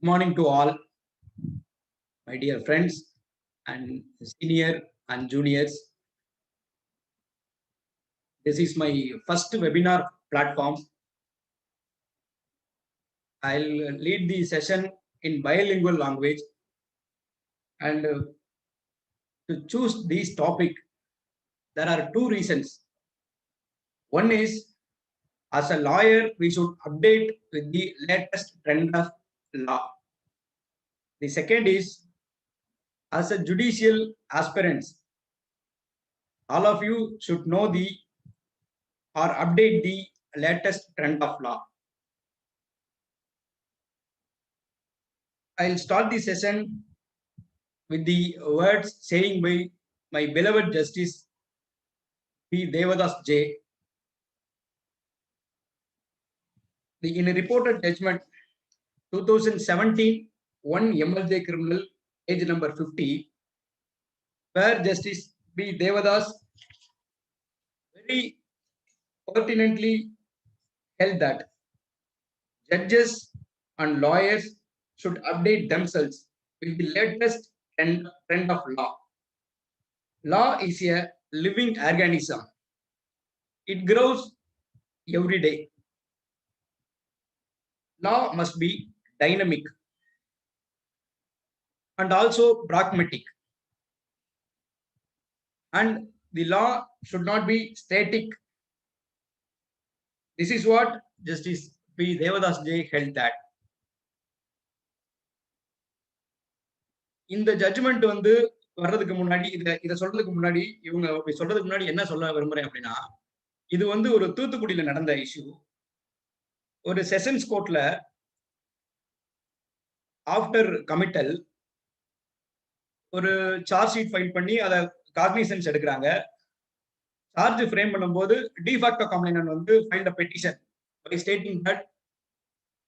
Good morning to all, my dear friends and senior and juniors. This is my first webinar platform. I'll lead the session in bilingual language, and to choose this topic, there are two reasons. One is, as a lawyer, we should update with the latest trend of law. The second is, as a judicial aspirants, all of you should know the or update the latest trend of law. I'll start the session with the words saying by my beloved Justice P. Devadass-J. In a reported judgment 2017 1 MLJ criminal age number 50, where Justice P. Devadass very pertinently held that judges and lawyers should update themselves with the latest trend of law. Law is a living organism. It grows every day. Law must be dynamic and also pragmatic. And the law should not be static. This is what Justice P. Devadass-J held that. இந்த judgement வந்து வர்றதுக்கு முன்னாடி இத சொல்றதுக்கு முன்னாடி இவங்க சொல்றதுக்கு முன்னாடி என்ன சொல்ல விரும்புறேன் அப்படின்னா, இது வந்து ஒரு தூத்துக்குடியில நடந்த இஷ்யூ. ஒரு செஷன்ஸ் கோர்ட்ல ஆஃப்டர் கமிட்டல் ஒரு சார்ஜ் ஷீட் ஃபைல் பண்ணி அதை காக்னிசன்ஸ் எடுக்கிறாங்க. சார்ஜ் ஃப்ரேம் பண்ணும்போது டிஃபாக்டோ கம்ப்ளைனன்ட் வந்து filed a petition by stating that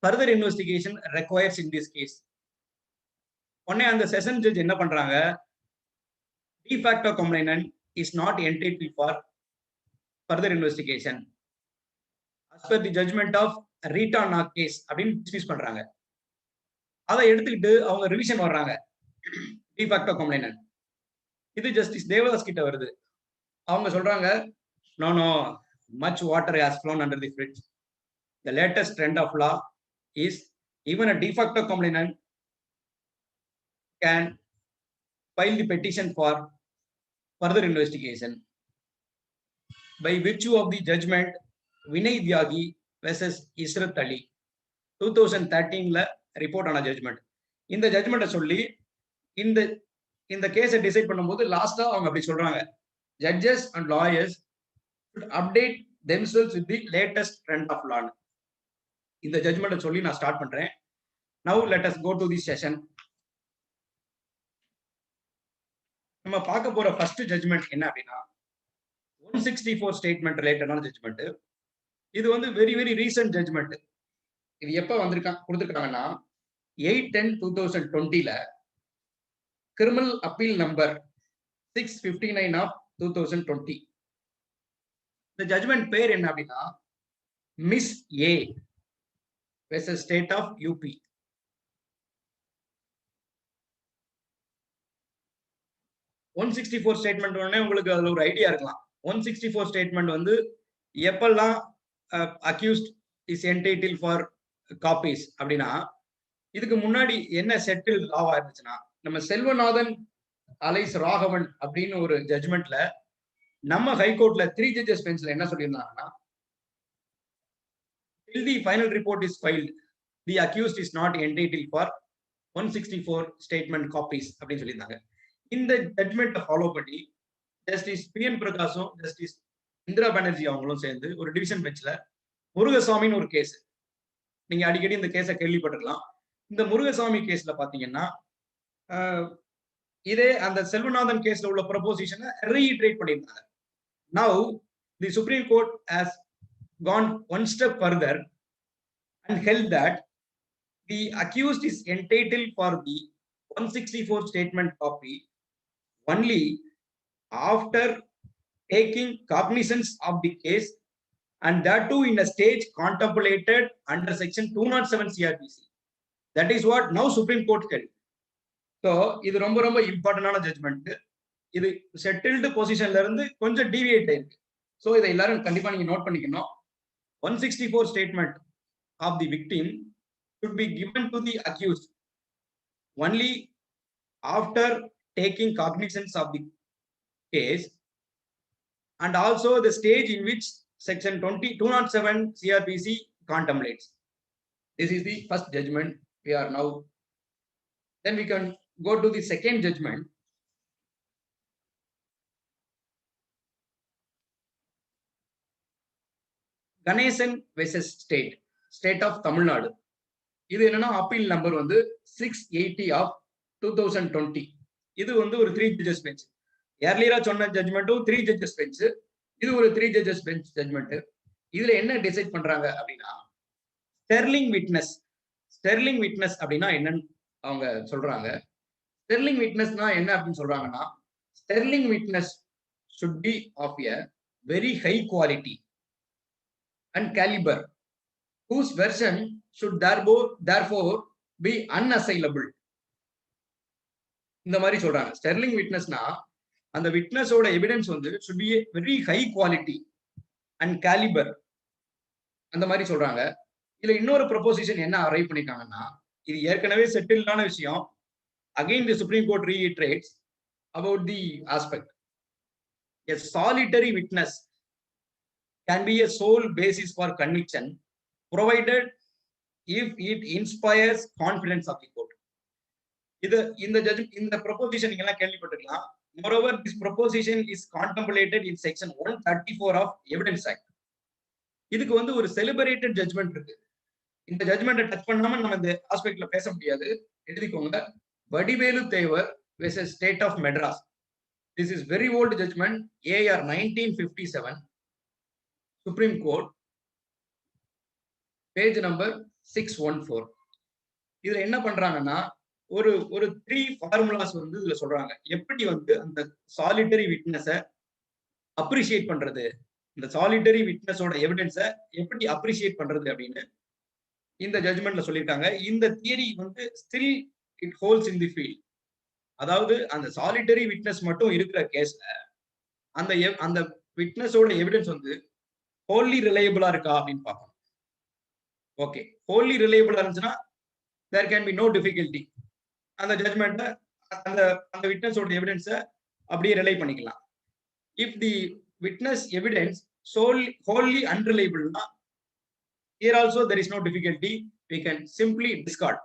further investigation requires in this case. உடனே அந்த செஷன் ஜட்ஜ் என்ன பண்றாங்க, டிஃபாக்டோ complainant is not entitled for further investigation as per the judgment of Rita Nag case அப்படின்னு dismiss பண்றாங்க. அதை எடுத்துக்கிட்டு அவங்க ரிவிஷன் வர்றாங்க டிஃபாக்டோ கம்ப்ளைனன்ட். இது ஜஸ்டிஸ் தேவதாஸ் கிட்ட வருது. அவங்க சொல்றாங்க, no much water has flown under the bridge. The latest trend of law is even a de facto complainant can file the petition for further investigation by virtue of the judgment Vinay Tyagi versus Israt Ali 2013 report on a judgment. இந்த ஜட்ஜ்மெண்ட்டை சொல்லி இந்த கேஸை decide பண்ணும்போது லாஸ்டா அவங்க அப்படி சொல்றாங்க, judges and lawyers should update themselves with the latest trend of law. இந்த ஜட்ஜ்மெண்ட்டை சொல்லி நான் ஸ்டார்ட் பண்றேன். Now let us go to this session. நம்ம பார்க்க போற ஃபர்ஸ்ட் ஜட்ஜ்மெண்ட் என்ன அப்படின்னா 164 ஸ்டேட்மெண்ட் ரிலேட்டடான ஜட்ஜ்மெண்ட். இது வந்து வெரி வெரி ரீசன்ட் ஜட்ஜ்மெண்ட். இது எப்ப கொடுத்துருக்காங்கன்னா 8/10/2020 கிரிமினல் அப்பீல் நம்பர் 659 of 2020. இந்த ஜட்ஜ்மெண்ட் பேர் என்ன அப்படின்னா miss A versus state of UP. One 164 statement உடனே உங்களுக்கு அதுல ஒரு ஐடியா இருக்கலாம். 164 ஸ்டேட்மெண்ட் வந்து எப்பெல்லாம் accused is entitle for copies அப்படின்னா, இதுக்கு முன்னாடி என்ன செட்டில் லாவா இருந்துச்சுன்னா, நம்ம செல்வநாதன் அலைஸ் ராகவன் அப்படின்னு ஒரு ஜட்ஜ்மெண்ட்ல நம்ம ஹைகோர்ட்ல 3 judges பெஞ்ச்ல என்ன சொல்லியிருந்தாங்கன்னா, till the final report is filed the accused is not entitled for 164 statement copies அப்படின்னு சொல்லியிருந்தாங்க. இந்த ஜட்ஜ்மெண்ட்டை ஃபாலோ பண்ணி ஜஸ்டிஸ் பி.என். பிரகாஷும் ஜஸ்டிஸ் இந்திரா பானர்ஜி அவங்களும் சேர்ந்து ஒரு டிவிஷன் பெஞ்ச்ல முருகசாமின்னு ஒரு கேஸ், நீங்க அடிக்கடி இந்த கேஸை கேள்விப்பட்டிருக்கலாம். இந்த முருகசாமி கேஸ்ல பாத்தீங்கன்னா இதே அந்த செல்வநாதன் கேஸ்ல உள்ள ப்ரொபோசிஷனை ரீஇட்ரேட் பண்ணியிருந்தாங்க. Now the Supreme Court has gone one step further and held that the accused is entitled for the 164 statement copy only after taking cognizance of the case, and that too in a stage contemplated under section 207 CRPC. That is what now Supreme Court held. So இது ரொம்ப ரொம்ப இம்பார்ட்டன்டான judgement. இது settled பொசிஷன்ல இருந்து கொஞ்சம் deviate ஆயிருக்கு. So இதை எல்லாரும் கண்டிப்பா நீங்க நோட் பண்ணிக்கணும். 164 statement of the victim should be given to the accused only after taking cognizance of the case, and also the stage in which section 207 CRPC contemplates. This is the first judgment we are now. Then we can go to the second judgment. Ganesan versus state of Tamil Nadu. இது என்னன்னா appeal number வந்து 680 of 2020. இது வந்து ஒரு 3 judges bench. ஏர்லியரா சொன்ன ஜட்மெண்ட்டும் 3 judges bench. இது ஒரு 3 judges bench judgement. இதுல என்ன டிசைட் பண்றாங்க அப்படின்னா ஸ்டெர்லிங் விட்னஸ் அப்படின்னா என்னன்னு அவங்க சொல்றாங்க. ஸ்டெர்லிங் விட்னஸ்னா என்ன அப்படின்னு சொல்றாங்கன்னா sterling witness should be of a very high quality and caliber, whose version should therefore be unassailable. இந்த மாதிரி சொல்றாங்க. ஸ்டெர்லிங் விட்னஸ்னா அந்த விட்னஸோட எவிடன்ஸ் வந்து should be a very high quality and caliber, அந்த மாதிரி சொல்றாங்க. இதுல இன்னொரு ப்ரொபோசிஷன் என்ன அரைவ் பண்ணிருக்காங்கன்னா, இது ஏற்கனவே செட்டில்டான விஷயம். Again the supreme court reiterates about the aspect. A solitary witness can be a sole basis for conviction, provided if it inspires confidence of the court. இந்த proposition நீங்க எல்லாம் கேள்விப்பட்டிருக்கலாம். Moreover, this proposition is contemplated in section 134 of Evidence Act. இதுக்கு வந்து ஒரு celebrated judgement இருக்கு. இந்த ஜட்மெண்ட்டை touch பண்ணாம நம்ம இந்த ஆஸ்பெக்ட்ல பேச முடியாது. எழுதிக்கோங்க. வடிவேலு தேவர் versus State of Madras. This is very old judgment, AR 1957, Supreme Court, page number 614. இதுல என்ன பண்றாங்கன்னா ஒரு 3 ஃபார்முலாஸ் வந்து இதுல சொல்றாங்க. எப்படி வந்து அந்த சாலிட்டரி விட்னஸ அப்ரிஷியேட் பண்றது, இந்த சாலிட்டரி விட்னஸோட எவிடன்ஸை எப்படி அப்ரிஷியேட் பண்றது அப்படின்னு இந்த ஜட்மெண்ட்ல சொல்லியிருக்காங்க. இந்த தியரி வந்து still it holds in the field. அதாவது அந்த சாலிட்டரி விட்னஸ் மட்டும் இருக்கிற கேஸ்ல அந்த விட்னஸோட எவிடன்ஸ் வந்து ஹோல்லி ரிலையபிளா இருக்கா அப்படின்னு பார்க்கணும். ஓகே, ஹோல்லி ரிலையபிளா இருந்துச்சுன்னா there can be no difficulty. அந்த ஜட்மெண்ட்டை அந்த விட்னஸோட எவிடன்ஸை அப்படியே ரிலை பண்ணிக்கலாம். If the witness evidence wholly unreliable, here also there is no difficulty, we can simply discard.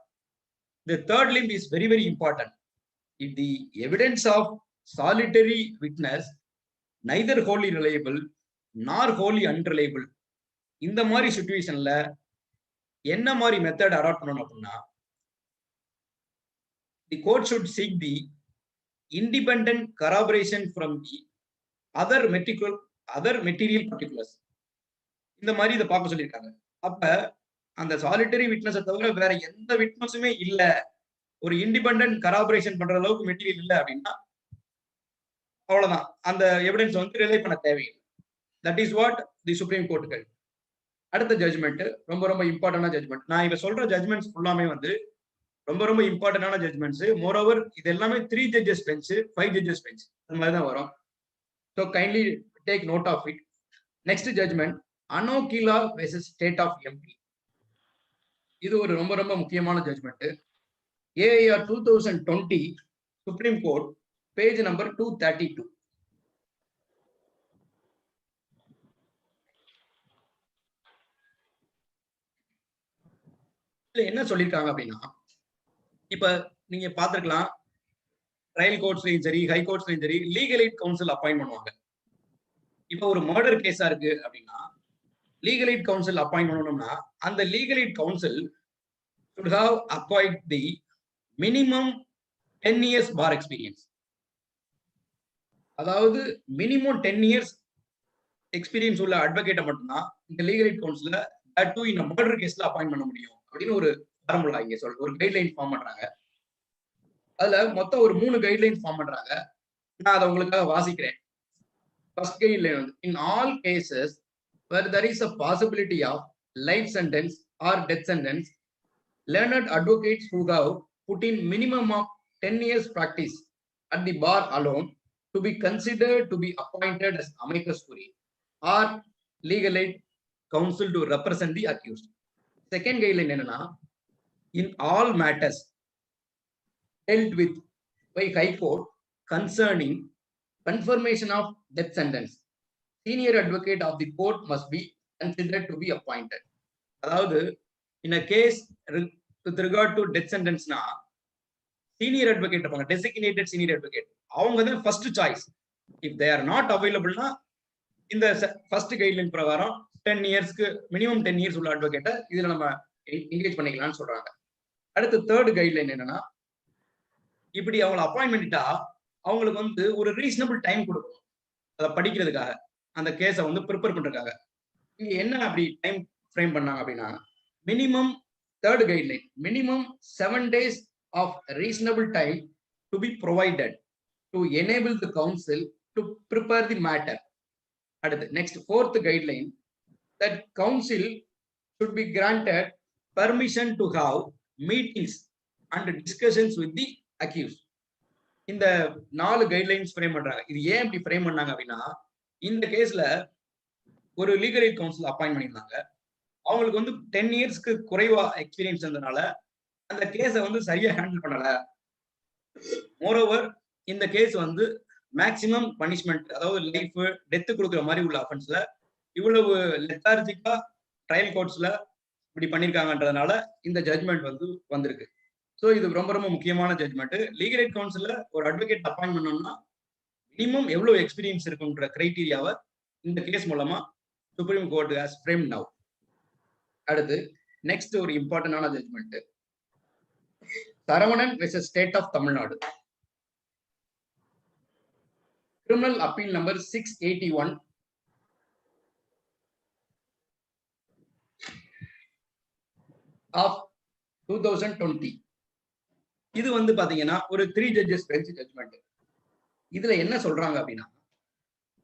The third limb is very very important. If the evidence of solitary witness neither wholly reliable nor wholly unreliable, இந்த மாதிரி சிச்சுவேஷன்ல என்ன மாதிரி method adapt பண்ணணும் அப்படின்னா, the court should seek the independent corroboration from the other material particulars. இந்த மாதிரி இதை பார்க்க சொல்லியிருக்காங்க. அப்ப அந்த சாலிட்டரி விட்னஸை தவிர வேற எந்த விட்னஸுமே இல்ல, ஒரு இண்டிபெண்டன்ட் கராபரேஷன் பண்ற அளவுக்கு மெட்டீரியல் இல்லை அப்படின்னா அவ்வளவுதான், அந்த எவிடன்ஸ் வந்து ரிலை பண்ண தேவையில்லை. That is what the supreme court held. அடுத்த ஜட்மெண்ட் ரொம்ப ரொம்ப இம்பார்ட்டன்டான ஜட்மெண்ட். நான் இவ சொல்ற ஜட்மெண்ட்ஸ் ஃபுல்லாமே வந்து ரொம்ப ரொம்ப இம்பார்ட்டன்டான ஜட்மெண்ட்ஸ். மோரோவர் இது எல்லாமே 3 ஜட்ஜஸ் பெஞ்ச், 5 ஜட்ஜஸ் பெஞ்ச் அந்த மாதிரி தான் வரும். So kindly take note of it. Next judgment Anokhila versus state of MP. இது ஒரு ரொம்ப ரொம்ப முக்கியமான judgment. AIR 2020 Supreme Court, page number 232. என்ன சொல்லிருக்காங்க அப்படின்னா, இப்ப நீங்க பாத்துக்கலாம் ட்ரையல் கோர்ட்ஸ்லயும் சரி ஹை கோர்ட்ஸ்லயும் சரி லீகல் எய்ட் கவுன்சில் அப்பாயிண்ட் பண்ணுவாங்க. இப்ப ஒரு மர்டர் கேஸா இருக்கு அப்படின்னா லீகல் எய்ட் கவுன்சில் அப்பாயிண்ட் பண்ணணும்னா அந்த legal eight council should have acquired the minimum 10 years bar experience. அதாவது மினிமம் 10 years எக்ஸ்பீரியன்ஸ் உள்ள அட்வொகேட்டை மட்டும்தான் இந்த லீகல் எய்ட் கவுன்சில தட் டு இந்த மர்டர் கேஸ்ல அப்பாயிண்ட் பண்ண முடியும் அப்படின்னு ஒரு ஃபார்முலா இங்க ஒரு கைட்லைன் ஃபார்ம் பண்றாங்க. அதுல மொத்தம் ஒரு 3 கைட்லைன் ஃபார்ம் பண்றாங்க. நான் அதை உங்களுக்காக வாசிக்கிறேன். ஃபர்ஸ்ட் கைட்லைன் வந்து in all cases where there is a possibility of life sentence or death sentence, learned advocates who have put in minimum of 10 years practice at the bar alone to be considered to be appointed as amicus curiae or legal aid counsel to represent the accused. Second guideline enna, in all matters dealt with by High Court concerning confirmation of death sentence, senior advocate of the court must be considered to be appointed. அதாவது in a case with regard to death sentence na senior advocate இருப்பாங்க, designated senior advocate, அவங்க தான் first choice. If they are not available na இந்த first guideline பிரகாரம் 10 yearsக்கு minimum 10 years உள்ள advocate இதுல நம்ம engage பண்ணிக்கலாம்னு சொல்றாங்க. அடுத்து third guideline என்னன்னா, இப்படி அவங்களை அப்பாயின்ட் பண்ணிட்டா அவங்களுக்கு வந்து ஒரு ரீசனபிள் டைம் கொடுக்கணும் அதை படிக்கிறதுக்காக, அந்த கேஸை வந்து ப்ரிப்பேர் பண்றதுக்காக. இங்க என்ன அப்படி டைம் ஃப்ரேம் பண்ணாங்க அப்படின்னா, minimum third guideline minimum 7 days of reasonable time to be provided to enable the council to prepare the matter. அடுத்து next fourth guideline that council should be granted permission to have meetings and discussions with the accused. இந்த 4 guidelines frame பண்றாங்க. இது ஏன் இப்படி frame பண்ணாங்க அப்படின்னா, இந்த கேஸ்ல ஒரு லீகல் எய்ட் கவுன்சில் அப்பாயின்ட் பண்ணியிருந்தாங்க. அவங்களுக்கு வந்து 10 இயர்ஸ்க்கு குறைவா எக்ஸ்பீரியன்ஸ் இருந்ததுனால அந்த கேஸை வந்து சரியா ஹேண்டில் பண்ணல. மோரோவர் இந்த கேஸ் வந்து மேக்சிமம் பனிஷ்மெண்ட், அதாவது லைஃப் டெத்து கொடுக்குற மாதிரி உள்ள அஃபென்ஸ்ல இவ்வளவு லெத்தார்ஜிக்கா ட்ரையல் கோர்ட்ஸ்ல இப்படி பண்ணிருக்காங்கன்றதுனால இந்த ஜட்மெண்ட் வந்து வந்திருக்கு. ஸோ இது ரொம்ப ரொம்ப முக்கியமான ஜட்மெண்ட். லீகல் எய்ட் கவுன்சில்ல ஒரு அட்வொகேட் அப்பாயின்ட் பண்ணோம்னா மினிமம் எவ்வளவு எக்ஸ்பீரியன்ஸ் இருக்குன்ற கிரைட்டீரியாவை இந்த கேஸ் மூலமா supreme court has frame now. அடுத்து நெக்ஸ்ட் ஒரு இம்பார்ட்டன்டான judgment, Saravanan versus state of Tamil Nadu. Criminal appeal number 681 of 2020. இது வந்து பாத்தீங்கன்னா ஒரு 3 judges bench ஜட்மெண்ட். இதுல என்ன சொல்றாங்க அப்படின்னா,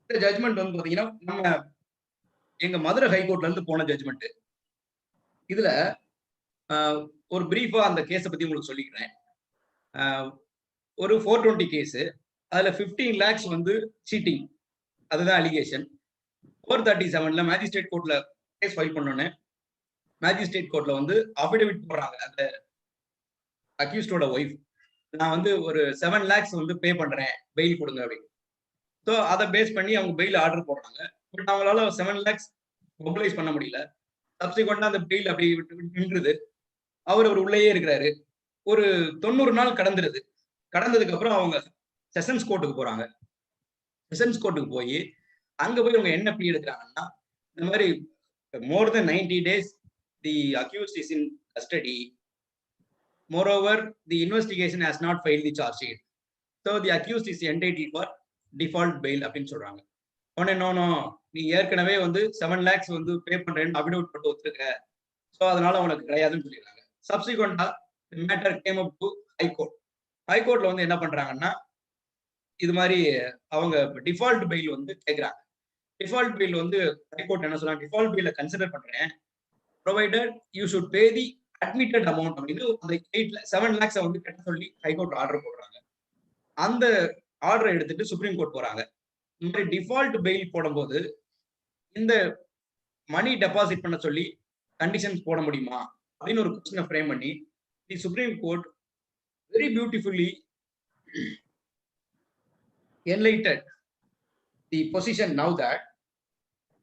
இந்த ஜட்மெண்ட் வந்து பாத்தீங்கன்னா நம்ம எங்க மதுரை ஹைகோர்ட்ல இருந்து போன ஜட்மெண்ட். இதுல ஒரு பிரீஃபா அந்த கேஸை பத்தி உங்களுக்கு சொல்லிக்கிறேன். ஒரு 420 கேஸ், அதுல 15 lakhs வந்து சீட்டிங், அதுதான் அலிகேஷன். 437ல மேஜிஸ்ட்ரேட் கோர்ட்ல கேஸ் ஃபைல் பண்ணோன்னே மேஜிஸ்ட்ரேட் கோர்ட்ல வந்து அபிடவிட் போடுறாங்க அந்த அக்யூஸ்டோட ஒய்ஃப், நான் வந்து ஒரு 7 lakhs வந்து பே பண்றேன், பெயில் கொடுங்க அப்படின்னு. ஸோ அதை பேஸ் பண்ணி அவங்க பெயில் ஆர்டர் போடுறாங்க. பட் அவங்களால 7 lakhs மொபிலைஸ் பண்ண முடியல. சப்சிக்வெண்டா அந்த பெயில் அப்படி நின்றுது. அவர் உள்ளேயே இருக்கிறாரு. ஒரு 90 நாள் கடந்துருது. கடந்ததுக்கு அப்புறம் அவங்க செஷன்ஸ் கோர்ட்டுக்கு போறாங்க. செஷன்ஸ் கோர்ட்டுக்கு போய் அங்க போய் அவங்க என்ன ப்ளீ எடுக்கிறாங்கன்னா, இந்த மாதிரி more than 90 days the accused is in custody. Moreover, the investigation has not filed the charge sheet. So the accused is entitled for default bail அப்படின்னு சொல்றாங்க. உடனே நோ நீ ஏற்கனவே வந்து 7 lakhs வந்து பே பண்றேன்னு அபிடவிட் போட்டு ஒத்துருக்க, ஸோ அதனால உனக்கு கிடையாதுன்னு சொல்லிடுறாங்க. Subsequently matter came up to high court. ஹைகோர்ட்ல வந்து என்ன பண்றாங்கன்னா, இது மாதிரி அவங்க டிஃபால்ட் பெயில் வந்து கேட்கிறாங்க. டிஃபால்ட் பெயில் வந்து ஹைகோர்ட் என்ன சொல்றாங்க, டிஃபால்ட் பெயில கன்சிடர் பண்றேன், provided you should pay the admitted amount அப்படின்னு அந்த 7 lakhs வந்து கட்ட சொல்லி ஹைகோர்ட் ஆர்டர் போடுறாங்க. அந்த ஆர்டரை எடுத்துட்டு சுப்ரீம் கோர்ட் போறாங்க. இந்த மாதிரி டிஃபால்ட் பெயில் போடும்போது இந்த மணி டெபாசிட் பண்ண சொல்லி கண்டிஷன்ஸ் போட முடியுமா அப்படின்னு ஒரு கொஸ்டினை ஃப்ரேம் பண்ணி the supreme court very beautifully enlightened the position now that,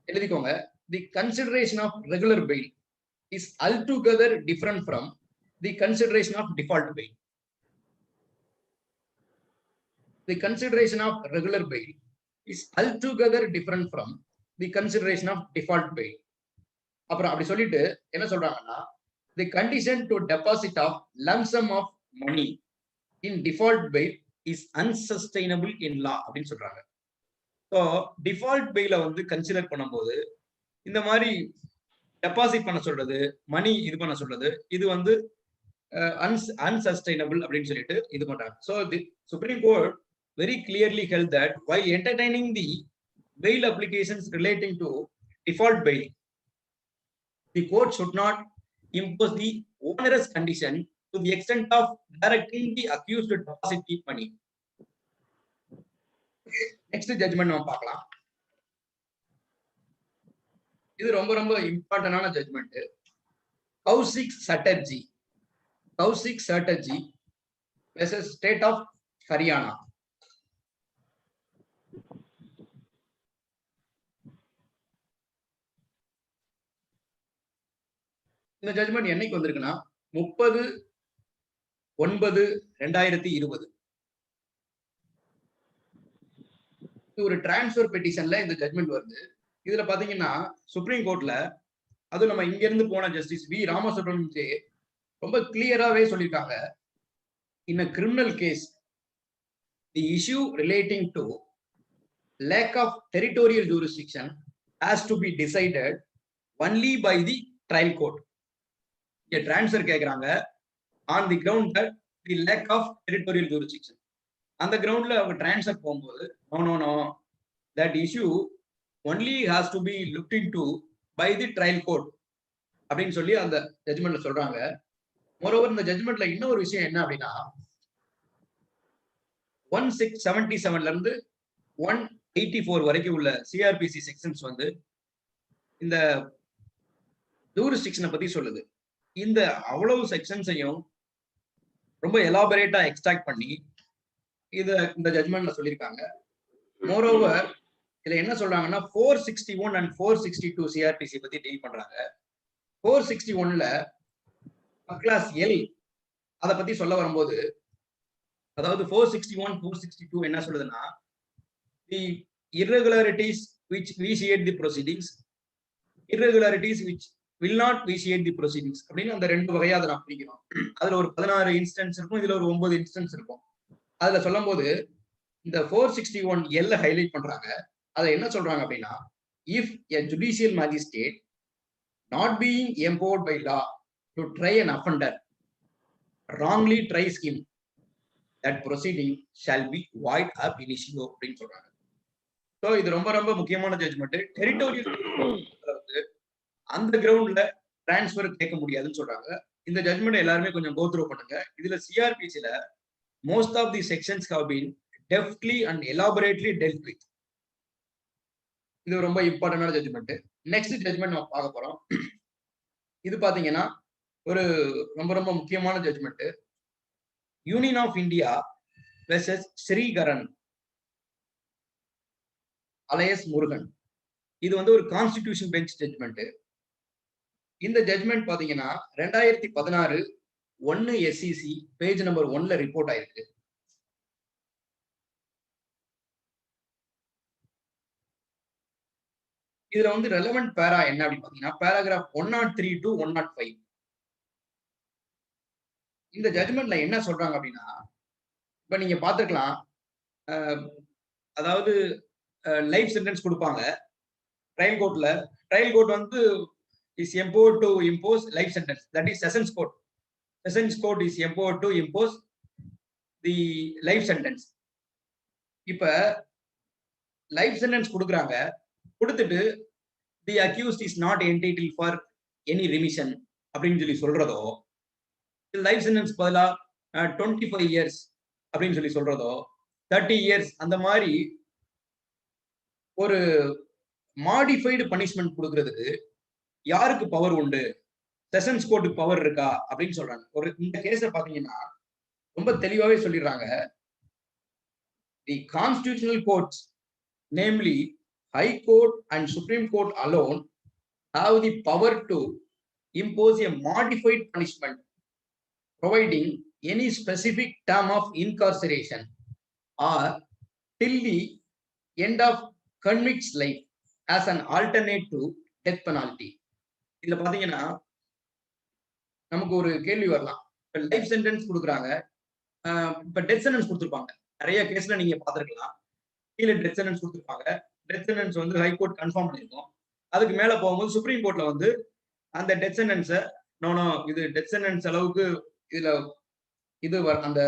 எழுதிக்கோங்க, the consideration of regular bail is altogether different from the consideration of default bail. The consideration of regular bail is altogether different from the consideration of default bail. அப்புறம் அப்படி சொல்லிட்டு என்ன சொல்றாங்கன்னா, the condition to deposit of lump sum of money in default bail is unsustainable in law அப்படின்னு சொல்றாங்க. So default பெயில வந்து consider பண்ணும்போது இந்த மாதிரி டெபாசிட் பண்ண சொல்றது, மணி இது பண்ண சொல்றது, இது வந்து அன்சஸ்டைனபிள் அப்படின்னு சொல்லிட்டு இது பண்றாங்க. So the supreme court very clearly held that while entertaining the bail applications relating to default bail, the court should not impose the onerous condition to the extent of directing the accused to deposit the money. Next judgment நம்ம பார்க்கலாம். இது ரொம்ப ரொம்ப இம்பார்ட்டன்டான judgment. Kaushik Chatterjee versus State of Haryana. இந்த judgment என்னைக்கு வந்திருக்குன்னா 30/9/2020. இது ஒரு டிரான்ஸ்ஃபர் பெட்டிஷன்ல இந்த ஜட்மெண்ட் வருது. இதுல பாத்தீங்கன்னா சுப்ரீம் கோர்ட்ல அதுவும் நம்ம இங்க இருந்து போன ஜஸ்டிஸ் வி ராமசுப்ரமணியம் ரொம்ப கிளியராவே சொல்லிட்டாங்க. In a criminal case, the issue relating to lack of territorial jurisdiction has to be decided only by the trial court. A transfer கேக்குறாங்க on the ground that the lack of territorial jurisdiction. அந்த கிரவுண்ட்ல அவங்க transfer போகும்போது no that issue only has to be looked into by the trial court அப்படின்னு சொல்லி அந்த ஜட்மெண்ட்ல சொல்றாங்க. Moreover இந்த ஜட்மெண்ட்ல இன்னொரு விஷயம் என்ன அப்படின்னா 1677ல இருந்து 184 வரைக்கும் உள்ள சிஆர்பிசி செக்ஷன்ஸ் வந்து இந்த ஜூரிஸ்டிக்ஷனை பத்தி சொல்லுது. இந்த அவ்வளவு செக்ஷன்ஸையும் ரொம்ப எலாபரேட்டா எக்ஸ்ட்ராக்ட் பண்ணி இந்த ஜட்மெண்ட்ல சொல்லியிருக்காங்க. மோரோவர் இதுல என்ன சொல்றாங்கன்னா 461 and 462 சிஆர்பிசி பத்தி டீல் பண்றாங்க. 461ல கிளாஸ் எல் அத பத்தி சொல்ல வரும்போது, அதாவது 461 462 என்ன சொல்லுதுன்னா, the irregularities which vitiate the proceedings, irregularities which will not vitiate the proceedings அப்படின்னு அந்த ரெண்டு வகையா அதை நான் பிரிக்கிறோம். அதுல ஒரு 16 இன்ஸ்டன்ஸ் இருக்கும், இதுல ஒரு 9 இன்ஸ்டன்ஸ் இருக்கும். அதுல சொல்லும் போது இந்த 461 எல்ல ஹைலைட் பண்றாங்க. அதை என்ன சொல்றாங்க அப்படின்னா, if a judicial magistrate not being empowered by law to try an offender wrongly tries him, that proceeding shall be void ab initio அப்படின்னு சொல்றாங்க. சோ இது ரொம்ப ரொம்ப முக்கியமான ஜட்ஜ்மெண்ட். டெரிட்டோரியல் அந்த கிரவுண்ட்ல டிரான்ஸ்ஃபர் கேட்க முடியாதுன்னு சொல்றாங்க. இந்த ஜட்ஜ்மெண்ட் எல்லாருமே கொஞ்சம் கோ த்ரூ பண்ணுங்க. இதுல சிஆர்பிசில most of the sections have been deftly and elaborately dealt with. இது ரொம்ப இம்பார்ட்டன்டான ஜட்ஜ்மெண்ட். நெக்ஸ்ட் ஜட்ஜ்மெண்ட் நம்ம பார்க்க போறோம். இது பாத்தீங்கன்னா ஒரு ரொம்ப ரொம்ப முக்கியமான judgment. Union of India versus Sriharan alias Murugan. இது வந்து ஒரு கான்ஸ்டிடியூஷன் பெஞ்ச் ஜட்ஜ்மெண்ட். இந்த ஜட்ஜ்மெண்ட் பாத்தீங்கன்னா 2016 1 SCC பேஜ் நம்பர் 1ல ரிப்போர்ட் ஆயிருக்கு. இதுல வந்து ரெலவென்ட் பேரா என்ன அப்படின்னு பாத்தீங்கன்னா பேராகிராஃப் 103 to 105. இந்த ஜட்ஜ்மெண்ட்ல என்ன சொல்றாங்க அப்படின்னா, இப்ப நீங்க பாத்துக்கலாம், அதாவது லைஃப் சென்டென்ஸ் கொடுப்பாங்க ட்ரையல் கோர்ட்ல. ட்ரையல் கோர்ட் வந்து is empowered to impose life sentence, that is sessions court. Sessions court is empowered to impose the life sentence. இப்ப லைஃப் சென்டென்ஸ் கொடுக்குறாங்க, கொடுத்துட்டு the accused is not entitle for any remission அப்படின்னு சொல்லி சொல்றதோ, life sentence பதிலா 25 years அப்படின்னு சொல்லி சொல்றதோ, 30 years அந்த மாதிரி ஒரு மாடிஃபைடு பனிஷ்மெண்ட் கொடுக்கறதுக்கு யாருக்கு பவர் உண்டு? செஷன்ஸ் கோர்ட்டுக்கு பவர் இருக்கா அப்படின்னு சொல்றாங்க. ஒரு இந்த கேஸ பாத்தீங்கன்னா ரொம்ப தெளிவாவே சொல்லிடுறாங்க. The constitutional courts, namely High Court and Supreme Court alone have the power to impose a modified punishment providing any specific term of incarceration or till the end of convict's life as an alternate to death penalty. இதுல பாத்தீங்கன்னா நமக்கு ஒரு கேள்வி வரலாம். Life sentence கொடுக்குறாங்க, இப்ப death sentence கொடுத்துருப்பாங்க. நிறைய கேஸ்ல நீங்க பாத்துருக்கலாம், கீழே டெத் சென்டென்ஸ் கொடுத்துருப்பாங்க. டெத் சென்டென்ஸ் வந்து ஹை கோர்ட் கன்ஃபார்ம் பண்ணிருக்கோம். அதுக்கு மேல போகும்போது சுப்ரீம் கோர்ட்ல வந்து அந்த டெத் சென்டென்ஸை இது டெத் சென்டென்ஸ் அளவுக்கு இதுல இது அந்த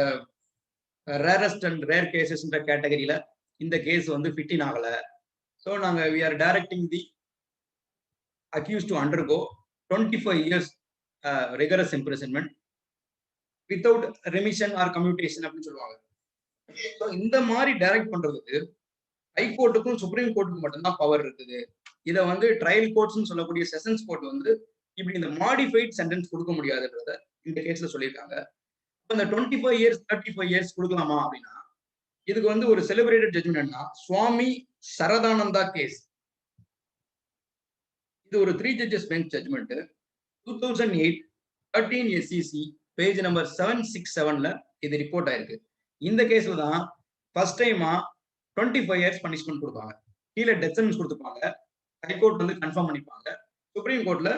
ரேரஸ்ட் அண்ட் ரேர் கேசஸ்ன்ற கேட்டகரியில இந்த கேஸ் வந்து ஃபிட்டின் ஆகல. ஸோ நாங்க we are directing the accused to undergo 25 years rigorous imprisonment without remission or commutation அப்படின்னு சொல்லுவாங்க. ஸோ இந்த மாதிரி டைரக்ட் பண்றதுக்கு ஹைகோர்ட்டுக்கும் சுப்ரீம் கோர்ட்டுக்கும் மட்டும்தான் பவர் இருக்குது. இதை வந்து ட்ரையல் கோர்ட்ஸ்னு சொல்லக்கூடிய செஷன்ஸ் கோர்ட் வந்து இப்படி இந்த மாடிஃபைட் சென்டென்ஸ் கொடுக்க முடியாதுன்றத இந்த கேஸ்ல சொல்லியிருக்காங்க. இந்த 25 years 35 years கொடுக்கலாமா அப்படின்னா இதுக்கு வந்து ஒரு செலிபிரேட்டட் ஜட்ஜ்மெண்ட்னா சுவாமி சரதானந்தா கேஸ். இது ஒரு 3 judges bench judgment. 2008 13 SCC page number 767ல இது ரிப்போர்ட் ஆயிருக்கு. இந்த கேஸ்ல தான் ஃபர்ஸ்ட் டைமா 25 years பனிஷ்மெண்ட் கொடுப்பாங்க. கீழே டெத் சென்டென்ஸ் கொடுத்துப்பாங்க. ஹைகோர்ட் வந்து கன்ஃபார்ம் பண்ணிப்பாங்க. சுப்ரீம் கோர்ட்ல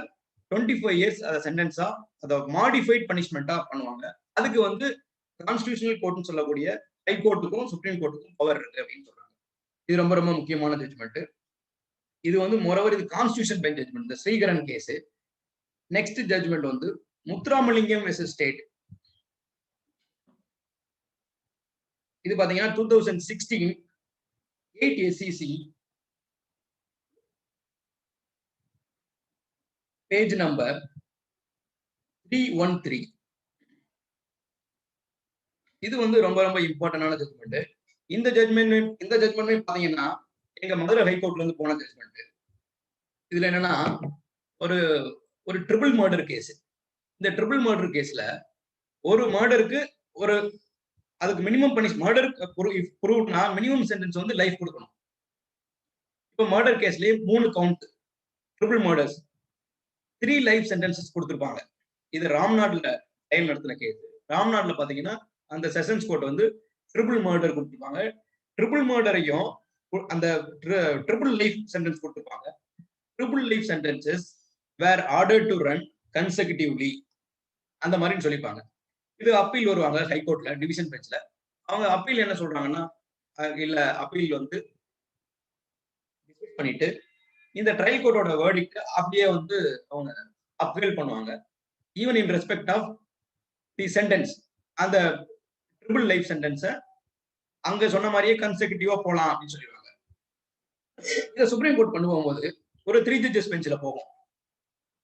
25 years அதை சென்டென்ஸா அதை மாடிஃபைட் பனிஷ்மெண்டா பண்ணுவாங்க. அதுக்கு வந்து கான்ஸ்டிடியூஷனல் கோர்ட்னு சொல்லக்கூடிய ஹைகோர்ட்டுக்கும் சுப்ரீம் கோர்ட்டுக்கும் பவர் இருக்கு அப்படின்னு சொல்றாங்க. இது ரொம்ப ரொம்ப முக்கியமான ஜட்ஜ்மெண்ட். இது வந்து மோரோவர் இது கான்ஸ்டிடியூஷன் பெஞ்ச் ஜட்ஜ்மெண்ட். இந்த ஸ்ரீகரன் கேஸ். நெக்ஸ்ட் ஜட்ஜ்மெண்ட் வந்து முத்துராமலிங்கம் வெர்சஸ் ஸ்டேட். இது பாத்தீங்கன்னா 2016 8 SCC பேஜ் நம்பர் 313. இது வந்து ரொம்ப ரொம்ப இம்பார்ட்டன்டான ஜட்ஜ்மெண்ட். இந்த ஜட்ஜ்மெண்ட் பாத்தீங்கன்னா எங்க மதுரை ஹைகோர்ட்ல இருந்து போன ஜட்ஜ்மெண்ட். இதுல என்னன்னா ஒரு ஒரு ட்ரிபிள் மர்டர் கேஸ். இந்த ட்ரிபிள் மர்டர் கேஸ்ல ஒரு மர்டருக்கு ஒரு அதுக்கு மினிமம் மர்டர் ப்ரூவ்னா மினிமம் சென்டென்ஸ் வந்து லைஃப் கொடுக்கணும். இப்போ மர்டர் கேஸ்லயே 3 count triple murders 3 life sentences கொடுத்துருப்பாங்க. இது ராம்நாட்ல டைம் நடத்தின கேஸ். ராம்நாட்ல பாத்தீங்கன்னா அந்த செஷன்ஸ் கோர்ட் வந்து ட்ரிபிள் மர்டர் கொடுத்துருப்பாங்க. ட்ரிபிள் மர்டரையும் அந்த ட்ரிபிள் லைஃப் சென்டென்ஸ் கொடுத்துருப்பாங்க. Triple life sentences were order to run consecutively அந்த மாதிரின்னு சொல்லிப்பாங்க. இது அப்பீல் வருவாங்க ஹைகோர்ட்ல டிவிஷன் பெஞ்ச்ல. அவங்க அப்பீல் என்ன சொல்றாங்கன்னா இல்ல அப்பீல் வந்து டிஸ்மிஸ் பண்ணிட்டு இந்த ட்ரையல் கோர்ட்டோட வேர்டிக்ட் அப்படியே வந்து அவங்க அப்பீல் பண்ணுவாங்க. Even in respect of the sentence அந்த ட்ரிபிள் லைஃப் சென்டென்ஸை அங்க சொன்ன மாதிரியே கன்செக்யூட்டிவா போலாம் அப்படின்னு சொல்லிடுவாங்க. இதை சுப்ரீம் கோர்ட் பண்ணும்போது ஒரு 3 judges பெஞ்சில் போகும்.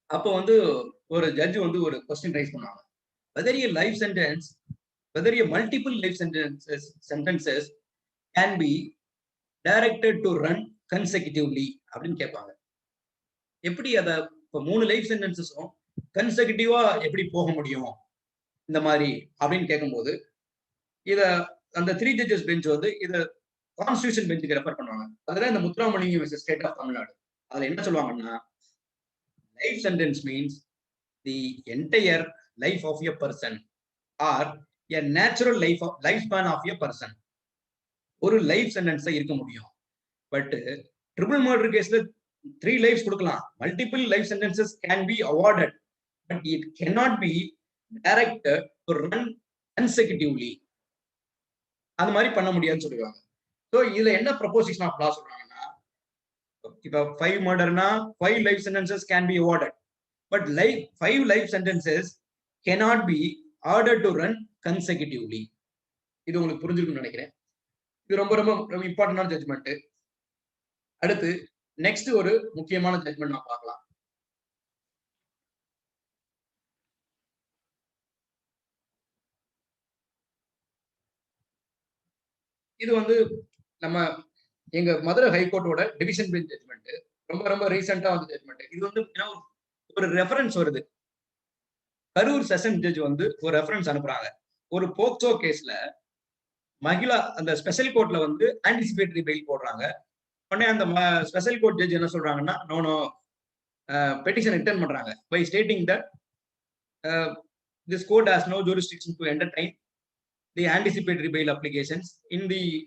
அப்போ வந்து ஒரு ஜட்ஜ் வந்து ஒரு கொஸ்டின் ரைஸ் பண்ணுவாங்க. whether a life sentence, whether a multiple life sentences can be directed to run consecutively அப்படின்னு கேட்பாங்க. எப்படி அதை இப்போ 3 லைஃப் சென்டென்சஸும் கன்செக்யூட்டிவா எப்படி போக முடியும் இந்த மாதிரி அப்படின்னு கேட்கும்போது இத அந்த 3 judges பெஞ்ச் வந்து இதை கான்ஸ்டிடியூஷன் பெஞ்சுக்கு ரெஃபர் பண்ணுவாங்க. அதுல இந்த Muthuramalingam versus state of Tamil Nadu. அதுல என்ன சொல்லுவாங்கன்னா life sentence means the entire life of a person or a natural lifespan of a person. ஒரு லைஃப் சென்டென்ஸ் இருக்க முடியும். பட் ட்ரிபிள் மர்டர் கேஸ்ல 3 lives கொடுக்கலாம். Multiple life sentences can be awarded but it cannot be directed to run consecutively. அந்த மாதிரி பண்ண முடியாதுன்னு சொல்லுவாங்க. ஸோ இதுல என்ன ப்ரொபோசிஷன் ஆஃப் லா சொல்றாங்கன்னா இப்போ 5 மர்டர்னா 5 life sentences can be awarded but 5 life sentences cannot be ordered to run consecutively. இது உங்களுக்கு புரிஞ்சிருக்கும்னு நினைக்கிறேன். இது ரொம்ப ரொம்ப இம்பார்ட்டன்டான ஜட்ஜ்மெண்ட். அடுத்து நெக்ஸ்ட் ஒரு முக்கியமான ஜட்ஜ்மெண்ட் நான் பார்க்கலாம். இது வந்து நம்ம எங்க மதுரை ஹைகோர்ட்டோட டிவிஷன் பெஞ்ச் ஜட்ஜ்மெண்ட். ரொம்ப ரொம்ப ரீசெண்டா வந்து ஜட்ஜ்மெண்ட். இது வந்து ஒரு ரெஃபரன்ஸ் வருது. கரூர் செஷன் ஜட்ஜ் வந்து ஒரு ரெஃபரன்ஸ் அனுப்புறாங்க. ஒரு போக்சோ கேஸ்ல மகிழா அந்த ஸ்பெஷல் கோர்ட்ல வந்து ஆன்டிசிபேட்டரி பெயில் போடுறாங்க. உடனே அந்த ஸ்பெஷல் கோர்ட் ஜட்ஜ் என்ன சொல்றாங்கன்னா நோ பெட்டிஷன் ரிட்டர்ன் பண்றாங்க by stating that this court has no jurisdiction to entertain the anticipatory bail applications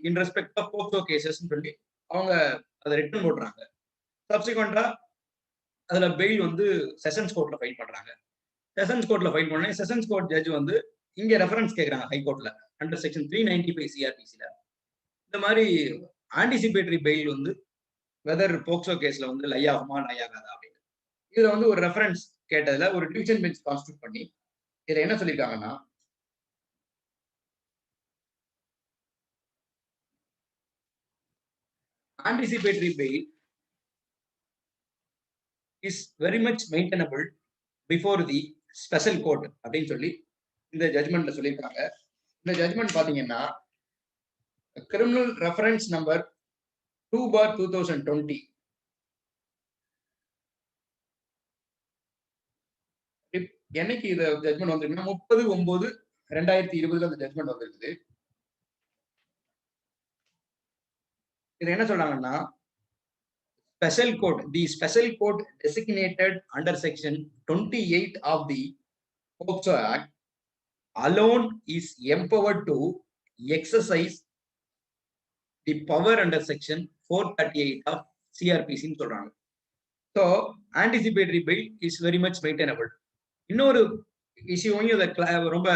in respect of POCSO cases சொல்லி அவங்க அதை ரிட்டர்ன் போடுறாங்க. சப்சிக்வெண்டா அதுல பெயில் வந்து செஷன்ஸ் கோர்ட்ல ஃபைல் பண்றாங்க. செஷன்ஸ் கோர்ட்ல ஃபைல் பண்ண செஷன்ஸ் கோர்ட் ஜட்ஜ் வந்து இங்க ரெஃபரன்ஸ் கேட்கறாங்க ஹைகோர்ட்ல அண்டர் செக்ஷன் 395 சிஆர்பிசில. இந்த மாதிரி ஆன்டிசிபேட்டரி பெயில் வந்து வெதர் போக்சோ கேஸ்ல வந்து லை ஆகுமா லை ஆகாதா அப்படின்னு இதுல வந்து ஒரு ரெஃபரன்ஸ் கேட்டதுல ஒரு டிவிஷன் பெஞ்ச் கான்ஸ்டியூட் பண்ணி இதுல என்ன சொல்லியிருக்காங்கன்னா anticipatory bail is very much maintainable before the special court அப்படின்னு சொல்லி இந்த ஜட்மெண்ட்ல சொல்லியிருக்காங்க. இந்த ஜட்மெண்ட் பாத்தீங்கன்னா கிரிமினல் ரெஃபரன்ஸ் நம்பர் 2/2020. என்னைக்கு இது ஜட்மெண்ட் வந்திருக்குன்னா 30/9/2020 அந்த ஜட்மெண்ட் வந்திருக்குது. இது என்ன சொல்றாங்கன்னா, special court, the special court designated under section 28 of the POCSO Act alone is empowered to exercise the power under section 438 of CRPC ன்னு சொல்றாங்க. So anticipatory bail is very much maintainable. இன்னொரு இஷ்யூவையும் இதை ரொம்ப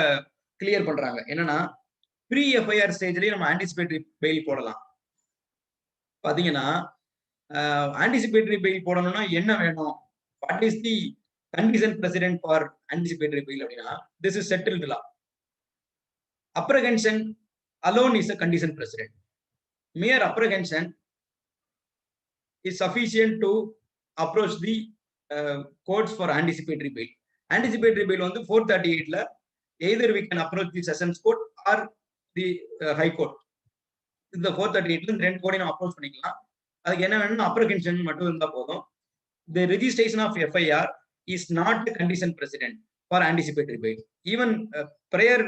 clear பண்றாங்க. என்னன்னா, pre FIR ஸ்டேஜ்லயே நம்ம anticipatory fail போடலாம். பாத்தீங்கன்னா, ஆன்டிசிபேட்டரி பெயில் போடணும்னா என்ன வேணும்? What is the condition precedent for anticipatory bail அப்படின்னா, this is settled law. Apprehension alone is a condition precedent. Mere apprehension is sufficient to approach the courts for anticipatory bail. Anticipatory bail வந்து 438ல either we can approach the sessions court or the high court. இந்த 438ல ரெண்டு கோடையும் approach பண்ணிக்கலாம். அதுக்கு என்ன வேணும்னா apprehension மட்டும் இருந்தா போதும். The registration of FIR is not the condition precedent for anticipatory bail. Even prior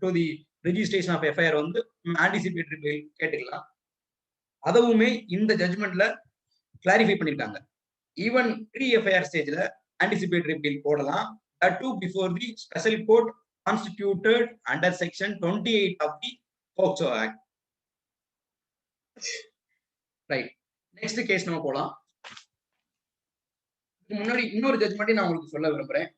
to the registration of FIR வந்து anticipatory bail கேட்டுக்கலாம். அதுவுமே இந்த ஜட்மெண்ட்ல கிளாரிஃபை பண்ணிருக்காங்க. ஈவன் ப்ரீ எஃப்ஐஆர் ஸ்டேஜ்ல ஆன்டிசிபேட்டரி bail போடலாம். That too before the special court constituted under section 28 of the POCSO Act. Right, next case நம்ம போலாம். முன்னாடி இன்னொரு ஜட்மெண்ட் நான் உங்களுக்கு சொல்ல விரும்புறேன்.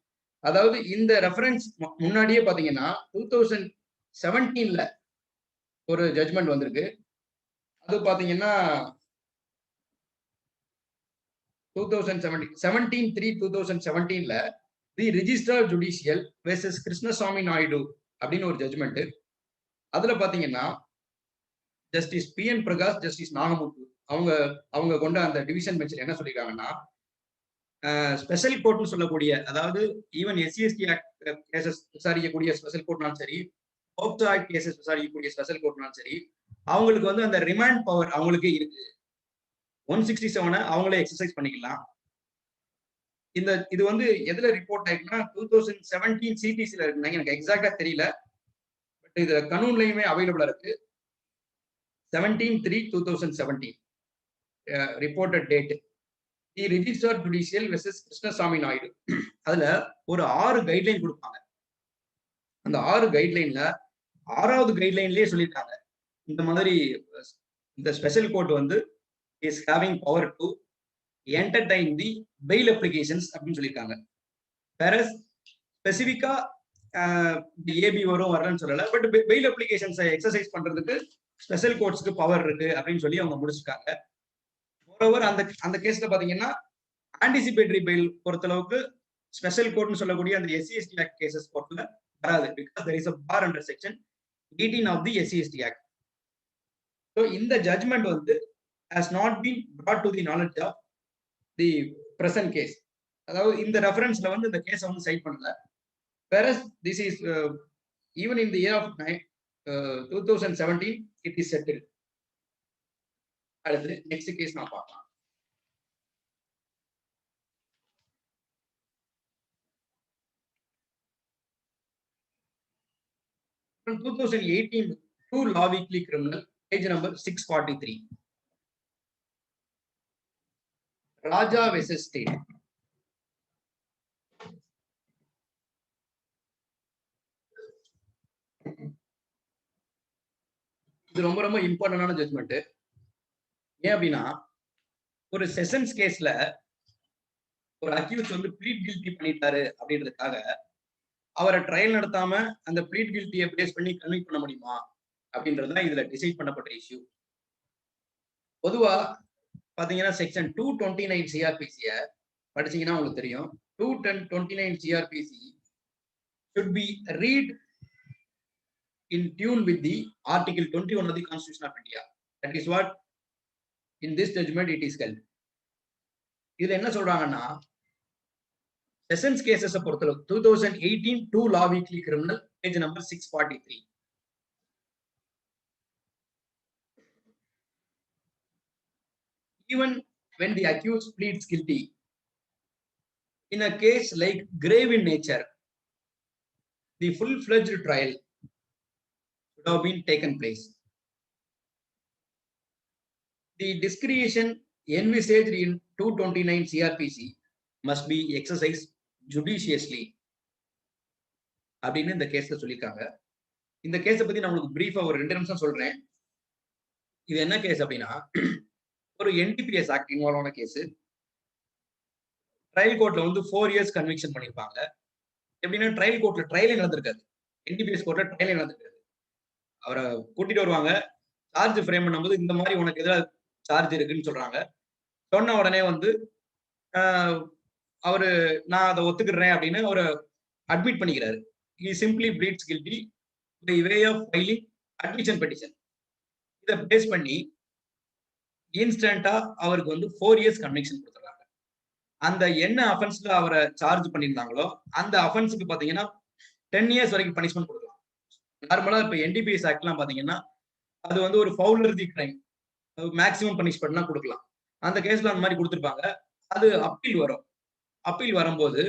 அதாவது இந்த ரெஃபரன்ஸ் முன்னாடியே பாத்தீங்கன்னா 2017ல ஒரு ஜட்மெண்ட் வந்திருக்கு. அது பாத்தீங்கன்னா 17/3/2017ல the registrar judicial versus Krishnasamy Naidu அப்படின்னு ஒரு ஜட்மெண்ட். அதுல பாத்தீங்கன்னா justice PN Prakash, justice Nagamuthu அவங்க கொண்ட அந்த டிவிஷன் பெஞ்சில் என்ன சொல்லிருக்காங்கன்னா, ஸ்பெஷல் கோர்ட்னு சொல்லக்கூடிய, அதாவது ஈவன் SC/ST ஆக்ட் கேசஸ் விசாரிக்கக்கூடிய ஸ்பெஷல் கோர்ட்னாலும் சரி, POCSO ஆக்ட் கேசஸ் விசாரிக்கக்கூடிய ஸ்பெஷல் கோர்ட்னாலும் சரி, அவங்களுக்கு வந்து அந்த ரிமாண்ட் பவர் அவங்களுக்கே இருக்கு. 167 அவங்களே எக்ஸசைஸ் பண்ணிக்கலாம். இது வந்து எதுல ரிப்போர்ட் ஆயிருக்குன்னா 2017 CTCல இருக்குங்க. எனக்கு எக்ஸாக்டா தெரியல, பட் இது கனூன்லயுமே அவைலபிளா இருக்கு. 17/3/2017 reported date the registrar judicial versus Krishnasamy Naidu. அதுல ஒரு 6 கைட்லைன் கொடுப்பாங்க. அந்த 6 கைட்லைன்ல 6வது கைட்லைன்லயே சொல்லியிருக்காங்க, இந்த மாதிரி இந்த ஸ்பெஷல் கோர்ட் வந்து is having power to entertain the bail applications அப்படின்னு சொல்லியிருக்காங்க. வேற ஸ்பெசிபிக்கா ஏபி வரும் வரலன்னு சொல்லல, பட் பெயில் அப்ளிகேஷன்ஸை எக்ஸசைஸ் பண்றதுக்கு ஸ்பெஷல் கோர்ட்ஸ்க்கு பவர் இருக்கு அப்படின்னு சொல்லி அவங்க முடிச்சிருக்காங்க. மோரோவர் அந்த கேஸ்ல பாத்தீங்கன்னா ஆன்டிசிபேட்டரி பெயில் பொறுத்தளவுக்கு ஸ்பெஷல் கோர்ட்னு சொல்லக்கூடிய அந்த SC/ST ஆக்ட் கேசஸ் கோர்ட்ல வராது. Because there is a bar under section 18 of the SC/ST Act. So இந்த ஜட்மெண்ட் வந்து has not been brought to the knowledge of the present case. அதாவது இந்த ரெஃபரன்ஸ்ல வந்து இந்த கேஸை வந்து சைட் பண்ணல. Whereas this is even in the year of 2017 it is settled. அடுத்து நெக்ஸ்ட் கேஸ் நான் பார்க்கலாம். From 2018 to Law Weekly Criminal, page number 643. Raja versus State. இது ரொம்ப ரொம்ப இம்பார்ட்டன்டான ஜட்மெண்ட். ஏன் அப்படின்னா, ஒரு செஷன்ஸ் கேஸ்ல ஒரு அக்யூஸ் வந்து ப்ளீட் கில்ட்டி பண்ணிட்டாரு அப்படின்றதுக்காக அவரை ட்ரையல் நடத்தாம அந்த ப்ளீட் கில்ட்டியை பேஸ் பண்ணி கன்விக்ட் பண்ண முடியுமா அப்படின்றதுதான் இதுல டிசைட் பண்ணப்பட்ட இஷ்யூ. பொதுவா பாத்தீங்கன்னா செக்ஷன் 229 CRPC படிச்சீங்கன்னா உங்களுக்கு தெரியும். 229 CRPC should be read in tune with the Article 21 of the Constitution of India. That is what in this judgment it is held. இதுல என்ன சொல்றாங்கன்னா, செஷன்ஸ் கேசஸ் பொறுத்தளவு 2018 2 law weekly criminal page number 643. Even when the accused pleads guilty in a case like grave in nature, the full-fledged trial should have been taken place. The discretion envisaged in 229 CRPC must be exercised judiciously அப்படின்னு இந்த கேஸ்ல சொல்லியிருக்காங்க. இந்த கேஸை பத்தி நான் உங்களுக்கு பிரீஃபா ஒரு 2 நிமிஷம் சொல்றேன். இது என்ன கேஸ் அப்படின்னா, ஒரு NDPS ஆக்ட் இன்வால்வ் ஆன கேஸ். ட்ரையல் கோர்ட்ல வந்து 4 years கன்விக்ஷன் பண்ணிருப்பாங்க. எப்படின்னா ட்ரையல் கோர்ட்ல ட்ரையலே நடந்திருக்காது. NDPS கோர்ட்ல ட்ரையலே நடந்திருக்காது. அவரை கூட்டிட்டு வருவாங்க, சார்ஜ் ஃப்ரேம் பண்ணும்போது இந்த மாதிரி உனக்கு எதிராக சார்ஜ் இருக்குன்னு சொல்றாங்க. சொன்ன உடனே வந்து அவரு நான் அதை ஒத்துக்கிறேன் அப்படின்னு அவரை அட்மிட் பண்ணிக்கிறாரு. He simply pleads guilty by way of filing admission petition. இதை பேஸ் பண்ணி இன்ஸ்டன்டா அவருக்கு வந்து 4 years கன்விக்ஷன் கொடுத்துறாங்க. அந்த என்ன அஃபென்ஸ்ல அவரை சார்ஜ் பண்ணியிருந்தாங்களோ அந்த அஃபென்ஸுக்கு பாத்தீங்கன்னா 10 years வரைக்கும் பனிஷ்மெண்ட் கொடுக்கலாம். நார்மலா இப்ப NDPS ஆக்ட்லாம் பாத்தீங்கன்னா அது வந்து ஒரு ஃபவுலர்தி கிரைம், மேக்சிமம் பனிஷ்மெண்ட்னா கொடுக்கலாம். அந்த கேஸ்ல அந்த மாதிரி கொடுத்துருப்பாங்க. அது அப்பீல் வரும். அப்பீல் வரும்போது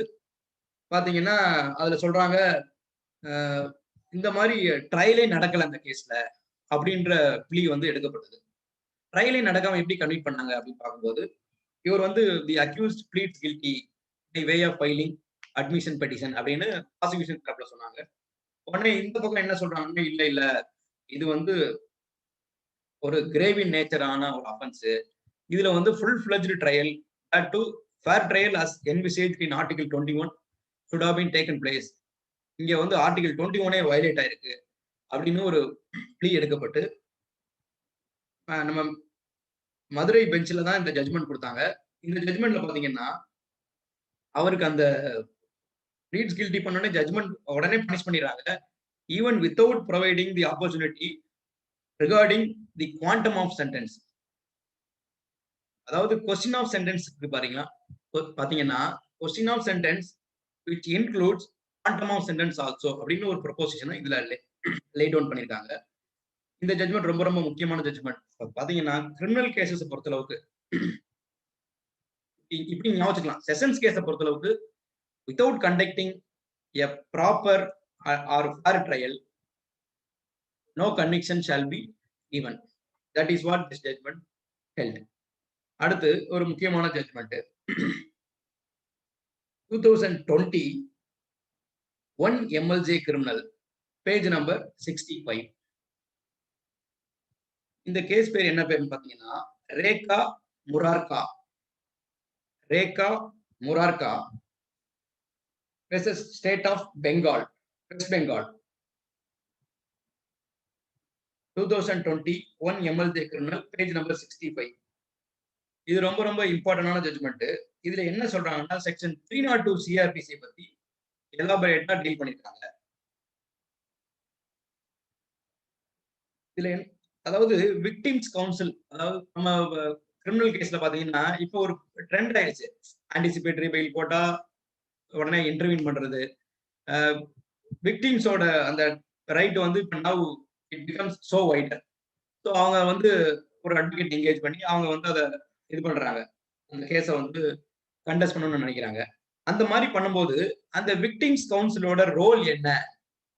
பாத்தீங்கன்னா அதுல சொல்றாங்க இந்த மாதிரி ட்ரையலே நடக்கல அந்த கேஸ்ல அப்படின்ற பிளீ வந்து எடுக்கப்பட்டது. ட்ரையலே நடக்காம எப்படி கன்விக்ட் பண்ணாங்க அப்படின்னு பார்க்கும்போது இவர் வந்து the accused pleads guilty the way of filing admission petition அப்படின்னு ப்ராசிக்யூஷன் தரப்புல சொன்னாங்க. உடனே இந்த பக்கம் என்ன சொல்றாங்கன்னா இல்ல இது வந்து ஒரு கிரேவ் இன் நேச்சரான ஒரு அஃபென்ஸ், இதுல வந்து full fledged trial to fair trial as envisaged in article 21 should have been taken place. இங்க வந்து ஆர்டிகல் 21 வயலேட் ஆயிருக்கு அப்படின்னு ஒரு பிளீ எடுக்கப்பட்டு நம்ம மதுரை பெஞ்சில தான் இந்த ஜட்மெண்ட் கொடுத்தாங்க. இந்த ஜட்மெண்ட்ல பாத்தீங்கன்னா அவருக்கு அந்த ப்ளீட்ஸ் கில்ட்டி பண்ணோடனே ஜட்மெண்ட் உடனே பனிஷ் பண்ணிடுறாங்க. Even without providing the opportunity regarding the quantum of sentence. அதாவது கொஸ்டின் ஆஃப் சென்டென்ஸ் பாத்தீங்கன்னா question of sentence which includes quantum of sentence also அப்படின்னு ஒரு ப்ரொபோசிஷனை இதுல லே டவுன் பண்ணிருக்காங்க. இந்த ஜட்மெண்ட் ரொம்ப ரொம்ப முக்கியமான ஜட்மெண்ட். பாத்தீங்கன்னா கிரிமினல் கேசஸ் பொறுத்தளவுக்கு இப்படி ஞாபகம், செஷன்ஸ் கேஸை பொறுத்தளவுக்கு without conducting a proper or fair trial no conviction shall be even. That is what this judgment held. அடுத்து ஒரு முக்கியமான judgment 2020 1 MLJ criminal page number 65. இந்த கேஸ் பேர் என்ன பேருன்னு பாத்தீங்கன்னா Rekha முரார்கா versus State of Bengal, West Bengal. 2020 1 MLJ criminal page number 65. இது ரொம்ப ரொம்ப இம்பார்ட்டன்டான ஜட்மெண்ட். இதுல என்ன சொல்றாங்கன்னா செக்ஷன் 302 CRPC பத்தி எலாபரேட்டா டீல் பண்ணிருக்காங்க. இதுல அதாவது விக்டிம்ஸ் கவுன்சில், அதாவது நம்ம கிரிமினல் கேஸ்ல பாத்தீங்கன்னா இப்போ ஒரு ட்ரெண்ட் ஆயிடுச்சு. ஆன்டிசிபேட்டரி பெயில் போட்டா உடனே இன்டர்வியூன் பண்றது, விக்டிம்ஸோட அந்த ரைட் வந்து இப்போ now it becomes so wider. So அவங்க வந்து ஒரு அட்வொகேட் என்கேஜ் பண்ணி அவங்க வந்து அதை இது பண்றாங்க, அந்த கேஸை வந்து கண்டெஸ்ட் பண்ணணும்னு நினைக்கிறாங்க. அந்த மாதிரி பண்ணும்போது அந்த விக்டிம்ஸ் கவுன்சிலோட ரோல் என்ன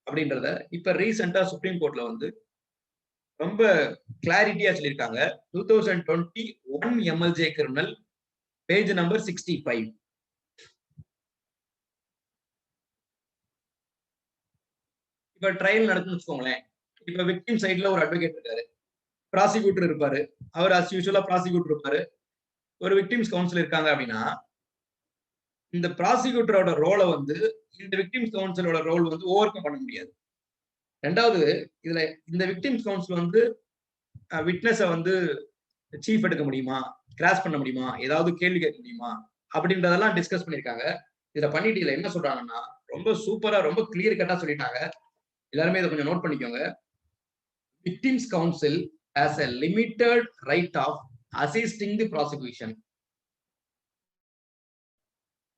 அப்படின்றத இப்ப ரீசெண்டா சுப்ரீம் கோர்ட்ல வந்து ரொம்ப கிளாரிட்டியா சொல்லியிருக்காங்க. 2020 1 MLJ கிரிமினல் பேஜ் நம்பர் 65. இப்ப ட்ரையல் நடக்குன்னு வச்சுக்கோங்களேன். இப்ப விக்டிம் சைட்ல ஒரு அட்வொகேட் இருக்காரு, ப்ராசிக்யூட்டர் இருப்பாரு, அவர் அஸ் யூசுவலா ப்ராசிக்யூட்டர் இருப்பாரு, ஒரு விக்டிம்ஸ் கவுன்சில் இருக்காங்க அப்படின்னா இந்த ப்ராசிக்யூட்டரோட ரோலை வந்து இந்த விக்டிம்ஸ் கவுன்சிலோட ரோல் வந்து ஓவர் கம் பண்ண முடியாது. ரெண்டாவது, இதுல இந்த விக்டிம்ஸ் கவுன்சில் வந்து விட்னஸை வந்து சீஃப் எடுக்க முடியுமா, கிராஸ் பண்ண முடியுமா, ஏதாவது கேள்வி கேட்க முடியுமா அப்படின்றதெல்லாம் டிஸ்கஸ் பண்ணிருக்காங்க. இதுல பண்ணிட்டு இதுல என்ன சொல்றாங்கன்னா ரொம்ப சூப்பரா ரொம்ப கிளியர் கட்டா சொல்லிட்டாங்க. எல்லாருமே இதை கொஞ்சம் நோட் பண்ணிக்கோங்க. Victims council has a limited right of assisting the prosecution.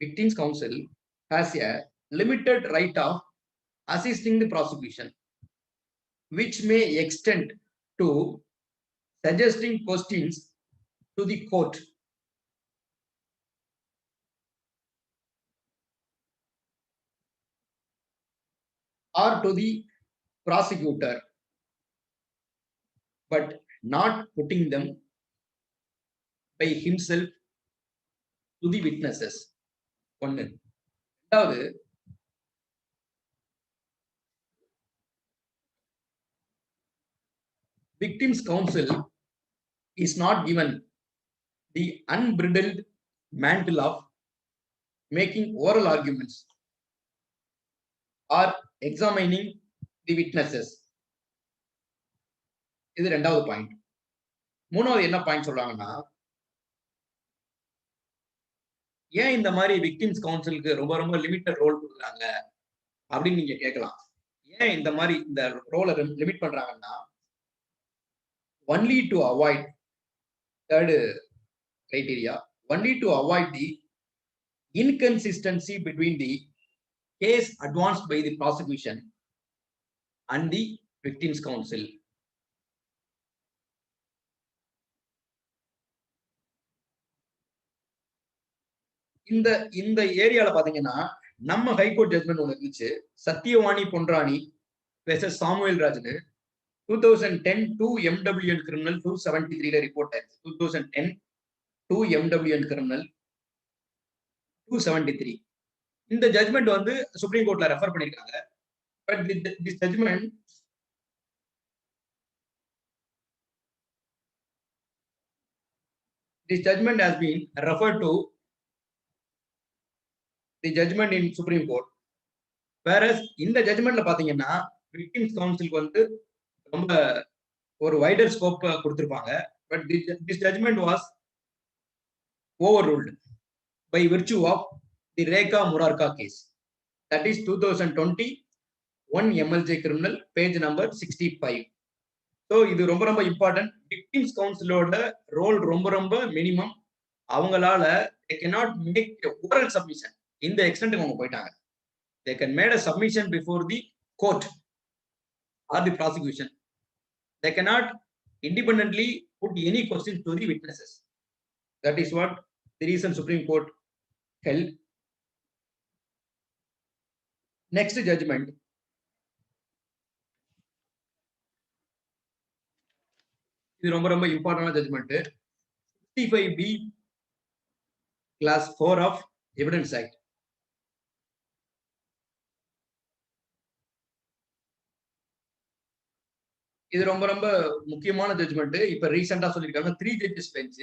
Victims counsel has a limited right of assisting the prosecution, which may extend to suggesting questions to the court or to the prosecutor, but not putting them by himself to the witnesses. ஒன்னு. ரெண்டாவது, victim's counsel is not given the unbridled mantle of making oral arguments or examining the witnesses. இது ரெண்டாவது point. மூணாவது என்ன point சொல்றாங்கன்னா, ஏன் இந்த மாதிரி விக்டிம்ஸ் கவுன்சிலுக்கு ரொம்ப ரொம்ப லிமிட்டட் ரோல் கொடுக்குறாங்க அப்படின்னு நீங்க கேட்கலாம். ஏன் இந்த மாதிரி இந்த ரோலை லிமிட் பண்றாங்கன்னா, only to avoid third criteria, only to avoid the inconsistency between the case advanced by the prosecution and the victims counsel. இந்த ஏரியால பாத்தீங்கன்னா, நம்ம ஹைகோர்ட் ஜட்மெண்ட் ஒன்று இருந்துச்சு, சத்தியவாணி பொன்ராணி வெர்சஸ் சாமுவேல் ராஜ்னு 2010 2 MWN கிரிமினல் 273 ரிப்போர்ட் ஆயிடுச்சு. 2010 2 MWN கிரிமினல் 273. இந்த ஜட்மெண்ட் வந்து சுப்ரீம் கோர்ட்ல ரெஃபர் பண்ணிருக்காங்க. But this judgment has been referred to the judgment in Supreme Court. Whereas இந்த ஜட்மெண்ட்ல பாத்தீங்கன்னா, விக்டிம்ஸ் கவுன்சிலுக்கு வந்து ரொம்ப ஒரு வைடர் ஸ்கோப் கொடுத்திருப்பாங்க. But this judgment was overruled by virtue of the Rekha Murarka case. That is 2020 1 MLJ criminal page number 65. So இது ரொம்ப ரொம்ப important. Victims கவுன்சிலோட role ரொம்ப ரொம்ப மினிமம். அவங்களால they cannot make a oral submission. இந்த extend அவங்க போயிட்டாங்க. They can make a submission before the court or the prosecution. They cannot independently put any questions to the witnesses. That is what the reason Supreme Court held. Next judgment. இது ரொம்ப ரொம்ப இம்பார்ட்டன்டான judgement. 65B class 4 of Evidence Act. இது ரொம்ப ரொம்ப முக்கியமான judgement. இப்ப ரீசெண்டா சொல்லிருக்காங்க 3 judges bench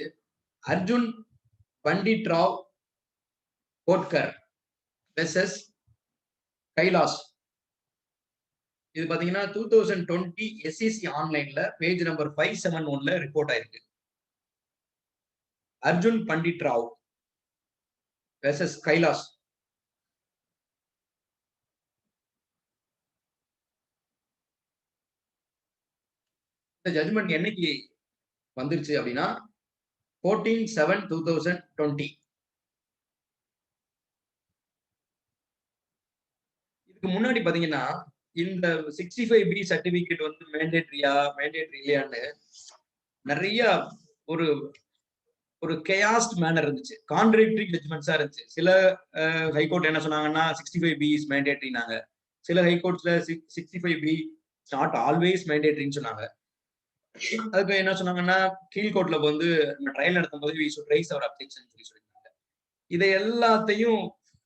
Arjun Pandit Rao Khotkar versus Kailash. இது பாத்தீங்கன்னா 2020 SEC ஆன்லைன்ல பேஜ் நம்பர் 571ல ரிப்போர்ட் ஆயிருக்கு. அர்ஜுன் பண்டிட் ராவ் வெர்சஸ் கைலாஷ். இந்த ஜட்மெண்ட் என்னைக்கு வந்துருச்சு அப்படின்னா 14/7/2020. இதுக்கு முன்னாடி பாத்தீங்கன்னா, இந்த 65B சர்டிபிகேட் வந்து மேண்டேட்டரி இல்லையான்னு நிறைய ஒரு ஒரு கேயாஸ்ட் மேனர் இருந்துச்சு. கான்ட்ராடிக்டரி ஜட்மெண்ட்ஸா இருந்துச்சு. சில ஹைகோர்ட் என்ன சொன்னாங்கன்னா 65B இஸ் மேண்டேட்டரினாங்க. சில ஹைகோர்ட்ஸ்ல 65B இஸ் நாட் ஆல்வேஸ் மேண்டேட்டரின்னு சொன்னாங்க. அதுக்கு என்ன சொன்னாங்கன்னா, கீழ்கோர்ட்ல வந்து ட்ரையல் நடத்தும் போது we should raise our objection சொல்லி சொல்லிருக்காங்க. இதை எல்லாத்தையும்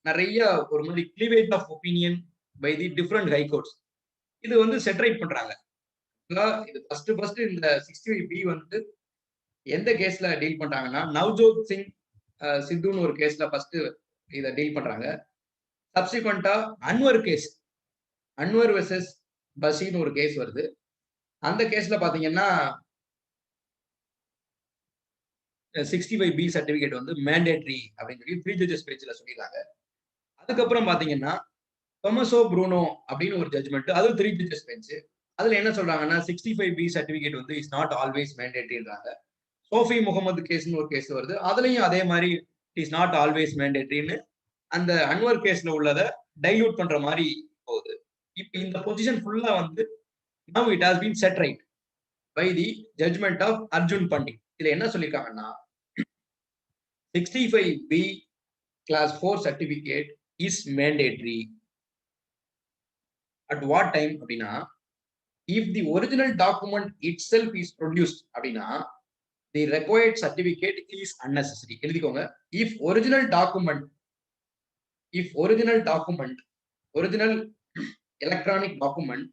நிறைய ஒரு மாதிரி cleavage of opinion by the different high courts இது வந்து செட்டரேட் பண்றாங்க. இது ஃபர்ஸ்ட் இந்த 65B வந்து எந்த கேஸ்ல டீல் பண்றாங்கன்னா, நவ்ஜோத் சிங் சித்துன்னு ஒரு கேஸ்ல ஃபர்ஸ்ட் இதை டீல் பண்றாங்க. சப்சிக்வெண்டா அன்வர் வெர்சஸ் பஷீர்னு ஒரு கேஸ் வருது. அந்த கேஸ்ல பாத்தீங்கன்னா 65B சர்டிபிகேட் வந்து மேண்டேட்டரி அப்படின்னு சொல்லி 3 judges பேஜ்ல சொல்லிருக்காங்க. அதுக்கப்புறம் பாத்தீங்கன்னா தொமசோ ப்ரூனோ அப்படின்னு ஒரு ஜட்மெண்ட், அது 3 judges பெஞ்ச். அதுல என்ன சொல்றாங்கன்னா 65B சர்டிபிகேட் வந்து இஸ் நாட் ஆல்வேஸ் மேண்டேட்டரின்றாங்க. சோஃபி முகமது கேஸ்னு ஒரு கேஸ் வருது. அதுலயும் அதே மாதிரி இஸ் நாட் ஆல்வேஸ் மேண்டேட்டரின்னு அந்த அன்வர் கேஸ்ல உள்ளத டைல்யூட் பண்ற மாதிரி போகுது. இப்ப இந்த பொசிஷன் ஃபுல்லா வந்து now it has been set right by the judgment of Arjun Pandit. இதுல என்ன சொல்லிருக்காங்கன்னா 65B class 4 certificate is mandatory. At what time அப்படின்னா, if the original document itself is produced அப்படின்னா the required certificate is unnecessary. எழுதிக்கோங்க. if original electronic document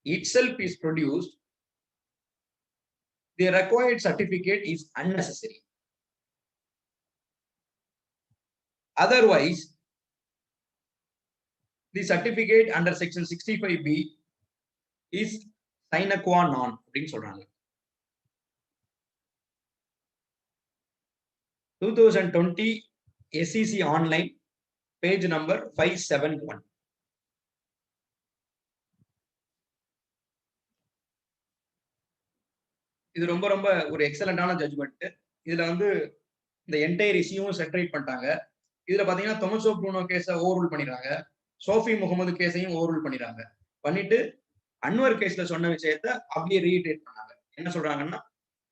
itself is produced, the required certificate is unnecessary. Otherwise, the certificate under section 65B is sine qua non அப்படின்னு சொல்றாங்க. 2020 SEC online page number 571. இது ரொம்ப ரொம்ப ஒரு எக்ஸலண்டான judgement. இதுல வந்து இந்த என்டையர் இஷ்யூவும் செட்டரேட் பண்ணிட்டாங்க. இதுல பாத்தீங்கன்னா தொமசோ ப்ரூனோ கேஸை ஓவர்ரூல் பண்ணிடுறாங்க, சோஃபி முகமது கேஸையும் ஓவர்ரூல் பண்ணிடுறாங்க. பண்ணிட்டு அன்வர் கேஸ்ல சொன்ன விஷயத்த அப்படியே ரீஇட்டரேட் பண்ணாங்க. என்ன சொல்றாங்கன்னா,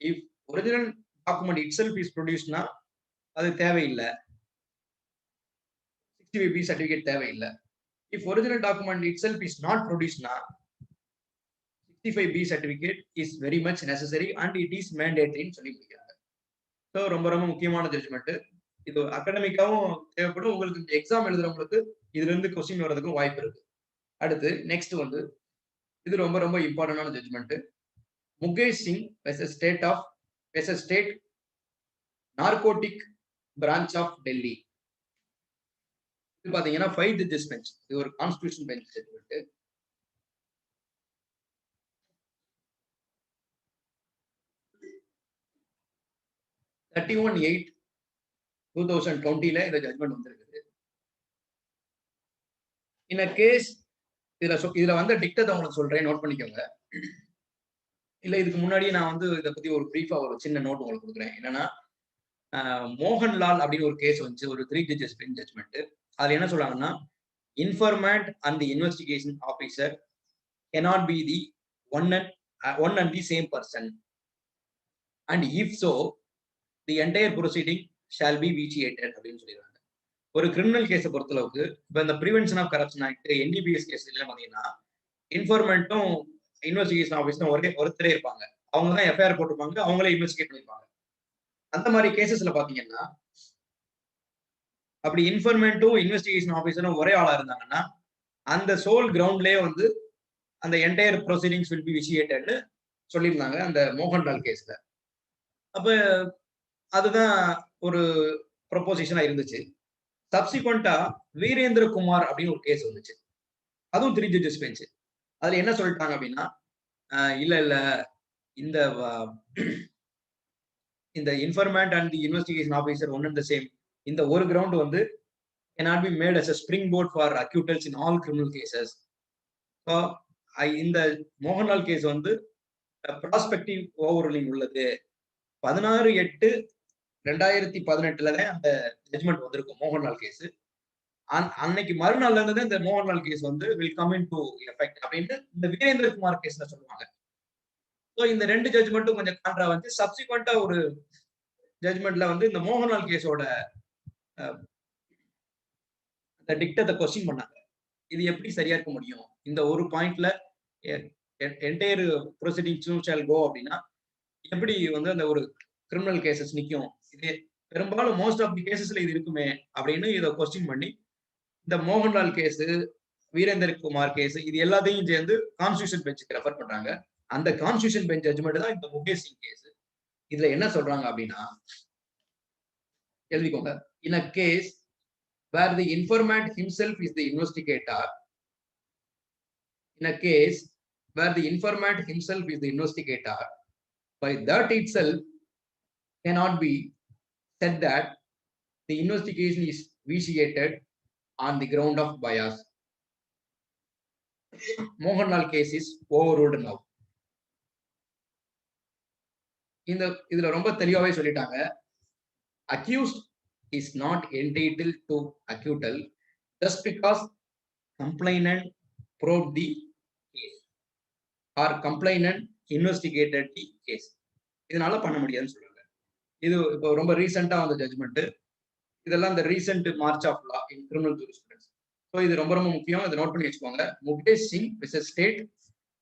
if original document itself is ப்ரொடியூஸ்னா அது தேவையில்லை, 65B சர்டிபிகேட் தேவையில்லை. If original document itself is not ப்ரொடியூஸ்னா 65B certificate is very much necessary and it is mandatory சொல்லி முடிக்கிறாங்க. ஸோ ரொம்ப ரொம்ப முக்கியமான ஜட்ஜ்மெண்ட். இது அகாடமிக்காவும் தேவைப்படும், உங்களுக்கு எக்ஸாம் எழுதுறவங்களுக்கு இதுல இருந்து கொஸ்டின் வர்றதுக்கும் வாய்ப்பு இருக்கு. அடுத்து நெக்ஸ்ட் வந்து இது ரொம்ப ரொம்ப இம்பார்ட்டன்டான judgment. Mukesh Singh versus state narcotic branch of Delhi. இது பாத்தீங்கன்னா 5 ஜட்ஜஸ் பெஞ்ச். இது ஒரு கான்ஸ்டிடியூஷன் பெஞ்ச் ஜட்ஜ்மெண்ட். இந்த 2020 இந்த ஜட்ஜ்மெண்ட் வந்திருக்குது. இந்த கேஸ் இதுல வந்து டிக்டத்தை உங்களுக்கு சொல்றேன், நோட் பண்ணிக்கோங்க. இல்ல இதுக்கு முன்னாடியே நான் வந்து இதை பத்தி ஒரு பிரீஃபா ஒரு சின்ன நோட் உங்களுக்கு கொடுக்குறேன். என்னன்னா, மோகன்லால் அப்படின்னு ஒரு கேஸ் வந்துச்சு, ஒரு 3 ஜட்ஜஸ் பெஞ்ச் ஜட்ஜ்மெண்ட். அதுல என்ன சொல்றாங்கன்னா, informant and the investigation officer cannot be the one and the same person, and if so the entire proceeding shall be vitiated அப்படின்னு சொல்லிடுறாங்க. ஒரு கிரிமினல் கேஸை பொறுத்தளவுக்கு இப்ப இந்த prevention of corruption act NDPS case எல்லாம் பாத்தீங்கன்னா இன்ஃபர்மெண்ட்டும் இன்வெஸ்டிகேஷன் ஆஃபீஸரும் ஒருத்தரே இருப்பாங்க. அவங்க தான் எஃப்ஐஆர் போட்டிருப்பாங்க, அவங்களே இன்வெஸ்டிகேட் பண்ணிருப்பாங்க. அந்த மாதிரி கேசஸ்ல பாத்தீங்கன்னா, அப்படி இன்ஃபர்மெண்ட்டும் இன்வெஸ்டிகேஷன் ஆஃபீஸரும் ஒரே ஆளா இருந்தாங்கன்னா அந்த சோல் கிரவுண்ட்லயே வந்து அந்த என்டையர் ப்ரொசீடிங்ஸ் வில் பி விசியேட்டட்னு சொல்லியிருந்தாங்க அந்த மோகன்லால் கேஸ்ல. அப்ப அதுதான் ஒரு ப்ரொபோசிஷனா இருந்துச்சு. சப்சிக்வெண்டா வீரேந்திர குமார் அப்படின்னு ஒரு கேஸ் வந்துச்சு, அதுவும் 3 ஜட்ஜஸ் பெஞ்ச். அதுல என்ன சொல்லிட்டாங்க அப்படின்னா, இல்ல இந்த informant and the investigation officer one and the same. இந்த ஒரு கிரவுண்ட் வந்து cannot be made as a springboard for acquittals in all criminal cases. So இந்த மோகன்லால் கேஸ் வந்து ப்ராஸ்பெக்டிவ் ஓவர்ரூலிங் உள்ளது. 16/8/2018 தான் அந்த ஜட்ஜ்மெண்ட் வந்திருக்கும் மோகன்லால் கேஸ். அன்னைக்கு மறுநாள்ல இருந்து இந்த மோகன்லால் கேஸ் வந்து will come in to effect அப்படின்னு இந்த வீரேந்திர குமார் கேஸ்ல சொல்லுவாங்க. ஸோ இந்த 2 ஜட்ஜ்மெண்ட்டும் கொஞ்சம் கான்ட்ரா வந்து சப்சிக்வெண்டா ஒரு ஜட்ஜ்மெண்ட்ல வந்து இந்த மோகன்லால் கேஸோட அந்த டிக்டத்தை கொஸ்டின் பண்ணாங்க. இது எப்படி சரியா இருக்க முடியும், இந்த ஒரு பாயிண்ட்ல என்டையர் ப்ரொசீடிங்ஸும் ஷால் கோ அப்படின்னா எப்படி வந்து அந்த ஒரு கிரிமினல் கேசஸ் நிற்கும், இது பெரும்பாலும் மோஸ்ட் ஆஃப் தி கேசஸ்ல இது இருக்குமே அப்படின்னு இதை கொஸ்டின் பண்ணி இந்த மோகன்லால் கேஸ், வீரேந்திர குமார் கேஸ், இது எல்லாத்தையும் சேர்ந்து கான்ஸ்டிடியூஷன் பெஞ்சுக்கு ரெஃபர் பண்றாங்க. அந்த கான்ஸ்டிடியூஷன் பெஞ்ச் ஜட்ஜ்மெண்ட் தான் இந்த முகேஷ் சிங் கேஸ். இதுல என்ன சொல்றாங்க அப்படின்னா, எழுதிக்கோங்க. இன் a case where the informant himself is the investigator, in a case where the informant himself is the investigator, by that itself cannot be said that the investigation is vitiated on the ground of bias. Mohanlal case is overruled now. இதுல ரொம்ப தெளிவாவே சொல்லிட்டாங்க. accused is not entitled to acquittal just because complainant probed the case or complainant investigated the case. இதனால பண்ண முடியாதுன்னு சொல்றாங்க. இது இப்போ ரொம்ப ரீசெண்டா வந்த ஜட்ஜ்மெண்ட். இதெல்லாம் இந்த recent march of law in criminal jurisprudence. So இது ரொம்ப ரொம்ப முக்கியம். இதை நோட் பண்ணி வச்சுக்கோங்க. Mukesh Singh versus state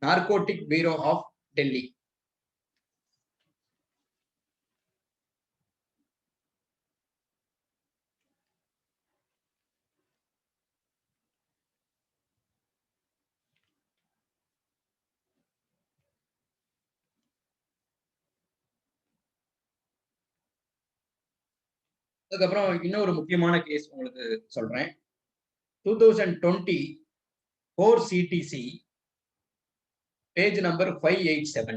narcotic bureau of Delhi. அதுக்கப்புறம் இன்னொரு முக்கியமான கேஸ் உங்களுக்கு சொல்றேன். 2020 4 CTC page number 587.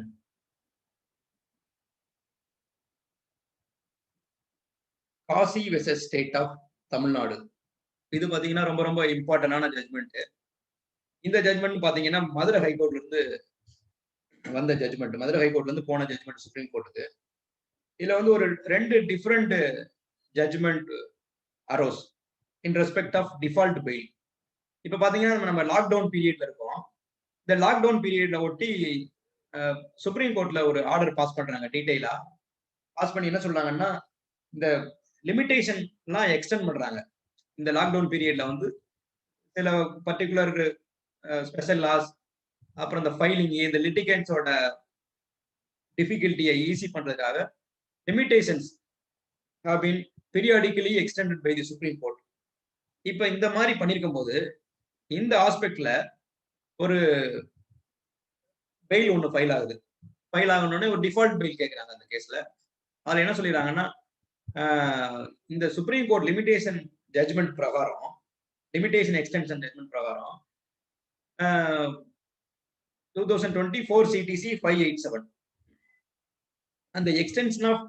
Kasi versus state of Tamil Nadu. இது பாத்தீங்கன்னா ரொம்ப ரொம்ப இம்பார்ட்டன்டான ஜட்மெண்ட். இந்த ஜட்மெண்ட் பாத்தீங்கன்னா மதுரை ஹைகோர்ட்ல இருந்து வந்த ஜட்மெண்ட். மதுரை ஹைகோர்ட்ல இருந்து போன ஜட்மெண்ட் சுப்ரீம் கோர்ட்டுக்கு. இதுல வந்து ஒரு 2 different judgment arose in respect of default bail. இப்ப பாத்தீங்கன்னா நம்ம லாக்டவுன் பீரியட்ல இருக்கோம். இந்த லாக்டவுன் பீரியட்ல ஒட்டி சுப்ரீம் கோர்ட்ல ஒரு ஆர்டர் பாஸ் பண்றாங்க. டீடைலா பாஸ் பண்ணி என்ன சொல்றாங்கன்னா, இந்த லிமிடேஷன் எல்லாம் எக்ஸ்டெண்ட் பண்றாங்க. இந்த லாக்டவுன் பீரியட்ல வந்து சில பர்டிகுலர் ஸ்பெஷல் லாஸ், அப்புறம் இந்த ஃபைலிங், இந்த லிட்டிகன்ஸோட டிஃபிகல்ட்டியை ஈஸி பண்றதுக்காக limitations have been periodically extended by the Supreme Court. இப்ப இந்த மாதிரி பண்ணிருக்கும் போது இந்த ஆஸ்பெக்ட்ல ஒரு பெயில் ஒண்ணு ஃபைல் ஆகுது. ஃபைல் ஆகணும்னே ஒரு டிஃபால்ட் பெயில் கேட்கறாங்க அந்த கேஸ்ல. அதுல என்ன சொல்லிடுறாங்கன்னா, இந்த சுப்ரீம் கோர்ட் லிமிடேஷன் ஜட்மெண்ட் பிரகாரம், லிமிடேஷன் எக்ஸ்டென்ஷன் ஜட்மெண்ட் பிரகாரம் 2024 CTC 587 அந்த extension of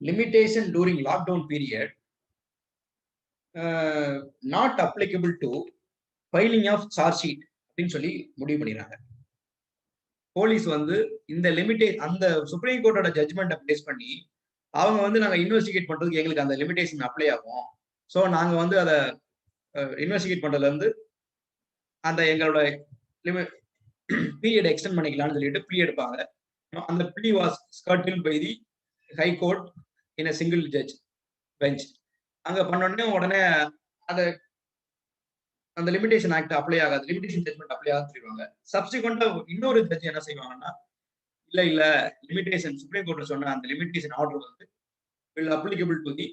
limitation during lockdown period not applicable to filing of charge sheet அப்படின்னு சொல்லி முடிவு பண்ணிடுறாங்க. போலீஸ் வந்து இந்த அந்த சுப்ரீம் கோர்ட்டோட ஜட்மெண்ட்டை பேஸ் பண்ணி அவங்க வந்து நாங்க இன்வெஸ்டிகேட் பண்றதுக்கு எங்களுக்கு அந்த லிமிடேஷன் அப்ளை ஆகும். ஸோ நாங்க வந்து அதை இன்வெஸ்டிகேட் பண்றதுல இருந்து அந்த எங்களோட பீரியட் எக்ஸ்டெண்ட் பண்ணிக்கலாம்னு சொல்லிட்டு ப்ளீ எடுப்பாங்க. அந்த plea was scuttled by the high court in a single judge bench. அங்க பண்ண உடனே அந்த லிமிடேஷன் ஆக்ட் அப்ளை ஆகாது, லிமிடேஷன் ஜட்மெண்ட் அப்ளை ஆகாது சொல்லிடுவாங்க. சப்சிக்வெண்டா இன்னொரு ஜட்ஜ் என்ன செய்வாங்கன்னா, இல்ல லிமிடேஷன் சுப்ரீம் கோர்ட்ல சொன்ன அந்த லிமிடேஷன் ஆர்டர் வந்து will applicable to the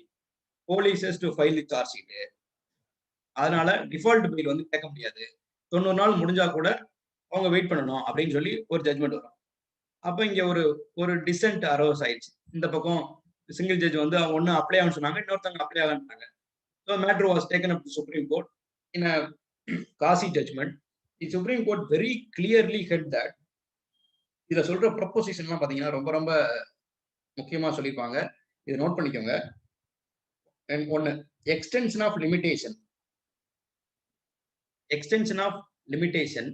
policies to file the charge sheet. அதனால டிஃபால்ட் பெயில் வந்து கேட்க முடியாது, 90 நாள் முடிஞ்சா கூட அவங்க வெயிட் பண்ணணும் அப்படின்னு சொல்லி ஒரு ஜட்மெண்ட் வரும். அப்ப இங்க ஒரு டிசென்ட் அரோஸ் ஆயிடுச்சு. இந்த பக்கம் சிங்கிள் ஜட்ஜ் வந்து ஒன்னு அப்ளை ஆகும்னு சொன்னாங்க, இன்னொருத்தவங்க apply ஆகன்றாங்க. So matter was taken up to Supreme Court in a Kasi judgment. The Supreme Court very clearly held that இத சொல்ற ப்ரொபோசிஷன்லாம் பாத்தீங்கன்னா ரொம்ப ரொம்ப முக்கியமா சொல்லிருப்பாங்க. இதை நோட் பண்ணிக்கோங்க. ஒன்னு, extension of limitation. Extension of limitation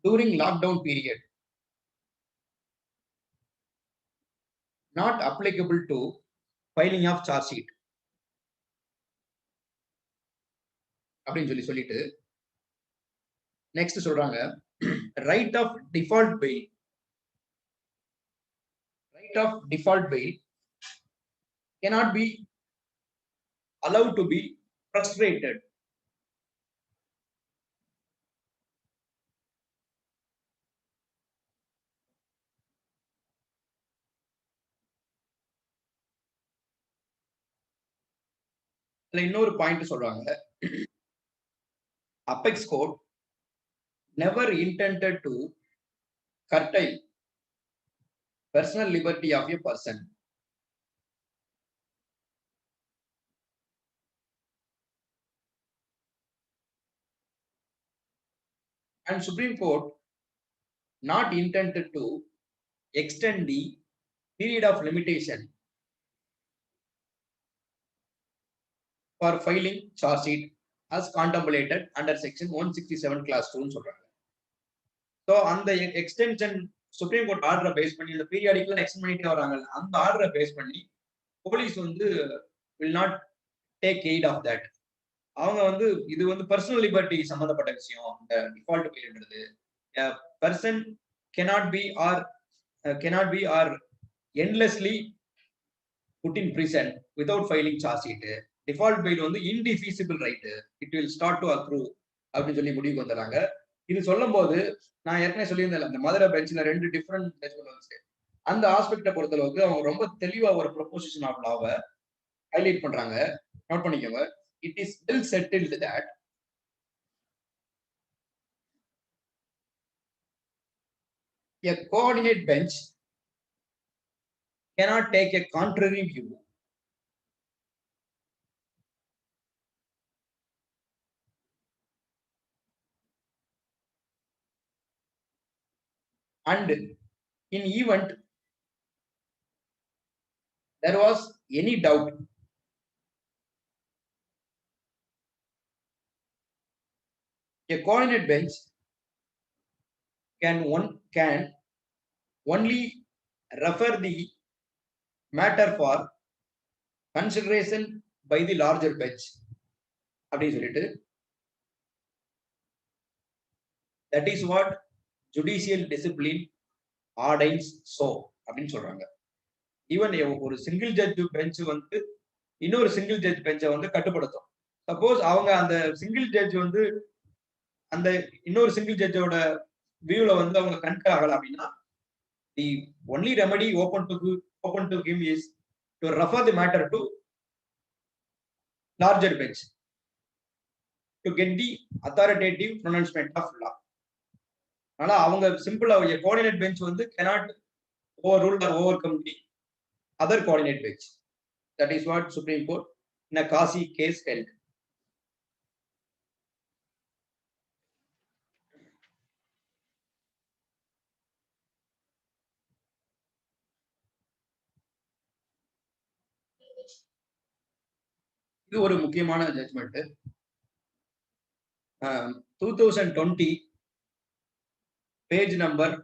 during lockdown period not applicable to filing of charge sheet அப்படின்னு சொல்லிட்டு நெக்ஸ்ட் சொல்றாங்க, right of default bail. Right of default bail cannot be allowed to be frustrated. இன்னொரு point சொல்றாங்க, apex court never intended to curtail personal liberty of a person. And Supreme Court not intended to extend the period of limitation for filing charge sheet as contemplated under section 167 class 2 சொல்றாங்க. So அந்த extension supreme court ஆர்டரை base பண்ணி இந்த பீரியாடிக்கெல்லாம் extend பண்ணிட்டே வராங்க. அந்த ஆர்டரை base பண்ணி போலீஸ் வந்து will not take aid of that. அவங்க வந்து இது வந்து பர்சனல் லிபர்ட்டி சம்பந்தப்பட்ட விஷயம். இந்த default பெயில்ன்றது person cannot be or endlessly put in prison without filing charge sheet. Default bail வந்து indefeasible right. It will start to accrue அப்படின்னு சொல்லி முடிவுக்கு வந்துறாங்க. இது சொல்லும் போது நான் ஏற்கனவே சொல்லியிருந்தேன், இந்த மதுரை பெஞ்ச்ல 2 டிஃபரெண்ட் ஜட்ஜ்மெண்ட் வந்துச்சு. அந்த ஆஸ்பெக்ட பொறுத்தளவுக்கு அவங்க ரொம்ப தெளிவா ஒரு ப்ரொபோசிஷன் ஆஃப் லாவை ஹைலைட் பண்றாங்க. நோட் பண்ணிக்கோங்க. It is well settled that a coordinate bench cannot take a contrary view and in event there was any doubt, a coordinate bench can only refer the matter for consideration by the larger bench அப்படின்னு சொல்லிட்டு, that is what judicial discipline ordains so அப்படின்னு சொல்றாங்க. Even ஒரு single judge bench வந்து இன்னொரு single judge பெஞ்சை வந்து கட்டுப்படுத்தும். Suppose அவங்க அந்த சிங்கிள் ஜட்ஜ் வந்து அந்த இன்னொரு சிங்கிள் ஜட்ஜோட வியூல வந்து அவங்க கன்கர் ஆகல அப்படின்னா, the only remedy open to him is to refer the matter to larger bench to get the authoritative pronouncement of law. ஆனா அவங்க சிம்பிளா கோஆர்டினேட் பெஞ்ச் வந்து cannot overrule or overcome the other coordinate bench. That is what Supreme Court in a Kasi case held. இது ஒரு முக்கியமான judgement. 2020 page number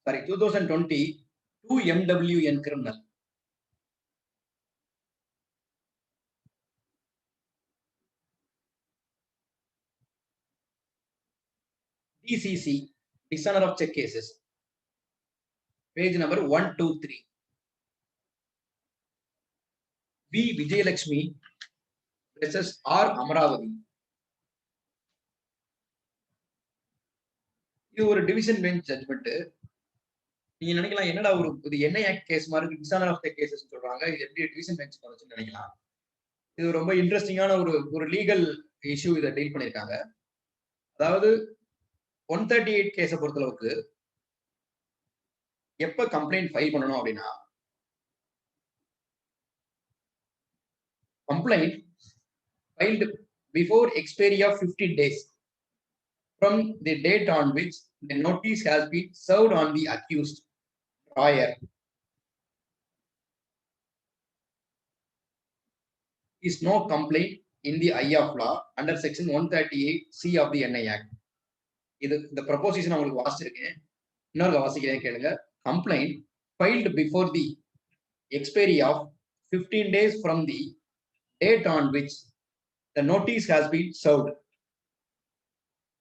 2020 2 MWN criminal. DCC, dishonor of check cases, page number 123. V. Vijayalakshmi versus R. Amaravati. இது ஒரு division bench judgement. நீங்க நினைக்கலாம், என்னடா ஒரு NI act case மாதிரி டிஷானர் ஆஃப் தி கேசஸ் சொல்றாங்க, இது எப்படி டிவிஷன் பெஞ்ச் வந்துச்சுன்னு நினைக்கலாம். இது ரொம்ப இன்ட்ரெஸ்டிங்கான ஒரு லீகல் இஷ்யூ இதை டீல் பண்ணியிருக்காங்க. அதாவது 138 கேஸை பொறுத்தளவுக்கு எப்ப கம்ப்ளைண்ட் ஃபைல் பண்ணணும் அப்படின்னா, complaint filed before expiry of 15 days from the date on which the notice has been served on the accused prior is no complaint in the eye of law under section 138C of the NI Act. இது இந்த proposition உங்களுக்கு வாசிச்சிருக்கேன், இன்னொரு வாசிக்கிறேன் கேளுங்க. Complaint filed before the expiry of 15 days from the date on which the notice has been served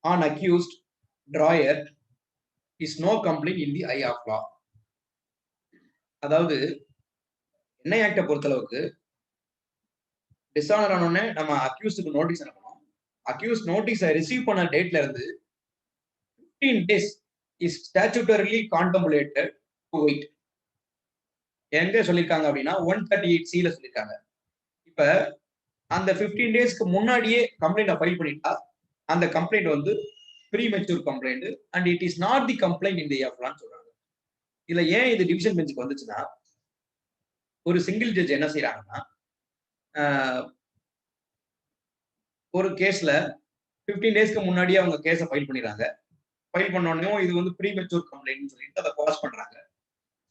on accused drawer is no complaint in the eye of law. அதாவது NI ஆக்டை பொறுத்தளவுக்கு dishonour ஆனோடனே நம்ம அக்யூஸ்டுக்கு notice அனுப்பணும். Accused நோட்டீஸை receive பண்ண டேட்ல இருந்து 15 days is statutorily contemplated to wait. எங்க சொல்லியிருக்காங்க அப்படின்னா 138C சொல்லியிருக்காங்க. இப்ப அந்த 15 டேஸ்க்கு முன்னாடியே கம்ப்ளைண்ட் ஃபைல் பண்ணிட்டா அந்த கம்ப்ளைண்ட் வந்து premature complaint and it is not the complaint in the எஃப்லான்னு சொல்றாங்க. இதுல ஏன் இது டிவிஷன் பெஞ்சுக்கு வந்துச்சுன்னா, ஒரு சிங்கிள் ஜட்ஜ் என்ன செய்யறாங்கன்னா, ஒரு கேஸ்ல 15 டேஸ்க்கு முன்னாடியே அவங்க கேஸை ஃபைல் பண்ணிடுறாங்க. ஃபைல் பண்ண உடனே இது வந்து ப்ரீமெச்சூர் கம்ப்ளைண்ட் சொல்லிட்டு அதை பாஸ் பண்றாங்க.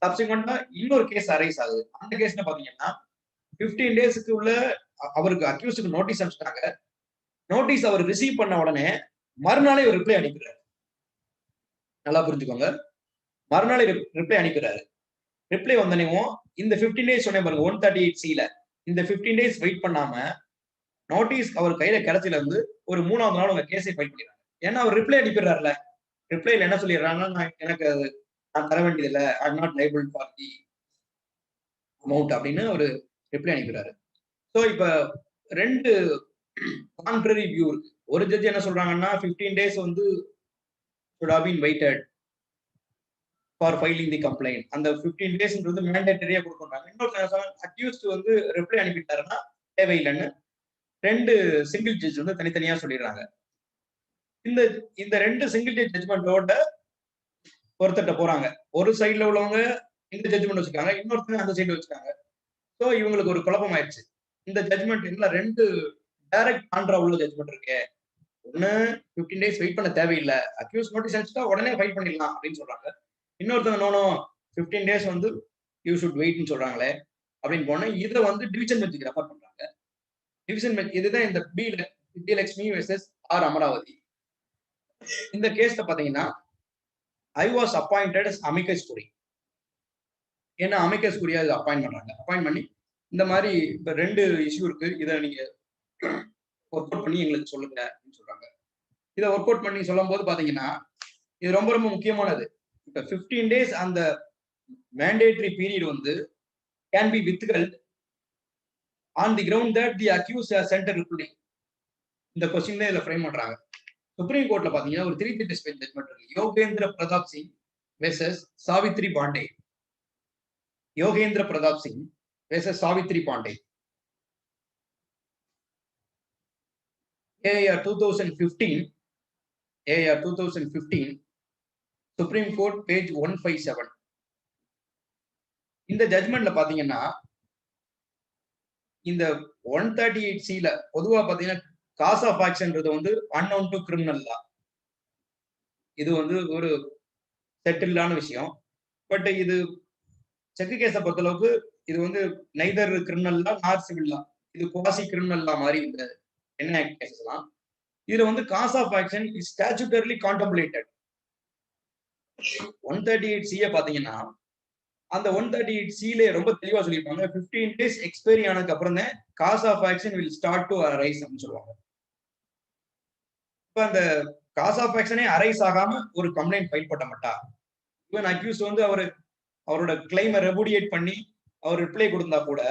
சப்சிக்வெண்டா இன்னொரு கேஸ் அரைஸ் ஆகுது. அந்த கேஸ்ல பாத்தீங்கன்னா 15 டேஸ்க்கு உள்ள அவருக்கு அக்யூஸ்டுக்கு நோட்டீஸ் அனுப்பிச்சிட்டாங்க. நோட்டீஸ் அவர் ரிசீவ் பண்ண உடனே மறுநாளே ஒரு ரிப்ளை அனுப்பிடுறாரு. நல்லா புரிஞ்சுக்கோங்க. மறுநாள் ரிப்ளை அனுப்பிடுறாரு. ரிப்ளை வந்தனையும் இந்த 15 டேஸ் சொன்னேன் பாருங்க 138C இந்த 15 டேஸ் வெயிட் பண்ணாம நோட்டீஸ் அவர் கையில கிடைச்சதுல இருந்து ஒரு 3வது நாள் உங்க கேஸை ஃபைல் பண்ணிடுறாங்க. ஏன்னா அவர் ரிப்ளை அனுப்பிடுறாருல. ரிப்ளைல என்ன சொல்லிடுறாங்கன்னா எனக்கு நான் தர வேண்டியதில்ல, I am not liable for the amount அப்படின்னு ஒரு ரிப்ளை அனுப்பிடுறாரு. ஸோ இப்ப 2 கான்ட்ரரி வியூ இருக்கு. ஒரு ஜட்ஜ் என்ன சொல்றாங்கன்னா 15 டேஸ் வந்து should have been waited for filing the complaint. அந்த 15 டேஸ்ன்றது மேண்டேட்டரியா கொடுக்கறாங்க. இன்னொரு அக்யூஸ்ட் வந்து ரிப்ளை அனுப்பிட்டாருன்னா தேவையில்லைன்னு 2 சிங்கிள் ஜட்ஜ் வந்து தனித்தனியா சொல்லிடுறாங்க. இந்த 2 சிங்கிள் ஜட்ஜ் ஜட்ஜ்மெண்டோட ஒருத்தட்ட போறாங்க. ஒரு சைடுல உள்ளவங்க இந்த ஜட்ஜ்மெண்ட் வச்சுக்காங்க, இன்னொருத்தங்க அந்த சைடு வச்சுக்காங்க. ஸோ இவங்களுக்கு ஒரு குழப்பம் ஆயிடுச்சு. இந்த ஜட்ஜ்மெண்ட் என்ன 2 டைரக்ட் கான்ட்ரா உள்ள ஜட்ஜ்மெண்ட் இருக்கு. ஒண்ணு 15 டேஸ் வெயிட் பண்ண தேவையில்லை, அக்யூஸ் நோட்டீஸ் அடிச்சுட்டா உடனே ஃபைல் பண்ணிடலாம் அப்படின்னு சொல்றாங்க. இன்னொருத்தங்க நோ 15 டேஸ் வந்து யூ ஷுட் வெயிட்னு சொல்றாங்களே அப்படின்னு போனா இதை வந்து டிவிஷன் பெஞ்சுக்கு ரெஃபர் பண்றாங்க. டிவிஷன் பெஞ்ச் இதுதான் இந்த வித்யலட்சுமி வெர்சஸ் ஆர் அமராவதி. இந்த கேஸ்ல பாத்தீங்கன்னா I was appointed as amicus curiae. ஏன்னா அமிகஸ் குரியா இதை அப்பாயிண்ட் பண்றாங்க. அப்பாயிண்ட் பண்ணி இந்த மாதிரி இப்ப 2 இஷ்யூ இருக்கு, இதை நீங்க ஒர்க் அவுட் பண்ணி எங்களுக்கு சொல்லுங்க அப்படின்னு சொல்றாங்க. இதை ஒர்க் அவுட் பண்ணி சொல்லும் போது பாத்தீங்கன்னா இது ரொம்ப ரொம்ப முக்கியமானது. இப்ப 15 டேஸ் அந்த மேண்டேட்டரி பீரியட் வந்து can be withheld on the ground that the accused has sent a reply. இந்த கொஸ்டின் தான் இதுல ஃப்ரேம் பண்றாங்க. சுப்ரீம் கோர்ட்ல பாத்தீங்கன்னா ஒரு 330 பேஜ் ஜட்ஜ்மெண்ட் இருக்கு. Yogendra Pratap Singh versus Savitri Pandey. Yogendra Pratap Singh versus Savitri Pandey. AR 2015 supreme court page 157. இந்த ஜட்ஜ்மெண்ட்ல பாத்தீங்கன்னா இந்த 138C பொதுவா பாத்தீங்கன்னா காஸ் ஆஃப் ஆக்ஷன்ன்றது வந்து அன்னவுன் டு கிரிமினல் லா. இது வந்து ஒரு செட்டில்டான விஷயம். பட் இது செக்கு கேஸை பொறுத்தளவுக்கு இது வந்து நைதர் கிரிமினல் லா நார் சிவில் லா. இது குவாசி கிரிமினல் லா மாதிரி இந்த என்ன கேசஸ் எல்லாம். இதுல வந்து cause of action is statutorily contemplated. 138C பாத்தீங்கன்னா அந்த 138C ரொம்ப தெளிவா சொல்லியிருப்பாங்க. 15 டேஸ் எக்ஸ்பைரி ஆனதுக்கு அப்புறம் தான் cause of action will start to arise அப்படின்னு சொல்லுவாங்க. இப்ப அந்த காஸ் ஆஃப் ஆக்ஷனே அரைஸ் ஆகாம ஒரு கம்ப்ளைண்ட் ஃபைல் பண்ண மாட்டா. ஈவன் அக்யூஸ் வந்து அவரோட கிளைமை ரெபுடியேட் பண்ணி அவர் ரிப்ளை கொடுத்தா கூட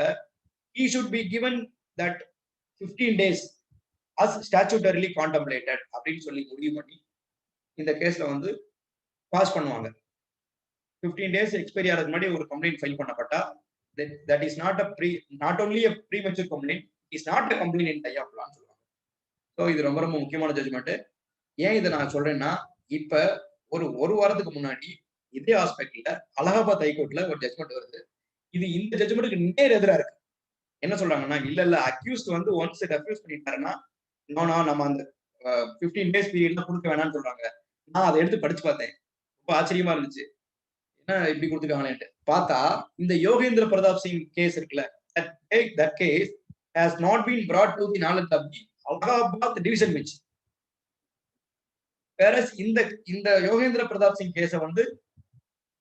he should be given that 15 days as statutorily contemplated அப்படின்னு சொல்லி முடிவு பண்ணி இந்த கேஸ்ல வந்து பாஸ் பண்ணுவாங்க. 15 டேஸ் எக்ஸ்பைரி ஆகிறதுக்கு முன்னாடி ஒரு கம்ப்ளைண்ட் ஃபைல் பண்ணப்பட்டா that is not only a premature complaint, it is not a complaint in tie of law சொல்லுவாங்க. ஸோ இது ரொம்ப ரொம்ப முக்கியமான ஜட்ஜ்மெண்ட். ஏன் இதை நான் சொல்றேன்னா இப்ப ஒரு வாரத்துக்கு முன்னாடி இதே ஆஸ்பெக்ட்ல அலகாபாத் ஹைகோர்ட்ல ஒரு ஜட்ஜ்மெண்ட் வருது. இது இந்த ஜட்ஜ்மெண்ட்டுக்கு நேர் எதிராக இருக்கு. என்ன சொல்றாங்கன்னா இல்ல அக்யூஸ்ட் வந்து ஒன்ஸ் ரெஃப்யூஸ் பண்ணிட்டாருன்னா நம்ம அந்த 15 டேஸ் பீரியட்ல கொடுக்க வேணாம்னு சொல்றாங்க. நான் அதை எடுத்து படிச்சு பார்த்தேன், ரொம்ப ஆச்சரியமா இருந்துச்சு. என்ன இப்படி கொடுத்துருக்காங்கன்னு பார்த்தா இந்த யோகேந்திர பிரதாப் சிங் கேஸ் இருக்குல்ல, that case has not been brought to the knowledge of the Allahabad division bench. whereas இந்த யோகேந்திர பிரதாப் சிங் கேஸை வந்து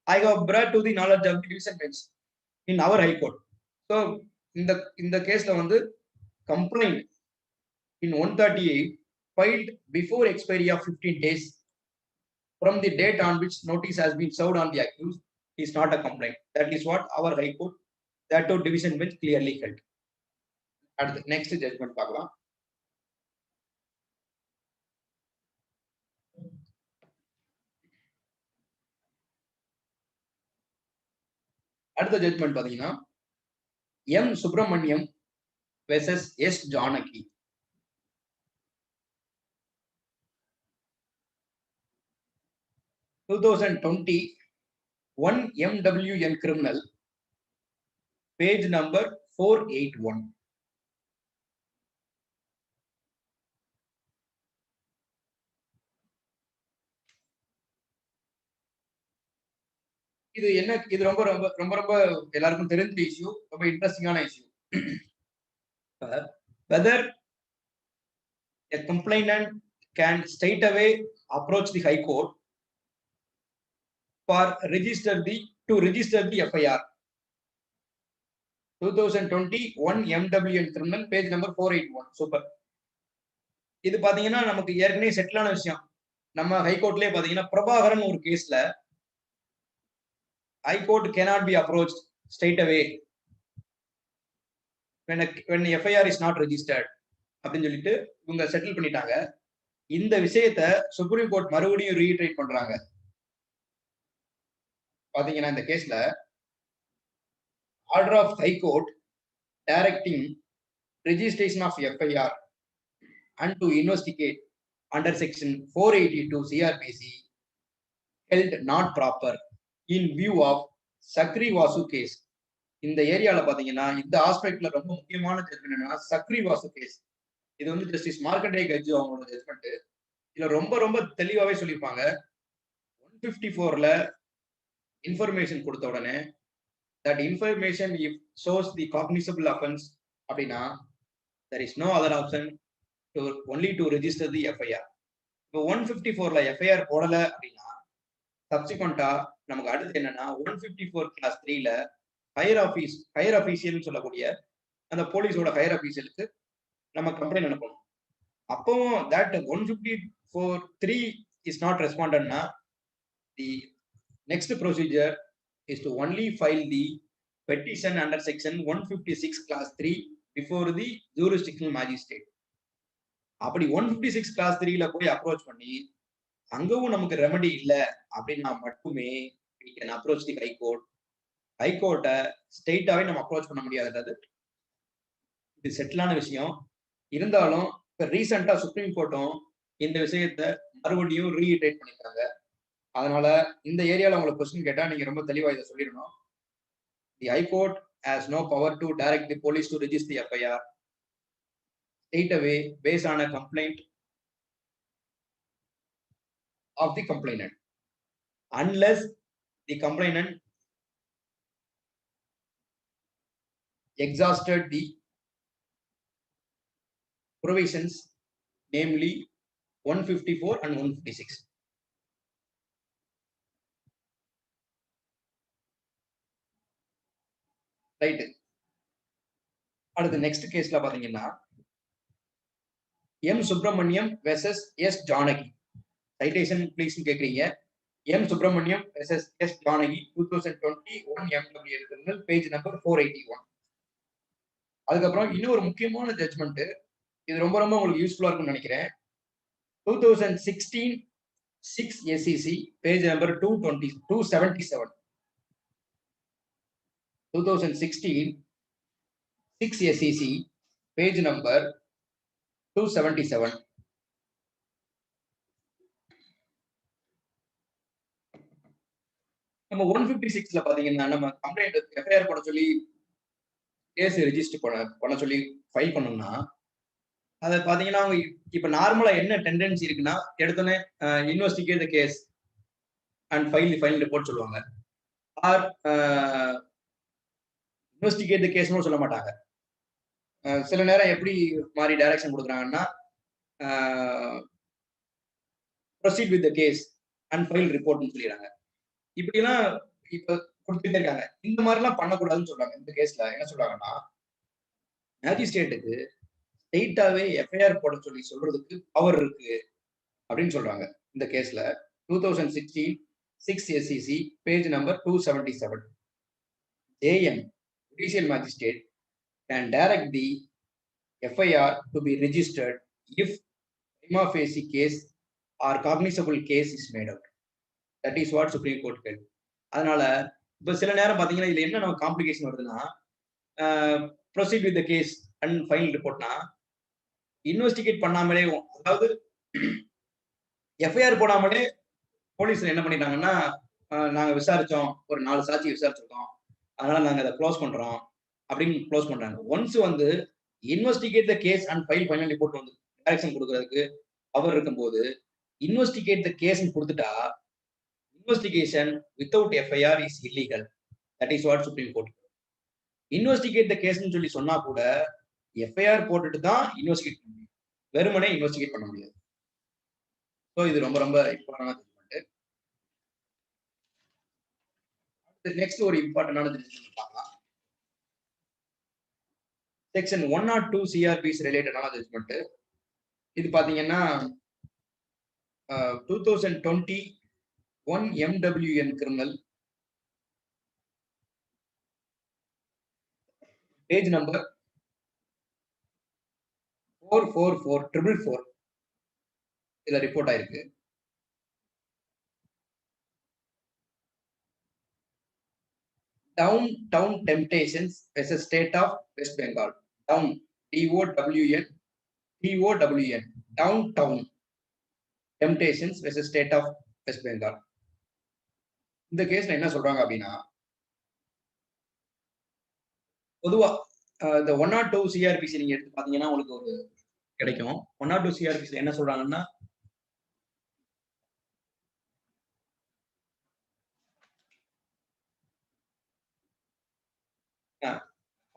I have brought to the knowledge of the division bench in our high court. So இந்த கேஸ்ல வந்து complaint in 138 filed before expiry of 15 days from the date on which notice has been served on the accused is not a complaint. That is what our high court, that division bench clearly held. At the next judgment பார்க்கலாம். அடுத்த judgment பாத்தீங்கன்னா M Subramaniam versus S Janaki. (2020) 1 MWN criminal, page number 481. இது என்ன, இது ரொம்ப ரொம்ப ரொம்ப ரொம்ப எல்லாருக்கும் தெரிஞ்ச இஷ்யூ, ரொம்ப இன்ட்ரெஸ்டிங்கான issue. whether a complainant can straight away approach the high court for to register the FIR. 2021 MWN criminal page number 481. Super. இது பாத்தீங்கன்னா நமக்கு ஏற்கனவே செட்டிலான விஷயம். நம்ம ஹைகோர்ட்லயே பாத்தீங்கன்னா பிரபாகரன் ஒரு கேஸ்ல high court cannot be approached straight away when FIR is not registered அப்படின்னு சொல்லிட்டு இவங்க செட்டில் பண்ணிட்டாங்க. இந்த விஷயத்தை சுப்ரீம் கோர்ட் மறுபடியும் ரீட்ரேட் பண்றாங்க. பாத்தீங்கன்னா இந்த கேஸ்ல order of high court directing registration of FIR and to investigate under section 482 CRPC held not proper in view of Sakiri Vasu case. இந்த ஏரியால பாத்தீங்கன்னா இந்த ஆஸ்பெக்ட்ல ரொம்ப முக்கியமான ஜட்மெண்ட் என்னன்னா சக்ரி வாசு கேஸ். இது வந்து ஜஸ்டிஸ் மார்க்கண்டே கட்ஜ் அவங்களோட ஜட்மெண்ட். இதுல ரொம்ப ரொம்ப தெளிவாவே சொல்லியிருப்பாங்க. 154ல இன்ஃபர்மேஷன் கொடுத்த உடனே that information if shows the cognizable offense அப்படின்னா there is no other option only to register the FIR. இப்போ 154ல FIR போடல அப்படின்னா சப்சிக்வெண்டா நமக்கு அடுத்து என்னன்னா 154 கிளாஸ் 3ல ஹையர் ஆபீசியல்னு சொல்லக்கூடிய அந்த போலீஸோட ஹையர் ஆபீசியலுக்கு நம்ம கம்ப்ளைண்ட் அனுப்பணும். அப்பவும் that 154(3) is not respondedனா the next procedure is to only file the petition under section 156 class 3 before the jurisdictional magistrate. அப்படி 156 class 3ல போய் அப்ரோச் பண்ணி அங்கவும் நமக்கு ரெமெடி இல்ல அப்படின்னா மட்டுமே we can approach the ஹைகோர்ட்டை ஸ்ட்ரெயிட்டாவே நம்ம அப்ரோச் பண்ண முடியாது. இது செட்டிலான விஷயம். இருந்தாலும் இப்ப ரீசெண்டா சுப்ரீம் கோர்ட்டும் இந்த விஷயத்தை மறுபடியும் ரீஇட்டரேட் பண்ணிருக்காங்க. அதனால இந்த ஏரியால உங்களுக்கு கொஸ்டின் கேட்டா நீங்க ரொம்ப தெளிவா இதை சொல்லிடணும். The High Court has no power to direct the police to register the FIR straight away based on a complaint of the complainant unless the complainant exhausted the provisions, namely 154 and 156. Right. அடுத்து next கேஸ்ல பாத்தீங்கன்னா M Subramaniam versus S Janaki. Citation please கேக்குறீங்க. M Subramaniam versus S Janaki 2021 MWN criminal page number 481. அதுக்கப்புறம் இன்னொரு முக்கியமான judgement, இது ரொம்ப ரொம்ப உங்களுக்கு யூஸ்ஃபுல்லா இருக்கும்னு நினைக்கிறேன். 2016 6 SEC page number 277. 2016 6 SEC page number 277. நம்ம 156ல பாத்தீங்கன்னா நம்ம கம்ப்ளைண்ட் எஃப்ஐஆர் போட சொல்லி கேஸ் ரெஜிஸ்டர் பண்ண சொல்லி ஃபைல் பண்ணோம்னா அதை பாத்தீங்கன்னா அவங்க இப்ப நார்மலா என்ன டெண்டன்சி இருக்குன்னா எடுத்தோன்னே investigate the case and file report சொல்லுவாங்க. ஆர் இன்வெஸ்டிகேட் தி கேஸ்னு சொல்ல மாட்டாங்க. சில நேரம் எப்படி மாதிரி டைரக்ஷன் கொடுக்குறாங்கன்னா proceed with the case and file ரிப்போர்ட்னு சொல்லிடுறாங்க. இப்படிலாம் இப்ப கொடுத்துட்டே இருக்காங்க. இந்த மாதிரிலாம் பண்ணக்கூடாதுன்னு சொல்றாங்க. இந்த கேஸ்ல என்ன சொல்றாங்கன்னா மேஜிஸ்ட்ரேட்டுக்கு ஸ்ட்ரெயிட்டாவே எஃப்ஐஆர் போட சொல்லி சொல்றதுக்கு பவர் இருக்கு அப்படின்னு சொல்றாங்க. இந்த கேஸ்ல 2016 6 SEC page number 277. JM judicial magistrate can direct the FIR to be registered if prima facie case or cognizable case is made out. That is what Supreme Court held. அதனால இப்ப சில நேரம் பாத்தீங்கன்னா இதுல என்ன நம்ம காம்ப்ளிகேஷன் வருதுன்னா proceed with the case and file ரிப்போர்ட்னா இன்வெஸ்டிகேட் பண்ணாமலே, அதாவது எஃப்ஐஆர் போடாமலே போலீஸ் என்ன பண்ணிட்டாங்கன்னா நாங்க விசாரிச்சோம், ஒரு 4 சாட்சி விசாரிச்சிருக்கோம், அதனால நாங்க அதை க்ளோஸ் பண்றோம் அப்படின்னு க்ளோஸ் பண்றாங்க. ஒன்ஸ் வந்து investigate the case and file final report வந்து டைரக்ஷன் கொடுக்கறதுக்கு அவர் இருக்கும்போது இன்வெஸ்டிகேட் த கேஸ் கொடுத்துட்டா investigation without FIR is illegal. That is what supreme court. Investigate the கேஸ்ன்னு சொல்லி சொன்னா கூட எஃப்ஐஆர் போட்டுட்டு தான் இன்வெஸ்டிகேட் பண்ண முடியும், வெறுமனே இன்வெஸ்டிகேட் பண்ண முடியாது. ஸோ இது ரொம்ப ரொம்ப இம்பார்ட்டன்டான ஜட்மெண்ட். நெக்ஸ்ட் ஒரு இம்பார்ட்டன்டான ஜட்ஜ்மெண்ட் பார்க்கலாம். செக்ஷன் 102 சிஆர்பிஸ் ரிலேட்டடான ஜட்ஜ்மெண்ட். இது பாத்தீங்கன்னா 2021 MWN கிரிமினல் பேஜ் நம்பர் 444444 இதுல ரிப்போர்ட் ஆயிருக்கு. Downtown Temptations versus State of West Bengal. Down, DOWN, TOWN, Downtown Temptations versus State of West Bengal. இந்த கேஸ்ல என்ன சொல்றாங்க அப்படின்னா, பொதுவா இந்த 102 சிஆர்பிசி நீங்க எடுத்து பாத்தீங்கன்னா உங்களுக்கு ஒரு கிடைக்கும். 102 சிஆர்பிசி என்ன சொல்றாங்கன்னா,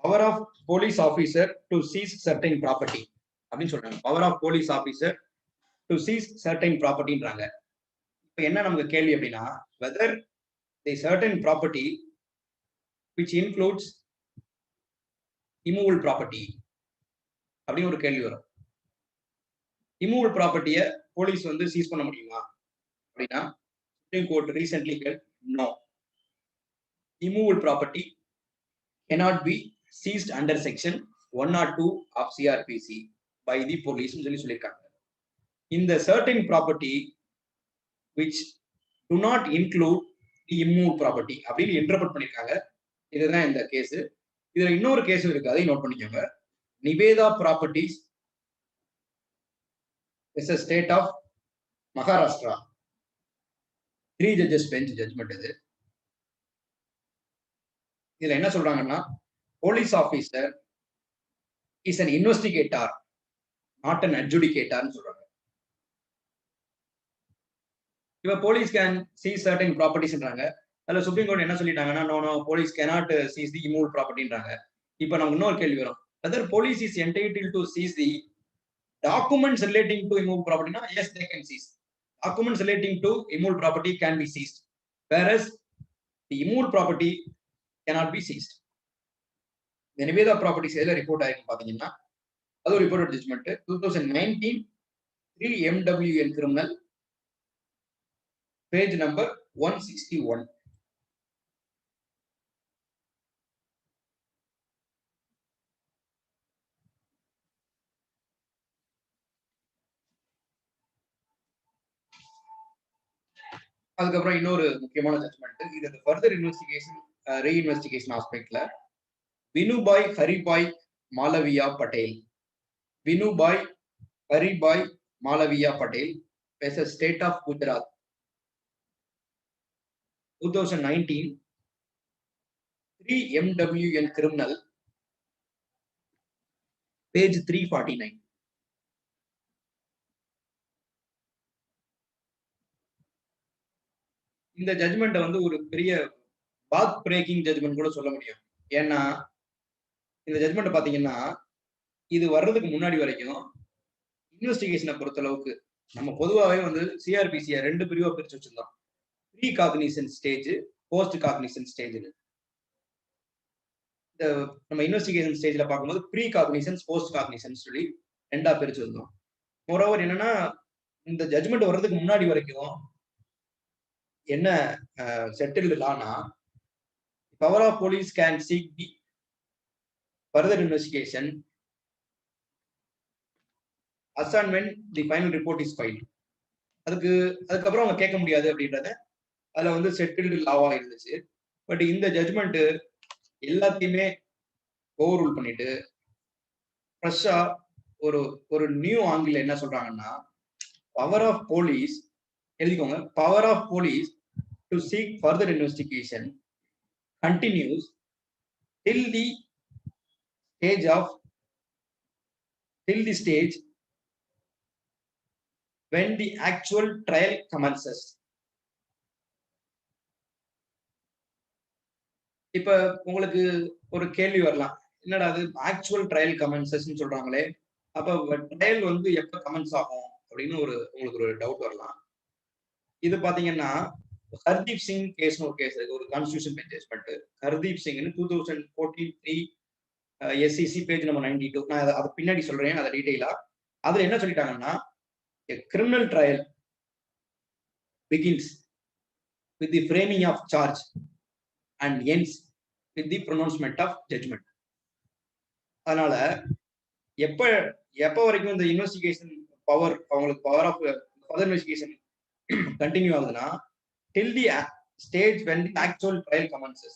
power of police officer to seize certain property அப்படின்னு சொல்றாங்க. power of police officer to seize certain propertyன்றாங்க. இப்போ என்ன நமக்கு கேள்வி அப்படின்னா, whether the certain property which includes immovable property அப்படின்னு ஒரு கேள்வி வரும். immovable ப்ராப்பர்ட்டியை போலீஸ் வந்து சீஸ் பண்ண முடியுமா அப்படின்னா, supreme court recently held no, immovable property cannot be seized under section 102 of CRPC by the police சொல்லி சொல்லியிருக்காங்க. இந்த certain property which do not include the immovable property அப்படின்னு இன்டர்பிரட் பண்ணிருக்காங்க. இதுதான் இந்த கேஸ். இதுல இன்னொரு கேஸ் இருக்கு, அதை நோட் பண்ணிக்கோங்க. Nevada properties versus state of Maharashtra 3 judges bench judgment இது. இதுல என்ன சொல்றாங்கன்னா, police officer is an investigator not an adjudicator சொல்றாங்க. இப்ப போலீஸ் கேன் சீஸ் certain ப்ராப்பர்ட்டிஸ்ன்றாங்க. அதுல சுப்ரீம் கோர்ட் என்ன சொல்லிட்டாங்கன்னா, no police cannot seize the immovable propertyன்றாங்க. இப்ப நமக்கு இன்னொரு கேள்வி வரும், whether police is entitled to seize the documents relating to immovable property na, yes they can seize. Documents relating to immovable property can be seized, whereas the immovable property cannot be seized. The Niveda properties எதுல report ஆயிருக்கு பாத்தீங்கன்னா, அது ஒரு report judgment 2019 3 MWN criminal page number 161. அதுக்கப்புறம் இன்னொரு முக்கியமான judgment, இது further investigation reinvestigation ஆஸ்பெக்ட்ல Vinubhai Haribhai Malaviya Patel, Vinubhai Haribhai Malaviya Patel versus state of Gujarat 2019 3 MWN criminal page 349. இந்த ஜட்ஜ்மெண்ட் வந்து ஒரு பெரிய பாத் பிரேக்கிங் ஜட்ஜ்மெண்ட் கூட சொல்ல முடியும். ஏன்னா இந்த ஜட்ஜ்மெண்ட் பாத்தீங்கன்னா, இது வர்றதுக்கு முன்னாடி வரைக்கும் இன்வெஸ்டிகேஷனை பொறுத்த அளவுக்கு நம்ம பொதுவாகவே வந்து சிஆர்பிசியை 2 பிரிவா பிரிச்சு வச்சிருந்தோம். Pre cognizance stage, post cognizance stage. இந்த நம்ம இன்வெஸ்டிகேஷன் ஸ்டேஜ்ல பார்க்கும்போது ப்ரீ காக்னிசன்ஸ், போஸ்ட் காக்னிசன்ஸ் சொல்லி 2ஆ பிரிச்சு வந்தோம். மோரோவர் என்னன்னா, இந்த ஜட்ஜ்மெண்ட் வர்றதுக்கு முன்னாடி வரைக்கும் என்ன செட்டில்டு லானா, power of police can seek the further investigation as and when the final report is filed. அதுக்கப்புறம் அவங்க கேட்க முடியாது அப்படின்றத அதுல வந்து செட்டில்டு லாவா இருந்துச்சு. பட் இந்த ஜட்ஜ்மெண்ட் எல்லாத்தையுமே ஓவர் ரூல் பண்ணிட்டு ஃப்ரெஷ்ஷா ஒரு நியூ ஆங்கிள் என்ன சொல்றாங்கன்னா, பவர் ஆஃப் போலீஸ், எழுதிக்கோங்க, power of police to seek further investigation continues till the stage when the actual trial commences. இப்ப உங்களுக்கு ஒரு கேள்வி வரலாம், என்னடா அது ஆக்சுவல் ட்ரையல் கமென்சஸ் சொல்றாங்களே, அப்ப ட்ரையல் வந்து எப்ப கமென்ஸ் ஆகும் அப்படின்னு உங்களுக்கு ஒரு டவுட் வரலாம். இது பாத்தீங்கன்னா, ஹர்தீப் சிங் கேஸ்னு ஒரு கேஸ் இருக்கு, ஒரு constitution bench judgment. Hardeep Singh 2014 SEC page number 92. நான் அதை பின்னாடி சொல்றேன் அதை டீடைலா. அதுல என்ன சொல்லிட்டாங்கன்னா, a criminal trial begins with the framing of charge and ends with the pronouncement of judgment. அதனால எப்ப வரைக்கும் இந்த இன்வெஸ்டிகேஷன் பவர், அவங்களுக்கு power of further investigation continue ஆகுதுன்னா, till the stage when the actual trial commences.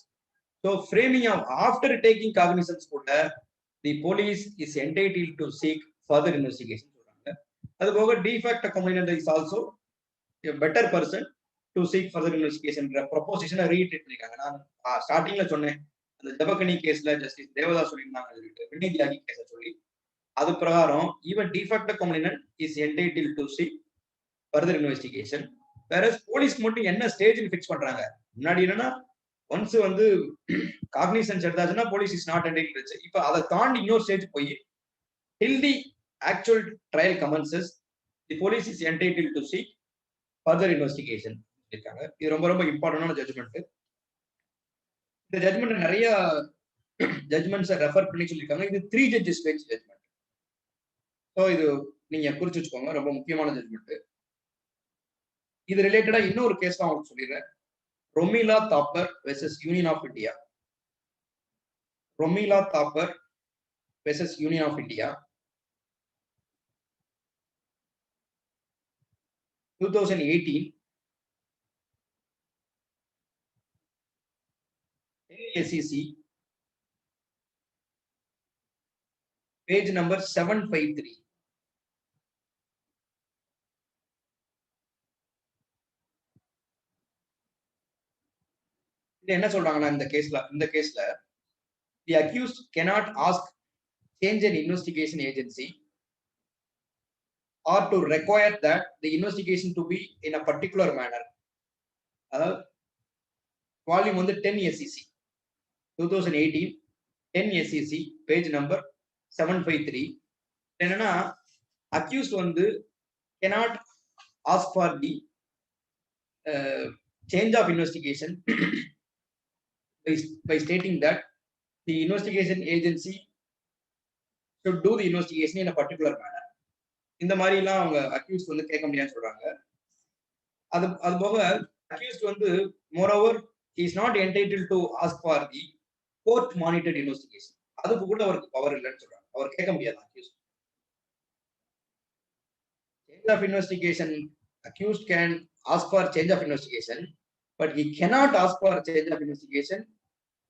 So framing of after taking cognizance கூட the police is entitled to seek further investigation சொல்றாங்க. அது போக de facto complainant is also a better person to seek further investigation proposition reiterate பண்ணிருக்காங்க. நான் ஸ்டார்டிங்ல சொன்னேன், அந்த ஜபகனி கேஸ்ல ஜஸ்டிஸ் தேவதாஸ் சொல்லியிருந்தாங்க, சொல்லிட்டு வினய் தியாகி கேஸ சொல்லி, அது பிரகாரம் even de facto complainant is entitled to seek further investigation. வேற போலீஸ்க்கு மட்டும் என்ன ஸ்டேஜ் ஃபிக்ஸ் பண்றாங்க, முன்னாடி என்னன்னா ஒன்ஸ் வந்து காக்னிசன்ஸ் எடுத்தாச்சுன்னா போலீஸ் இஸ் நாட் என்டைட்டில்ட். இப்ப அதை தாண்டி இன்னொரு ஸ்டேஜ் போய் till the actual trial commences the police is entitled to seek further investigation இருக்காங்க. இது ரொம்ப ரொம்ப இம்பார்ட்டன்டான ஜட்ஜ்மெண்ட். இந்த ஜட்ஜ்மெண்ட் நிறைய ஜட்ஜ்மெண்ட்ஸை ரெஃபர் பண்ணி சொல்லியிருக்காங்க. இது 3 judges bench ஜட்ஜ்மெண்ட். ஸோ இது நீங்க குறிச்சு வச்சுக்கோங்க, ரொம்ப முக்கியமான ஜட்ஜ்மெண்ட். இது ரிலேட்டடா இன்னொரு கேஸ் தான் உங்களுக்கு சொல்லிடுறேன். Romila Thapar versus union of India. Romila Thapar versus union of India 2018 SEC page number 753. என்ன சொல்றாங்கன்னா, இந்த கேஸ்ல the accused cannot ask change an investigation agency or to require that the investigation to be in a particular manner. அதாவது volume வந்து 10 SEC 2018 10 SEC page number 753. என்னன்னா, accused வந்து cannot ask for the change of investigation by stating that the investigation agency should do the investigation in a particular manner. இந்த மாதிரி எல்லாம் அவங்க accused வந்து கேட்க முடியாதுன்னு சொல்றாங்க. அது போக அக்யூஸ்ட் வந்து moreover he is not entitled to ask for the court monitored investigation. அதுக்கு கூட அவருக்கு பவர் இல்லைன்னு சொல்றாங்க. அவர் கேட்க முடியாது accused. Change of investigation, accused can ask for change of investigation, but he cannot ask for change of investigation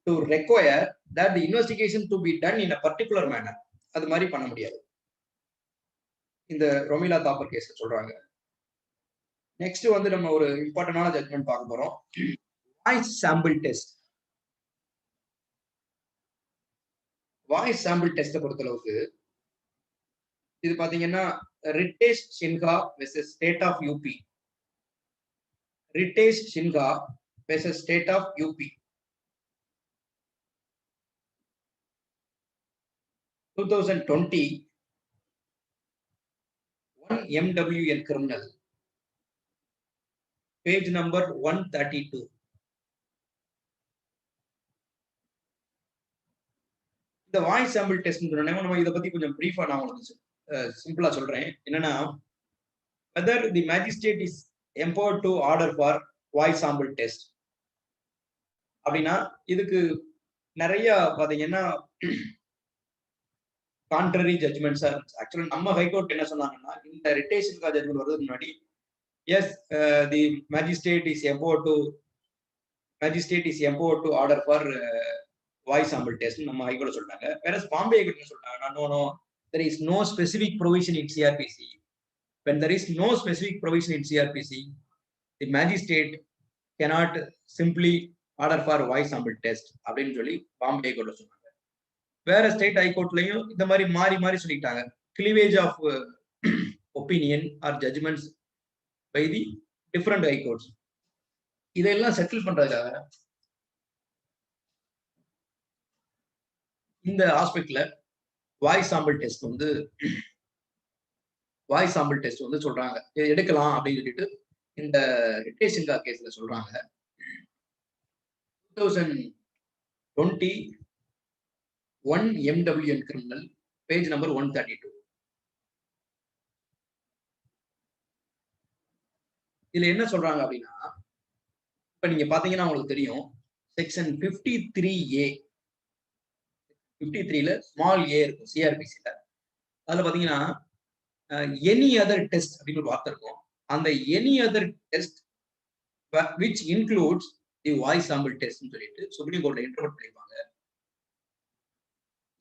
to require that the investigation to be done in a particular manner. அது மாதிரி பண்ண முடியாது. இந்த Romila Thapar case சொல்றாங்க. Next வந்து நம்ம ஒரு இம்பார்ட்டன்டான ஜட்ஜ்மெண்ட் பார்க்க போறோம். Voice sample test. Voice sample டெஸ்ட்டை பொறுத்தளவுக்கு இது பாத்தீங்கன்னா Ritesh Sinha versus state of UP. Ritesh Sinha versus state of UP 2020 1 MWN criminal page number 132. இந்த வாய்ஸ் சாம்பிள் டெஸ்ட் நம்ம இதை பத்தி கொஞ்சம் பிரீஃபா நான் உங்களுக்கு சிம்பிளா சொல்றேன். என்னன்னா, whether the magistrate is empowered to order for voice sample test அப்படின்னா, இதுக்கு நிறைய பாத்தீங்கன்னா கான்ட்ரரி ஜட்ஜ்மெண்ட்ஸ் ஆக்சுவலா நம்ம ஹைகோர்ட் என்ன சொன்னாங்கன்னா, இந்த ரிட்டேஷன் ஜட்ஜ்மெண்ட் வரதுக்கு முன்னாடி as the magistrate is empowered to order for voice sample test நம்ம ஹைகோர்ட் சொல்றாங்க. வேற பாம்பே ஹைகோர்ட் சொல்றாங்க, no there is no specific provision in CRPC. When there is no specific provision in CRPC, the magistrate cannot simply order for voice sample test அப்படின்னு சொல்லி Bombay high court சொன்னாங்க. வேற state ஹைகோர்ட்லயும் இந்த மாதிரி மாறி சொல்லிட்டாங்க. Cleavage of opinion are judgments by the different high courts. இதெல்லாம் settle பண்றதுக்காக இந்த ஆஸ்பெக்ட்ல வாய்ஸ் சாம்பிள் டெஸ்ட் வந்து சொல்றாங்க எடுக்கலாம் அப்படின்னு சொல்லிட்டு இந்த ரிட்டேஷ் சின்ஹா கேஸ்ல சொல்றாங்க 2021 MWN கிரிமினல் பேஜ் நம்பர் 132. இதுல என்ன சொல்றாங்க அப்படின்னா, இப்ப நீங்க பாத்தீங்கன்னா உங்களுக்கு தெரியும் செக்ஷன் 53A 53ல ஸ்மால் ஏ இருக்கும் சிஆர்பிசில. அதுல பாத்தீங்கன்னா எனி அதர் டெஸ்ட் அப்படின்னு ஒரு வார்த்தை இருக்கும். அந்த any other test which includes the voice sample test ன்னு சொல்லிட்டு சுப்ரீம் கோர்ட்ல இன்டர்பிரட் பண்ணிருப்பாங்க.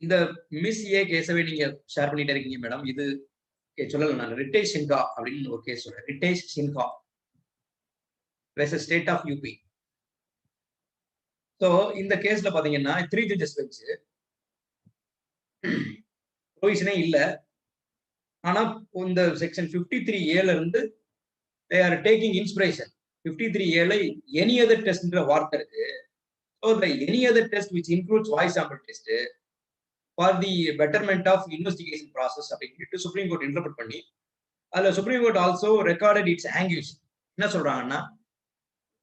இந்த மிஸ் ஏ கேஸவே நீங்க ஷேர் பண்ணிட்டே இருக்கீங்க மேடம். இது சொல்லல, நான் ரிட்டேஷ் சின்ஹா அப்படின்னு ஒரு கேஸ் சொல்றேன். Ritesh Sinha versus state of UP. So இந்த கேஸ்ல பாத்தீங்கன்னா 3 ஜட்ஜஸ் வச்சு ப்ரொவிஷனே இல்ல. ஆனா இந்த செக்ஷன் 53A இருந்து they are taking inspiration. 53A any other டெஸ்ட்ன்ற வார்த்தை இருக்கு. So the any other test which includes voice sample test for the betterment of investigation process அப்படின்ட்டு சுப்ரீம் கோர்ட் இன்டர்பிரட் பண்ணி அதுல supreme court also recorded its anguish. என்ன சொல்றாங்கன்னா,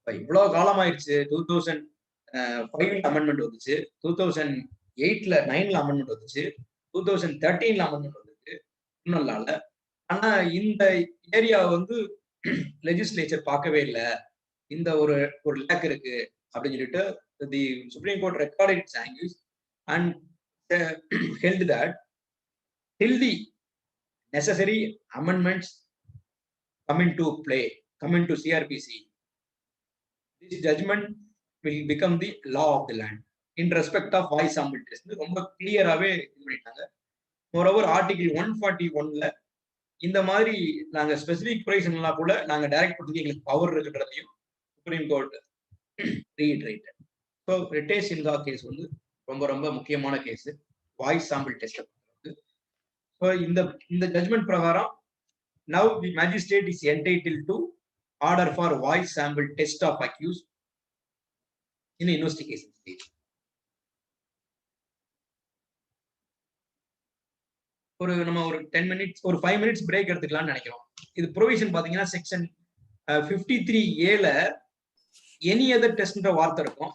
இவ்வளவு காலம் ஆயிடுச்சு. 2005 அமெண்ட்மெண்ட் வந்துச்சு, 2008ல 9ல அமெண்ட்மெண்ட் வந்துச்சு, 2013ல அமெண்ட்மெண்ட் வந்துச்சு இன்னும் நாள்ல. ஆனா இந்த ஏரியா வந்து லெஜிஸ்லேச்சர் பார்க்கவே இல்லை. இந்த ஒரு லேக் இருக்கு அப்படின்னு சொல்லிட்டு the supreme court recorded its anguish and held that till the necessary amendments come into play, come into CRPC, this judgment will become the law of the land in respect of voice sample test. ரொம்ப கிளியராகவே இது பண்ணிட்டாங்க. Moreover article 141ல இந்த மாதிரி நாங்க specific ப்ரொவிஷன்லாம் கூட நாங்க direct பண்றதுக்கு எங்களுக்கு பவர் இருக்குன்றதையும் supreme court reiterated. So Ritesh Sinha case வந்து ரொம்ப ரொம்ப முக்கியமான case voice sample test. So இந்த ஜட்மெண்ட் பிரகாரம் now the magistrate is entitled to order for voice sample test of accused in investigation stage. நம்ம ஒரு 10 minutes ஒரு 5 minutes பிரேக் எடுத்துக்கலாம்னு நினைக்கிறோம். இது ப்ரொவிஷன் பாத்தீங்கன்னா செக்ஷன் 53A எனி அதர் டெஸ்ட்ன்ற வார்த்தை இருக்கும்.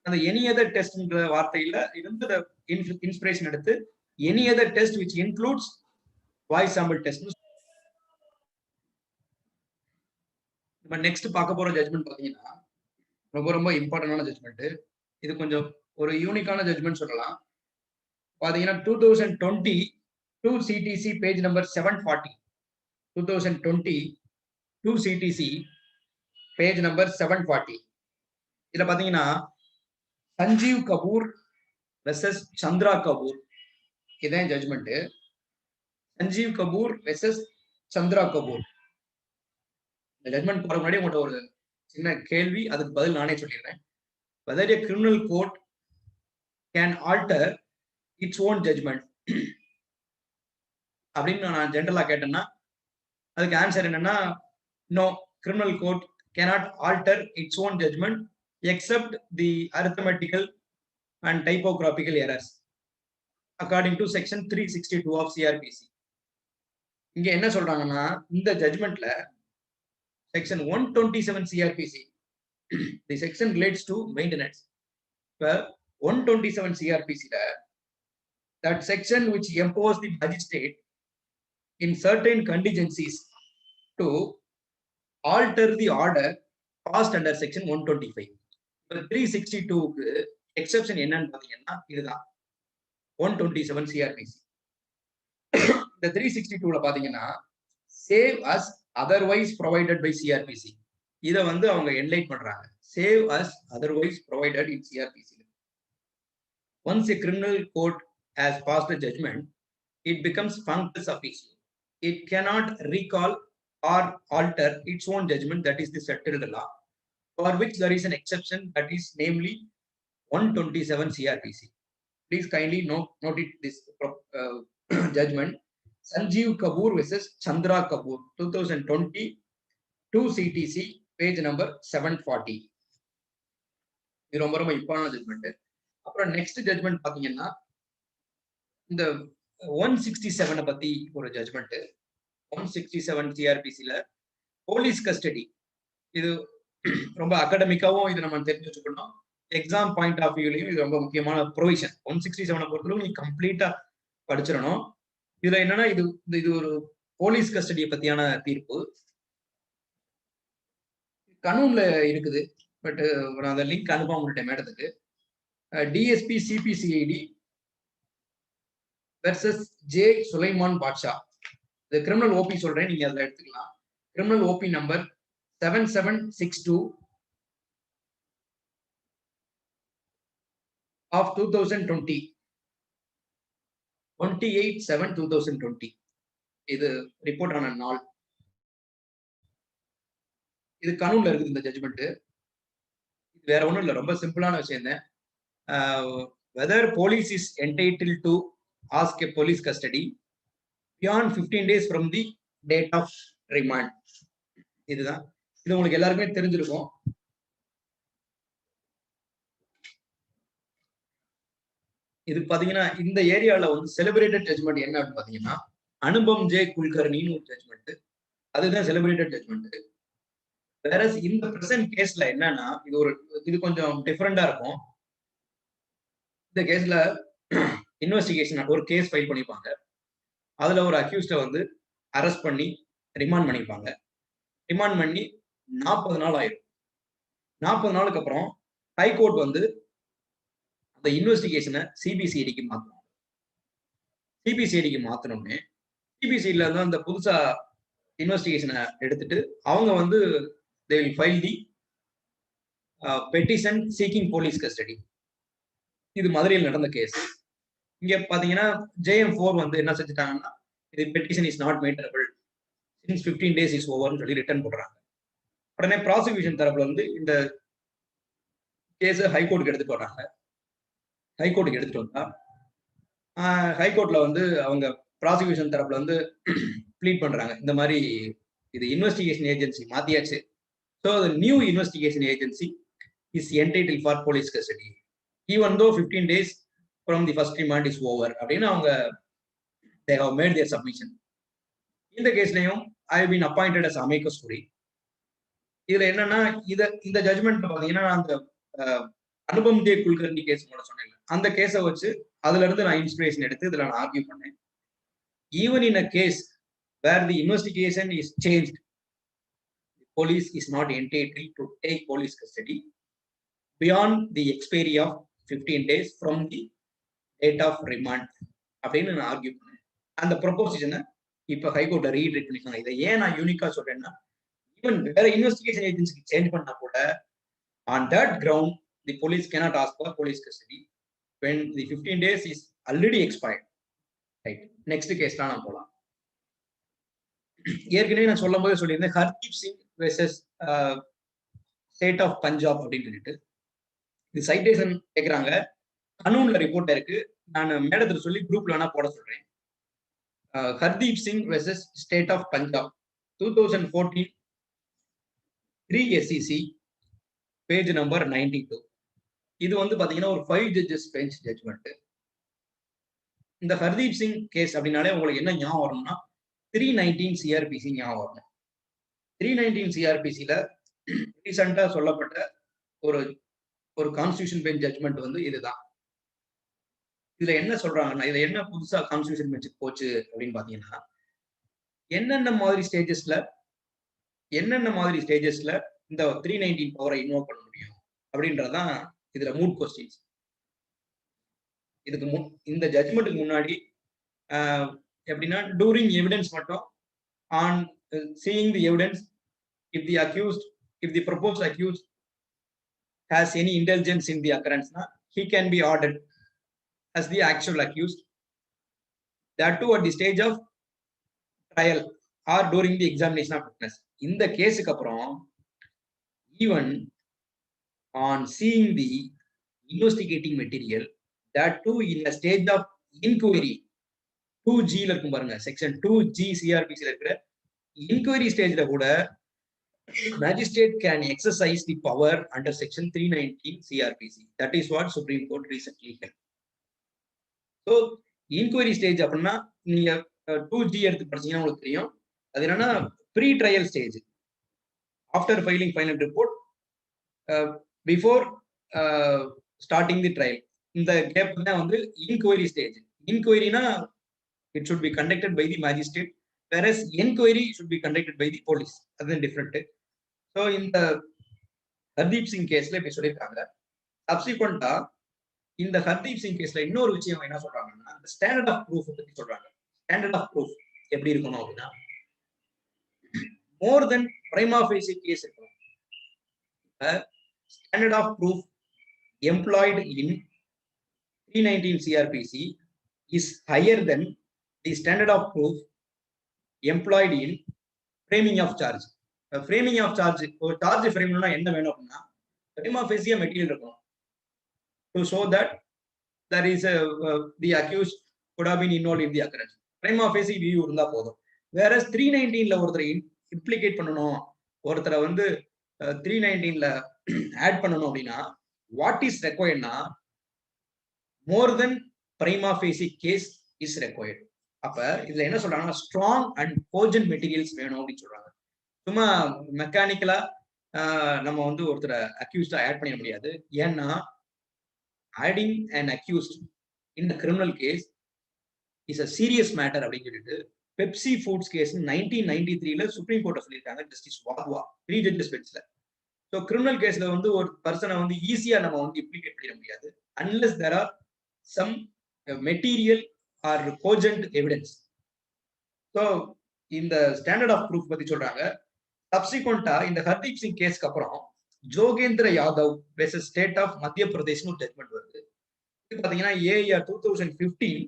அந்த எனி அதர் டெஸ்ட்ன்ற வார்த்தையில இருந்து இன்ஸ்பிரேஷன் எடுத்து any other test which includes voice sample test. நம்ம நெக்ஸ்ட் பார்க்க போற ஜட்மெண்ட் பாத்தீங்கன்னா ரொம்ப ரொம்ப இம்பார்ட்டன்டான ஜட்மெண்ட். இது கொஞ்சம் ஒரு யூனிக்கான ஜட்மெண்ட் சொல்லலாம். பாத்தீங்கன்னா 2022 CTC page number 740. 2022 CTC page number 740. இதுல பாத்தீங்கன்னா சஞ்சீவ் கபூர் வெர்சஸ் சந்திரா கபூர், இதான் ஜட்மெண்ட். சஞ்சீவ் கபூர் வெர்சஸ் சந்திரா கபூர். இந்த ஜட்மெண்ட் போற முன்னாடி உங்கள்கிட்ட ஒரு சின்ன கேள்வி, அதுக்கு பதில் நானே சொல்லிடுறேன். whether a criminal court can alter its own judgment அப்படின்னு நான் ஜென்ரலா கேட்டேன்னா அதுக்கு ஆன்சர் என்னன்னா, no, criminal court cannot alter its own judgment except the arithmetical and typographical errors according to section 362 of CRPC. இங்க என்ன சொல்றாங்கன்னா, இந்த ஜட்மெண்ட்ல section 127 CRPC, the section relates to maintenance. 127 CRPC that section which empowers the magistrate in certain contingencies to alter the order passed under section 125. 362க்கு exception என்னன்னு பாத்தீங்கன்னா இதுதான் 127 CRPC. இந்த 362ல பாத்தீங்கன்னா save as otherwise provided by CRPC, இதை வந்து அவங்க என்லைட் பண்றாங்க. Save as otherwise provided in CRPC. Once a criminal court has passed a judgment, it becomes functus officio. It cannot recall or alter its own judgment, that is the settled law, for which there is an exception, that is namely 127 CRPC. Please kindly note it, this judgment. Sanjeev Kapoor versus Chandra Kapoor, 2022 CTC page number 740. இது ரொம்ப ரொம்ப important judgement. அப்புறம் next judgement பாத்தீங்கன்னா இந்த 167 பத்தி ஒரு judgement. 167 சிஆர்பிசில police custody, இது ரொம்ப அகாடமிக்காவும் இது நம்ம தெரிஞ்சு வச்சுக்கணும். எக்ஸாம் பாயிண்ட் ஆஃப் வியூலையும் இது ரொம்ப முக்கியமான ப்ரொவிஷன். 167 பொறுத்தளவு நீ கம்ப்ளீட்டா படிச்சிடணும். இதுல என்னன்னா இது ஒரு போலீஸ் கஸ்டடியை பத்தியான தீர்ப்பு. கனூன்ல இருக்குது, பட் நான் அந்த லிங்க் அனுப்பாம விட்டேன் மேடத்துக்கு. DSP CBCID versus J Sulaiman Basha. இந்த கிரிமினல் ஓபி சொல்றேன், நீங்க அதுல எடுத்துக்கலாம். Criminal OP number 7762 of 2020, 28/7/2020. இது ரிப்போர்ட் ஆன நாள். இது கனூன்ல இருக்குது இந்த ஜட்ஜ்மெண்ட். வேற ஒண்ணும் இல்ல, ரொம்ப சிம்பிளான விஷயம் தான். whether police is entitled to ask a police custody beyond 15 days from the date of remand. இதுதான். இது உங்களுக்கு எல்லாருக்குமே தெரிஞ்சிருக்கும். இது பாத்தீங்கன்னா இந்த ஏரியால வந்து செலிபிரேட்டட் ஜட்ஜ்மெண்ட் என்ன அப்படின்னு பாத்தீங்கன்னா அனுபம் ஜே குல்கர்னின்னு ஒரு ஜட்ஜ்மெண்ட். அதுதான் செலிபிரேட்டட் ஜட்ஜ்மெண்ட். வேற இந்த பிரசன்ட் கேஸ்ல என்னன்னா இது கொஞ்சம் டிஃபரெண்டா இருக்கும். இந்த கேஸ்ல இன்வெஸ்டிகேஷன் ஒரு கேஸ் ஃபைல் பண்ணிருப்பாங்க. அதுல ஒரு அக்யூஸ்ட வந்து அரெஸ்ட் பண்ணி ரிமாண்ட் பண்ணிருப்பாங்க. ரிமாண்ட் பண்ணி 40 நாள் ஆயிடும். 40 நாளுக்கு அப்புறம் ஹைகோர்ட் வந்து அந்த இன்வெஸ்டிகேஷனை சிபிசிஐடிக்கு மாத்தணும். சிபிசிஐடிக்கு மாத்தணும்னு சிபிசிஐடில இருந்து அந்த புதுசா இன்வெஸ்டிகேஷனை எடுத்துட்டு அவங்க வந்து they will file the petition seeking police custody. இது மதுரையில் நடந்த கேஸ். இங்க பாத்தீங்கன்னா JM4 வந்து என்ன செஞ்சுட்டாங்கன்னா இது petition is not maintainable since 15 days is over ன்னு சொல்லி ரிட்டர்ன் போடுறாங்க. உடனே ப்ராசிக்யூஷன் தரப்புல வந்து இந்த கேஸ் ஹைகோர்ட்டுக்கு எடுத்துட்டு வராங்க. ஹைகோர்ட்டுக்கு எடுத்துட்டு வந்தா ஹைகோர்ட்ல வந்து அவங்க ப்ராசிக்யூஷன் தரப்புல வந்து ப்ளீட் பண்றாங்க, இந்த மாதிரி இது இன்வெஸ்டிகேஷன் ஏஜென்சி மாத்தியாச்சு. So the new investigation agency is entitled for police custody even though 15 days from the first remand is over அப்படின்னு அவங்க they have made their submission. இந்த கேஸ்லயும் I have been appointed as amicus curiae. இதுல என்னன்னா இந்த ஜட்ஜ்மெண்ட்ல பாத்தீங்கன்னா அந்த Anupam J Kulkarni case சொன்னேன், அந்த கேஸை வச்சு அதுல இருந்து நான் இன்ஸ்பிரேஷன் எடுத்து இதுல நான் ஆர்கியூ பண்ணேன். Even in a case where the investigation is changed, police is not entitled to take police custody beyond the expiry of 15 days from the date of remand அப்படின்னு நான் ஆர்கியூ பண்ணேன். அந்த ப்ரொபோசிஷனை இப்ப ஹைகோர்ட்ல ரீட்ரீட் பண்ணிருக்காங்க. இதை ஏன் நான் யூனிக்கா சொல்றேன்னா, ஈவன் வேற இன்வெஸ்டிகேஷன் ஏஜென்சிக்கு சேஞ்ச் பண்ணா கூட on that ground the police cannot ask for police custody when the 15 days is already expired. Right, next case தான் நான் போலாம். ஏற்கனவே நான் சொல்லும் போது சொல்லியிருந்தேன் Hardeep Singh versus state of Punjab அப்படின்னு சொல்லிட்டு இது சைட்டேஷன் கேட்குறாங்க. கனூன்ல ரிப்போர்ட் இருக்கு, நான் மேடத்துல சொல்லி குரூப்ல வேணா போட சொல்றேன். Hardeep Singh versus state of Punjab 2014 3 SEC page number 92. இது வந்து பாத்தீங்கன்னா ஒரு 5 judges பெஞ்ச் ஜட்ஜ்மெண்ட். இந்த ஹர்தீப் சிங் கேஸ் அப்படின்னாலே உங்களுக்கு என்ன ஞாபகம் வரணும்னா 319 CRPC ஞாபகம் வரணும். 319 CRPCல ரீசெண்டா சொல்லப்பட்ட ஒரு கான்ஸ்டிடியூஷன் பெஞ்ச் ஜட்ஜ்மெண்ட் வந்து இதுதான். இதுல என்ன சொல்றாங்கன்னா, இதுல என்ன புதுசா கான்ஸ்டிடியூஷன் பெஞ்சுக்கு போச்சு அப்படின்னு பாத்தீங்கன்னா, என்னென்ன மாதிரி ஸ்டேஜஸ்ல இந்த 319 பவரை இன்வோக் பண்ண முடியும் அப்படின்றதான் இதுல மூட் கொஸ்டின்ஸ். இதுக்கு இந்த ஜட்ஜ்மெண்ட்டுக்கு முன்னாடி எப்படின்னா டூரிங் எவிடன்ஸ் மட்டும் on seeing the evidence if the proposed accused has any indulgence in the occurrence he can be ordered as the actual accused, that too at the stage of trial or during the examination of witness. இந்த கேஸுக்கு அப்புறம் even on seeing the investigating material, that too in a stage of inquiry 2G ல இருக்கும் பாருங்க, section 2G CRPC ல இருக்கிற inquiry ஸ்டேஜ்ல கூட magistrate can exercise the power under section 319 CRPC. That is what Supreme Court recently held. So inquiry stage அப்படின்னா நீங்க 2G எடுத்து படிச்சீங்கன்னா உங்களுக்கு தெரியும். அது என்னன்னா pre trial stage. After filing final report, before starting the trial. இந்த கேப் தான் வந்து இன்கொயரி ஸ்டேஜ். இன்கொயரினா it should be conducted by the magistrate, whereas enquiry should be conducted by the police. That's different. So in the Hardeep Singh கேஸ்ல இப்படி சொல்லியிருக்காங்க. சப்சிக்வெண்டா இந்த ஹர்தீப் சிங் கேஸ்ல இன்னொரு விஷயம் என்ன சொல்றாங்கன்னா, இந்த ஸ்டாண்டர்ட் ஆஃப் ப்ரூஃப் பத்தி சொல்றாங்க. ஸ்டாண்டர்ட் ஆஃப் ப்ரூஃப் எப்படி இருக்கணும் அப்படின்னா, more than prima facie case இருக்கணும். Standard of proof employed in 319 CRPC is higher than the standard of proof employed in framing of charge. Framing of charge, ஒரு charge frame பண்ணா என்ன வேணும் அப்படின்னா, prima facie material இருக்கும் to show that there is the accused could have been involved in the occurrence. Prima facie view இருந்தா போதும். Whereas 319ல ஒருத்தரை implicate பண்ணணும், ஒருத்தரை வந்து 319ல ஆட் பண்ணணும் அப்படின்னா, what is requiredனா more than prima facie case is required. அப்ப இதுல என்ன சொல்றாங்கன்னா, strong and cogent materials வேணும் அப்படின்னு சொல்றாங்க. சும்மா மெக்கானிக்கலா நம்ம வந்து ஒருத்தரை அக்யூஸ்டா ஆட் பண்ணிட முடியாது. ஏன்னா adding an accused in the criminal case is a serious matter அப்படின்னு சொல்லிட்டு பெப்சி ஃபுட்ஸ் கேஸ் 1993ல சுப்ரீம் கோர்ட்ல சொல்லியிருக்காங்க. ஜஸ்டிஸ் வாத்வா 3 ஜட்ஜஸ் பெஞ்ச்ல. ஸோ கிரிமினல் கேஸ்ல வந்து ஒரு பர்சனை வந்து ஈஸியா நம்ம வந்து இம்ப்ளிகேட் பண்ணிட முடியாது unless there are some material or cogent evidence. So இந்த ஸ்டாண்டர்ட் ஆஃப் ப்ரூஃப் பத்தி சொல்றாங்க. சப்சிக்வெண்டா இந்த ஹர்தீப் சிங் கேஸ்க்கு அப்புறம் ஜோகேந்திர யாதவ் வெர்சஸ் ஸ்டேட் ஆஃப் மத்திய பிரதேஷ்னு ஒரு ஜட்மெண்ட் வருது. இது பாத்தீங்கன்னா AR 2015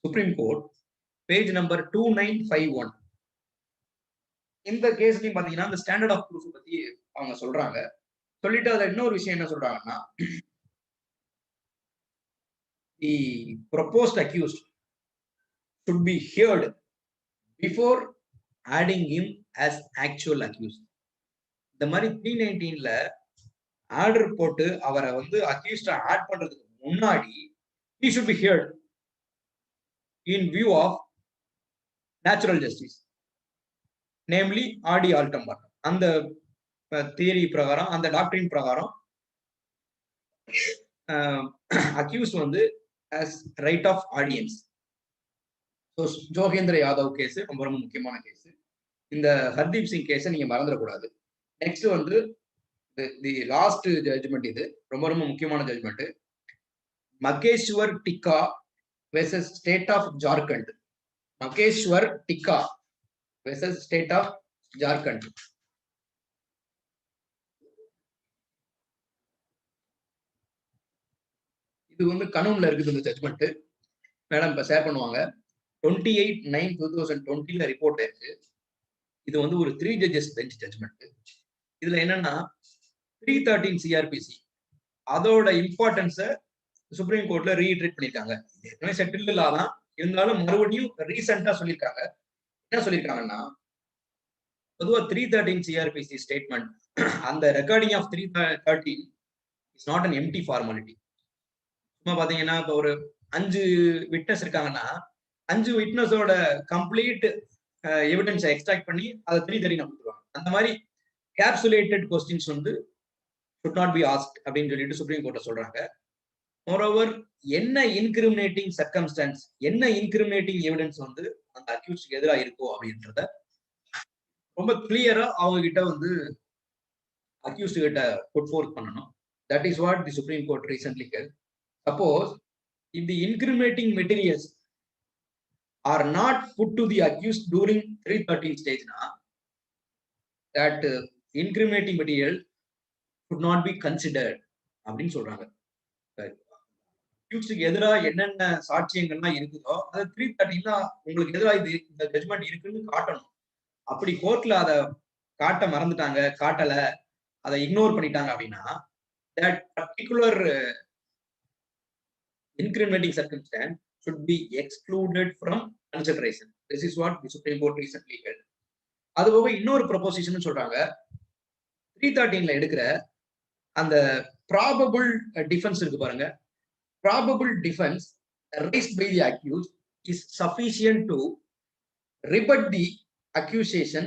supreme court page number 2951. இந்த கேஸ்லயும் பாத்தீங்கன்னா இந்த ஸ்டாண்டர்ட் ஆஃப் ப்ரூஃப் பத்தி அவங்க சொல்றாங்க. சொல்லிட்டு அதுல இன்னொரு விஷயம் என்ன சொல்றாங்கன்னா, the proposed accused should be heard before adding him as actual accused. இந்த மாதிரி 319ல ஆர்டர் போட்டு அவரை வந்து அக்யூஸ்டா ஆட் பண்றதுக்கு முன்னாடி he should be heard in view of natural justice, namely Aadi Altum. அந்த தியரி பிரகாரம், அந்த டாக்டரின் பிரகாரம் அக்யூஸ் வந்து as right of audience. So Jogendra Yadav case ரொம்ப ரொம்ப முக்கியமான கேஸ். இந்த ஹர்தீப் சிங் கேஸை நீங்க மறந்துடக்கூடாது. நெக்ஸ்ட் வந்து தி லாஸ்ட் ஜட்ஜ்மெண்ட், இது ரொம்ப ரொம்ப முக்கியமான judgment. Maheshwar Tigga versus state of Jharkhand. Maheshwar Tigga versus state of Jharkhand. இது வந்து கனூன்ல இருக்குது இந்த ஜட்ஜ்மெண்ட். மேடம் இப்ப ஷேர் பண்ணுவாங்க. 28/9/2020ல ரிப்போர்ட் ஆயிருக்கு. இது வந்து ஒரு 3 ஜட்ஜஸ் பெஞ்ச் ஜட்ஜ்மெண்ட். இதுல என்னன்னா 313 CRPC அதோட இம்பார்ட்டன்ஸை சுப்ரீம் கோர்ட்ல ரீஇட்ரேட் பண்ணிருக்காங்க. ஏற்கனவே செட்டில்டு லா தான், இருந்தாலும் மறுபடியும் ரீசெண்டா சொல்லியிருக்காங்க. என்ன சொல்லியிருக்காங்கன்னா, பொதுவா 313 CRPC ஸ்டேட்மெண்ட், அந்த recording of 313 is not an empty formality. சும்மா பாத்தீங்கன்னா இப்போ ஒரு 5 விட்னஸ் இருக்காங்கன்னா 5 விட்னஸோட கம்ப்ளீட் எவிடன்ஸை எக்ஸ்ட்ராக்ட் பண்ணி அதை 313 கொடுத்துருவாங்க. அந்த மாதிரி கேப்சுலேட்டட் கொஸ்டின்ஸ் வந்து should not be asked அப்படின்னு சொல்லிட்டு சுப்ரீம் கோர்ட்ல சொல்றாங்க. மோரோவர் என்ன இன்கிரிமினேட்டிங் சர்க்கம்ஸ்டான்ஸ், என்ன இன்கிரிமினேட்டிங் எவிடன்ஸ் வந்து அந்த அக்யூஸ்டுக்கு எதிராக இருக்கோ அப்படின்றத ரொம்ப கிளியரா அவங்க கிட்ட வந்து அக்யூஸ்டு கிட்ட புட் ஃபோர்த் பண்ணணும். That is what the supreme court recently held. Suppose if the incriminating materials are not put to the accused during 313 stage na, that incriminating material should not be considered அப்படின்னு சொல்றாங்க. அக்யூஸ்டுக்கு எதிராக என்னென்ன சாட்சியங்கள்லாம் இருக்குதோ அது 313 உங்களுக்கு எதிராக இது இந்த ஜட்ஜ்மெண்ட் இருக்குன்னு காட்டணும். அப்படி கோர்ட்ல அதை காட்ட மறந்துட்டாங்க, காட்டல, அதை இக்னோர் பண்ணிட்டாங்க அப்படின்னா that particular incriminating circumstance should be excluded from consideration. This is what the Supreme Court recently held. அதுபோக இன்னொரு ப்ரொபோசிஷன் சொல்றாங்க. 313ல எடுக்கிற அந்த probable defense இருக்கு பாருங்க. Probable defense raised by the accused is sufficient to rebut the accusation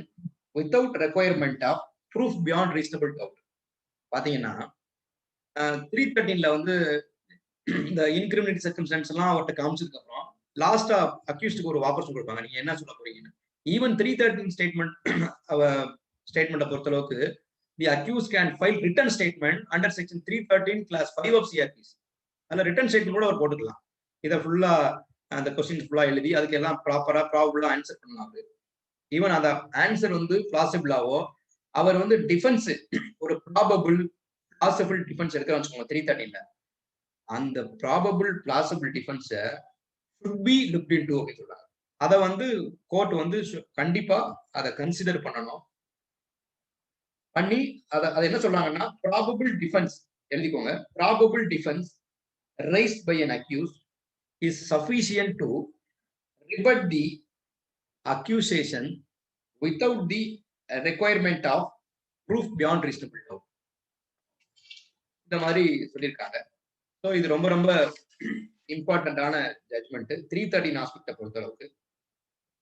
without requirement of proof beyond reasonable doubt. பாத்தீங்கன்னா 313ல வந்து இந்த இன்கிரிமினேட் சர்க்கம்ஸ்டன்ஸ் எல்லாம் அவர்கிட்ட காமிச்சதுக்கு அப்புறம் லாஸ்டா அக்யூஸ்டுக்கு ஒரு வாபஸ் கொடுப்பாங்க, நீங்க என்ன சொல்ல போறீங்கன்னு. ஈவன் 313 ஸ்டேட்மெண்ட்டை பொறுத்தளவுக்கு the accused can file written statement under section 313 clause 5 of CrPC. அதில் ரிட்டன் ஸ்டேட்மெண்ட் கூட அவர் போட்டுக்கலாம். இதை ஃபுல்லா அந்த கொஸ்டின் ஃபுல்லா எழுதி அதுக்கு எல்லாம் ப்ராப்பரா ப்ராபபிளா ஆன்சர் பண்ணலாம். ஈவன் அந்த ஆன்சர் வந்து பிளாசிபிளாவோ அவர் வந்து டிஃபென்ஸ் ஒரு ப்ராபபிள் பிளாசிபிள் டிஃபென்ஸ் எடுக்க வச்சுக்கோங்க 313ல, அந்த ப்ராபபிள் பிளாசிபிள் டிஃபென்ஸை should be looked into அப்படின்னு சொல்றாங்க. அதை வந்து கோர்ட் வந்து கண்டிப்பா அதை கன்சிடர் பண்ணணும். பண்ணி அதை என்ன சொல்றாங்கன்னா ப்ராபபிள் டிஃபென்ஸ் எழுதிக்கோங்க. Probable defence raised by an accused is sufficient to rebut the accusation without the requirement of proof beyond reasonable doubt. இந்த மாதிரி சொல்லியிருக்காங்க. ஸோ இது ரொம்ப ரொம்ப இம்பார்ட்டன்டான ஜட்மெண்ட் 313 ஆஸ்பெக்டை பொறுத்தளவுக்கு.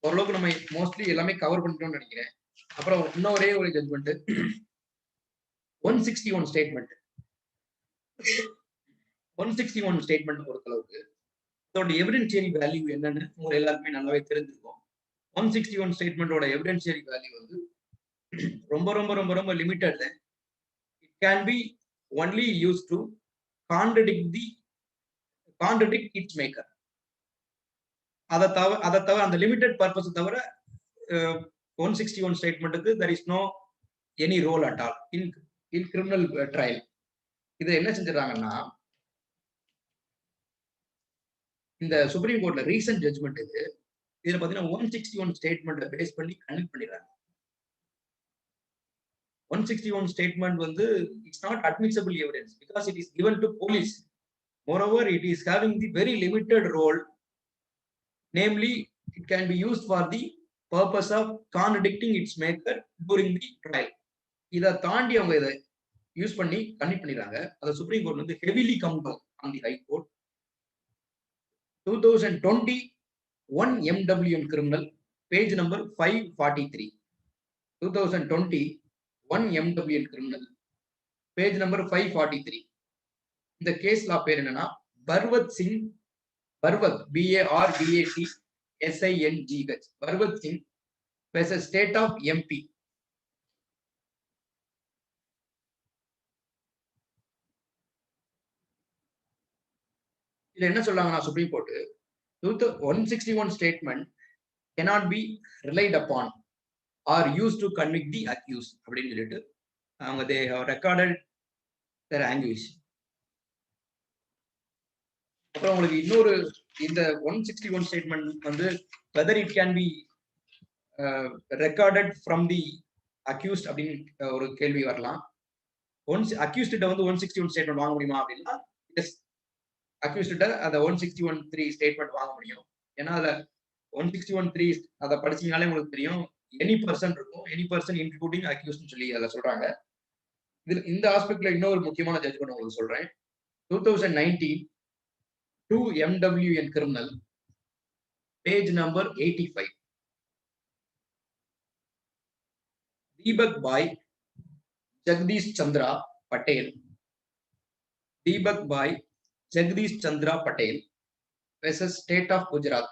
ஓரளவுக்கு நம்ம மோஸ்ட்லி எல்லாமே கவர் பண்ணிட்டோம்னு நினைக்கிறேன். அப்புறம் இன்னும் ஒரே ஒரு ஜட்மெண்ட் 161 ஸ்டேட்மெண்ட். 161 ஸ்டேட்மெண்ட் பொறுத்தளவுக்கு அதோட எவிடென்ஷியரி வேல்யூ என்னன்னு உங்களுக்கு எல்லாருக்குமே நல்லாவே தெரிஞ்சிருக்கும். 161 ஸ்டேட்மெண்டோட எவிடென்ஷியரி வேல்யூ வந்து ரொம்ப ரொம்ப ரொம்ப ரொம்ப limited. It can be only use to contradict its maker. அதை தவிர அந்த லிமிட்டட் பர்பஸ் தவிர 161 ஸ்டேட்மெண்ட்டுக்கு there is no any role at all in criminal trial. இது என்ன செஞ்சிடறாங்கன்னா இந்த சுப்ரீம் கோர்ட்ல ரீசன்ட் ஜட்மெண்ட் இதுல பாத்தீங்கன்னா 161 ஸ்டேட்மெண்ட் பேஸ் பண்ணி கண்டக்ட் பண்ணிடுறாங்க. 161 statement வந்து it's not admissible evidence because it is given to police. Moreover, it is having the very limited role, namely it can be used for the purpose of contradicting its maker during the trial. இதை தாண்டி அவங்க இதை use பண்ணி conduct பண்ணிடுறாங்க. அதை supreme court வந்து heavily count on the high court. 2020 1 MWN criminal page number 543. 2020 1 MWN criminal page number 543. இந்த case law பேர் என்னன்னா Parvat BARDATSINGH Parvat Singh versus state of MP. இதுல என்ன சொல்றாங்கன்னா supreme court 161 statement cannot be relied upon or used to convict the accused அப்படின்னு சொல்லிட்டு அவங்க they have recorded their anguish. அப்புறம் உங்களுக்கு இன்னொரு இந்த 161 ஸ்டேட்மெண்ட் வந்து whether it can be recorded from the accused அப்படின்னு ஒரு கேள்வி வரலாம். accused கிட்ட வந்து 161 ஸ்டேட்மெண்ட் வாங்க முடியுமா அப்படின்னா எஸ், accused கிட்ட அந்த 161(3) ஸ்டேட்மெண்ட் வாங்க முடியும். ஏன்னா அதுல 161(3) அதை படிச்சீங்கனாலே உங்களுக்கு தெரியும் எனி பர்சன் இருக்கும், எனி பர்சன் இன்க்ளூடிங் அக்யூஸ்ட்னு சொல்லி அதை சொல்றாங்க. இதுல இந்த ஆஸ்பெக்ட்ல இன்னொரு முக்கியமான ஜட்ஜ்மெண்ட் உங்களுக்கு சொல்றேன். 2019 2 MWN criminal page number 85. Deepak Bhai Jagdish Chandra Patel. Deepak Bhai Jagdish Chandra Patel versus State of Gujarat.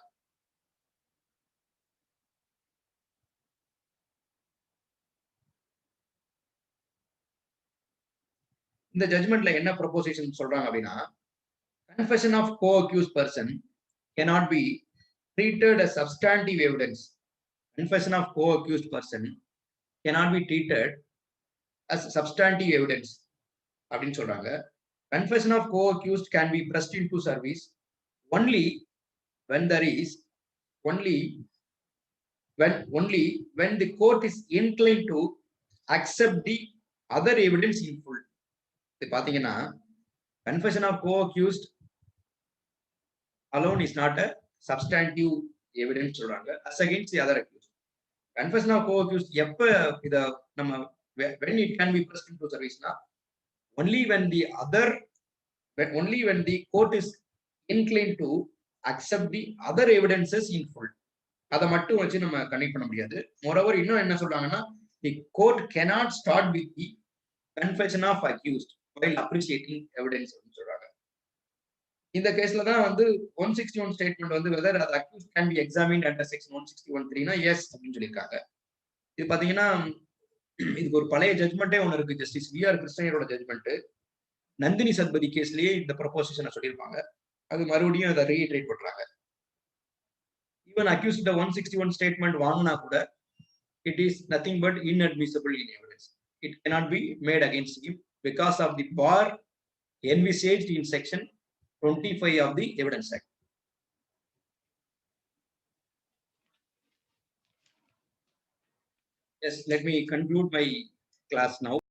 இந்த ஜட்ஜ்மெண்ட்ல என்ன ப்ரொபோசிஷன் சொல்றாங்க அப்படின்னா confession of co-accused person cannot be treated as substantive evidence. Confession of co-accused person cannot be treated as substantive evidence அப்படின்னு சொல்றாங்க. Confession of co-accused can be pressed into service only when there is only when the court is inclined to accept the other evidence in full. இது பாத்தீங்கன்னா confession of co-accused alone is not a substantive evidence சொல்றாங்க as against the other accused. Confession of co-accused எப்ப இத நம்ம when it can be pressed into service na only when the court is inclined to accept the other evidences in full. அதை மட்டும் வச்சு நம்ம connect பண்ண முடியாது. மோரோவர் இன்னும் என்ன சொல்றாங்கன்னா, the court cannot start with the confession of accused while appreciating evidence அப்படின்னு சொல்றாங்க. இந்த கேஸ்ல தான் வந்து 161 ஸ்டேட்மெண்ட் வந்து whether the accused can be examined under section 161(3) னா எஸ் அப்படின்னு சொல்லியிருக்காங்க. இது பாத்தீங்கன்னா இதுக்கு ஒரு பழைய ஜட்மெண்டே ஒன்னு இருக்கு. ஜஸ்டிஸ் வி.ஆர். கிருஷ்ணய்யரோட ஜட்மெண்ட் நந்தினி சத்பதி கேஸ்லயே இந்த ப்ரொபோசிஷனை சொல்லியிருப்பாங்க. அது மறுபடியும் அதை ரீஇட்ரேட் பண்றாங்க. ஈவன் அக்யூஸ் கிட்ட 161 ஸ்டேட்மெண்ட் வாங்கினா கூட it is nothing but inadmissible in evidence. It cannot be made against him because of the bar envisaged in section 25 of the Evidence Act. Yes, let me conclude my class now.